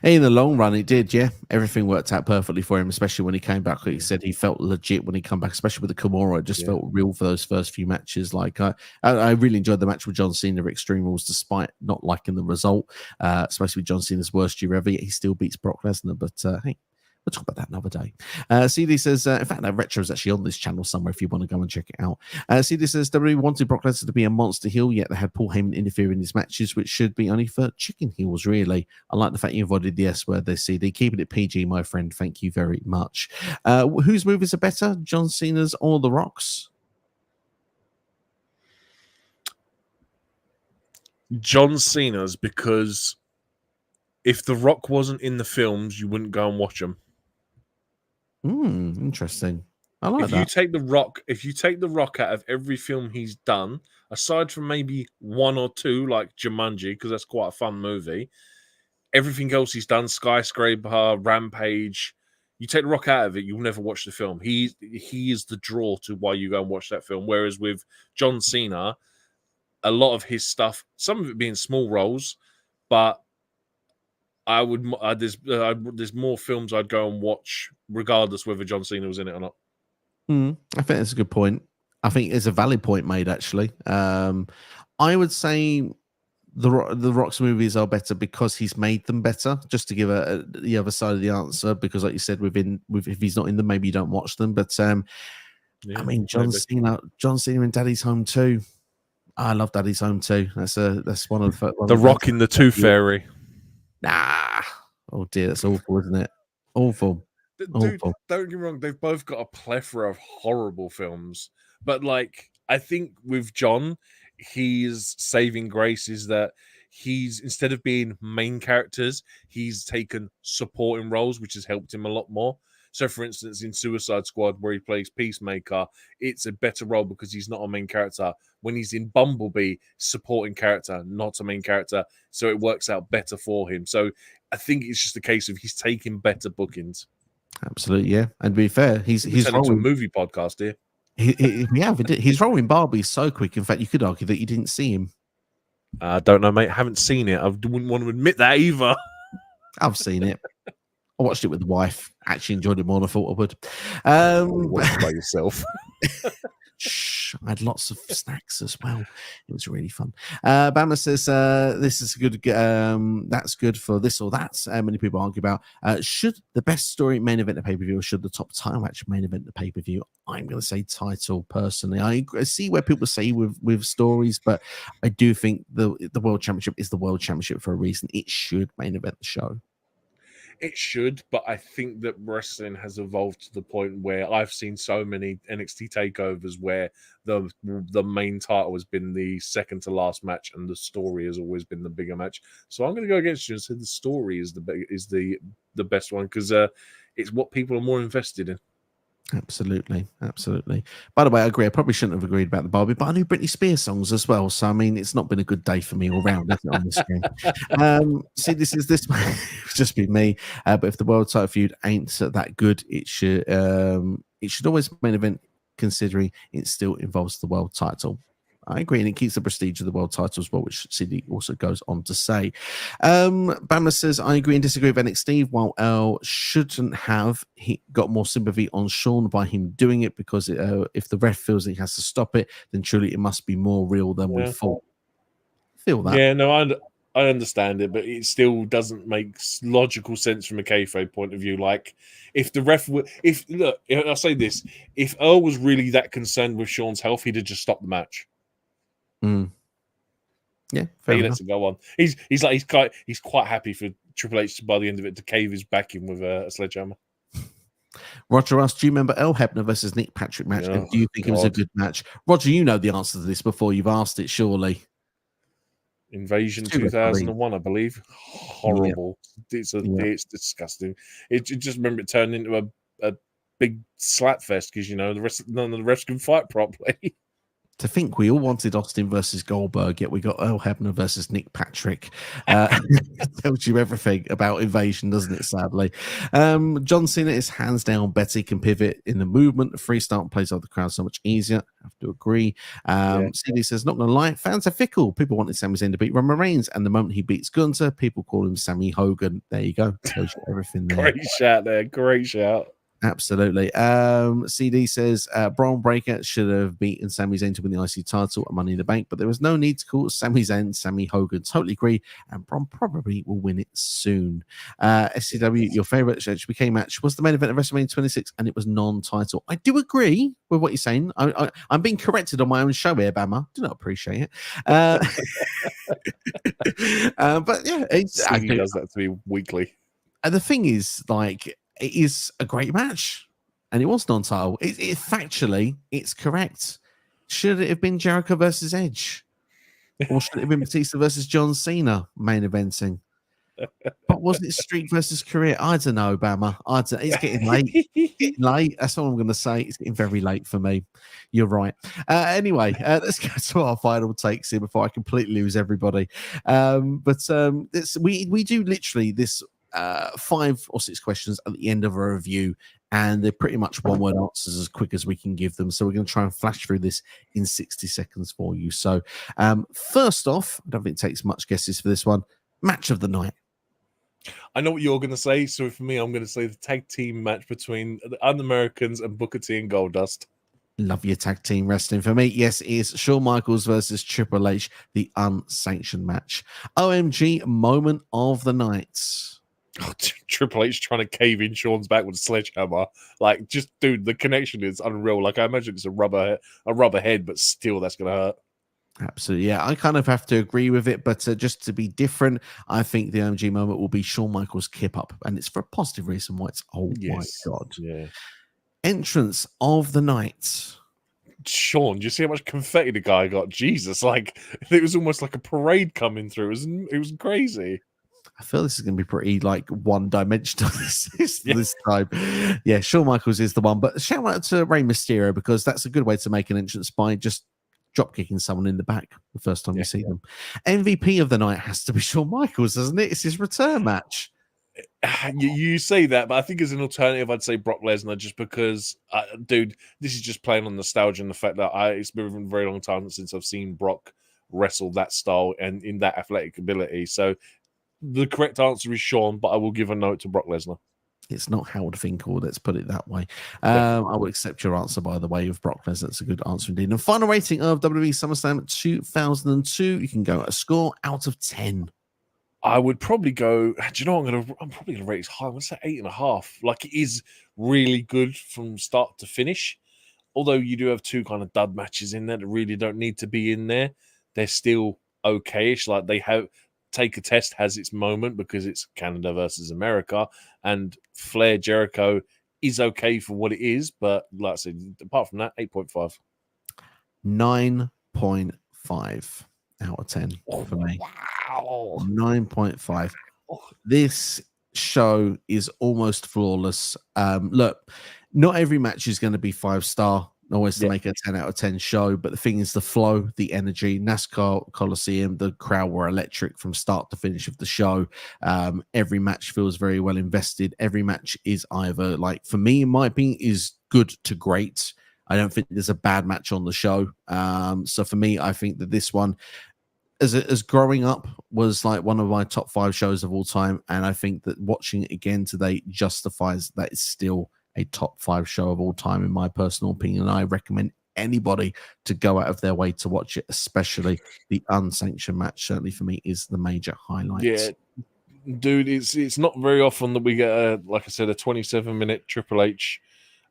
A: In the long run, it did, yeah. Everything worked out perfectly for him, especially when he came back. Like he said, he felt legit when he came back, especially with the Kimura. It just felt real for those first few matches. Like I really enjoyed the match with John Cena at Extreme Rules, despite not liking the result, especially with John Cena's worst year ever. Yet he still beats Brock Lesnar, but hey, we'll talk about that another day. CD says, in fact, that retro is actually on this channel somewhere if you want to go and check it out. CD says, WWE wanted Brock Lesnar to be a monster heel, yet they had Paul Heyman interfere in his matches, which should be only for chicken heels, really. I like the fact you avoided the S word there, CD. Keeping it PG, my friend. Thank you very much. Whose movies are better, John Cena's or The Rock's?
C: John Cena's, because if The Rock wasn't in the films, you wouldn't go and watch them.
A: Interesting. I like that.
C: If you take the Rock out of every film he's done, aside from maybe one or two, like Jumanji, because that's quite a fun movie, everything else he's done, Skyscraper, Rampage, you take the Rock out of it, you'll never watch the film. He is the draw to why you go and watch that film. Whereas with John Cena, a lot of his stuff, some of it being small roles, but there's more films I'd go and watch regardless whether John Cena was in it or not.
A: I think that's a good point. I think it's a valid point made, actually. I would say the Rock's movies are better because he's made them better, just to give the other side of the answer, because like you said, if he's not in them, maybe you don't watch them. But I mean, John Cena in Daddy's Home 2. I love Daddy's Home 2. That's one of the
C: Rock in the Tooth Fairy.
A: Nah. Oh dear, that's awful, isn't it? Awful.
C: Dude,
A: awful.
C: Don't get me wrong, they've both got a plethora of horrible films. But like, I think with John, his saving grace is that he's, instead of being main characters, he's taken supporting roles, which has helped him a lot more. So, for instance, in Suicide Squad, where he plays Peacemaker, it's a better role because he's not a main character. When he's in Bumblebee, supporting character, not a main character. So it works out better for him. So I think it's just a case of he's taking better bookings.
A: Absolutely, yeah. And to be fair, he's
C: rolling a movie podcast here.
A: He's rolling Barbie so quick. In fact, you could argue that you didn't see him.
C: I don't know, mate. I haven't seen it. I wouldn't want to admit that either.
A: I've seen it. I watched it with the wife. Actually enjoyed it more than I thought I would.
C: Watch it by yourself.
A: Shh, I had lots of snacks as well. It was really fun. Bama says this is good. That's good for this or that. Many people argue about should the best story main event the pay per view, or should the top title match main event the pay per view? I'm going to say title personally. I see where people say with stories, but I do think the World Championship is the World Championship for a reason. It should main event the show.
C: It should, but I think that wrestling has evolved to the point where I've seen so many NXT takeovers where the main title has been the second to last match, and the story has always been the bigger match. So I'm going to go against you and say the story is the best one, because it's what people are more invested in.
A: Absolutely. By the way, I agree. I probably shouldn't have agreed about the Barbie, but I knew Britney Spears songs as well. So I mean, it's not been a good day for me all round, has it, on the screen? See, this it's just be me. But if the world title feud ain't that good, it should always main event, considering it still involves the world title. I agree, and it keeps the prestige of the world title as well, which CD also goes on to say. Bama says, I agree and disagree with NXT. While Earl shouldn't have, he got more sympathy on Shawn by him doing it, because if the ref feels that he has to stop it, then truly it must be more real than we thought. Feel that?
C: Yeah, no, I understand it, but it still doesn't make logical sense from a kayfabe point of view. Like, if the ref look, I'll say this: if Earl was really that concerned with Shawn's health, he'd have just stopped the match.
A: Yeah,
C: he lets it go on. He's quite happy for Triple H by the end of it to cave his back in with a sledgehammer.
A: Roger asked, do you remember Earl Hebner versus Nick Patrick match? And do you think it was a good match? Roger, you know the answer to this before you've asked it, surely.
C: Invasion 2001, I believe. Horrible. Yeah. It's disgusting. It just remember it turned into a big slap fest because none of the refs can fight properly.
A: To think we all wanted Austin versus Goldberg, yet we got Earl Hebner versus Nick Patrick. Tells you everything about Invasion, doesn't it, sadly? John Cena is hands down better. He can pivot in the movement. The freestyle plays out the crowd so much easier. I have to agree. CD says, not going to lie, fans are fickle. People wanted Sami Zayn to beat Roman Reigns, and the moment he beats Gunther, people call him Sammy Hogan. There you go. Tells you everything there.
C: Great shout there. Great shout.
A: Absolutely. CD says Braun Breaker should have beaten Sami Zayn to win the IC title and Money in the Bank, but there was no need to call Sami Zayn Sammy Hogan. Totally agree, and Braun probably will win it soon. SCW, your favorite HBK match was the main event of WrestleMania 26, and it was non-title. I do agree with what you're saying. I'm being corrected on my own show here, Bama. Do not appreciate it. But yeah,
C: he does that to me weekly.
A: And the thing is, like, it is a great match, and it was non-title. Factually, it's correct. Should it have been Jericho versus Edge, or should it have been Batista versus John Cena main eventing? But wasn't it Street versus Career? I don't know, Bama. It's getting late. Getting late. That's all I'm going to say. It's getting very late for me. You're right. Anyway, let's go to our final takes here before I completely lose everybody. We do literally this. 5 or 6 questions at the end of a review, and they're pretty much one-word answers as quick as we can give them. So we're going to try and flash through this in 60 seconds for you. So first off, I don't think it takes much guesses for this one. Match of the night.
C: I know what you're going to say. So for me, I'm going to say the tag team match between the Unamericans and Booker T and Goldust.
A: Love your tag team wrestling. For me, yes, it is Shawn Michaels versus Triple H, the unsanctioned match. OMG moment of the night.
C: Oh, Triple H trying to cave in Shawn's back with a sledgehammer. Like, just dude, the connection is unreal. Like, I imagine it's a rubber head, but still, that's gonna hurt.
A: Absolutely, yeah. I kind of have to agree with it, but just to be different, I think the OMG moment will be Shawn Michaels' kip up, and it's for a positive reason why it's my god.
C: Yeah.
A: Entrance of the night.
C: Shawn, do you see how much confetti the guy got? Jesus, like it was almost like a parade coming through. It was crazy.
A: I feel this is going to be pretty like one-dimensional this time. Yeah, Shawn Michaels is the one, but shout out to Rey Mysterio, because that's a good way to make an entrance by just drop kicking someone in the back the first time you see them. MVP of the night has to be Shawn Michaels, doesn't it? It's his return match.
C: You say that, but I think as an alternative, I'd say Brock Lesnar, just because, dude, this is just playing on nostalgia and the fact that it's been a very long time since I've seen Brock wrestle that style and in that athletic ability. So the correct answer is Shawn, but I will give a note to Brock Lesnar.
A: It's not Howard Finkel, let's put it that way.
C: Definitely.
A: I will accept your answer, by the way, of Brock Lesnar. That's a good answer indeed. And final rating of WWE SummerSlam 2002. You can go a score out of 10.
C: I would probably go. Do you know what I'm probably gonna rate it high. I'm gonna say 8.5. Like, it is really good from start to finish. Although you do have two kind of dud matches in there that really don't need to be in there, they're still okayish. Like, they have Take a Test has its moment because it's Canada versus America, and Flair Jericho is okay for what it is. But like I said, apart from that, 8.5.
A: 9.5 out of 10 for me.
C: Wow.
A: 9.5. This show is almost flawless. Look, not every match is going to be 5-star, always to make a 10 out of 10 show, but the thing is the flow, the energy. Nassau Coliseum, the crowd were electric from start to finish of the show. Every match feels very well invested. Every match is either, like, for me, in my opinion, is good to great. I don't think there's a bad match on the show. So for me, I think that this one, as growing up, was like one of my top 5 shows of all time, and I think that watching it again today justifies that it's still a top 5 show of all time, in my personal opinion. I recommend anybody to go out of their way to watch it, especially the unsanctioned match. Certainly for me, is the major highlight.
C: Yeah, dude, it's not very often that we get like I said, a 27-minute Triple H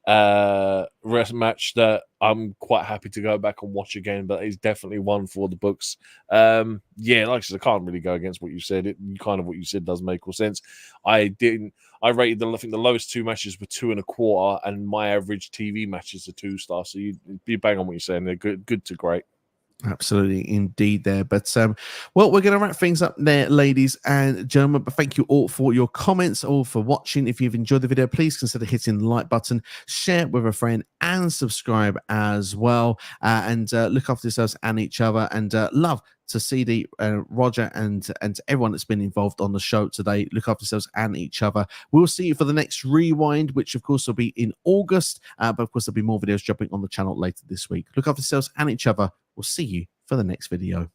C: rest match that I'm quite happy to go back and watch again, but it's definitely one for the books. Yeah, like I said, I can't really go against what you said. What you said does make all sense. I rated I think the lowest 2 matches were 2.25, and my average TV matches are 2 stars. So you bang on what you're saying. They're good to great.
A: Absolutely, indeed there. But well, we're going to wrap things up there, ladies and gentlemen. But thank you all for your comments, all for watching. If you've enjoyed the video, please consider hitting the like button, share with a friend, and subscribe as well. And look after yourselves and each other. And love to CD, Roger, and everyone that's been involved on the show today. Look after yourselves and each other. We'll see you for the next Rewind, which of course will be in August. But of course, there'll be more videos dropping on the channel later this week. Look after yourselves and each other. We'll see you for the next video.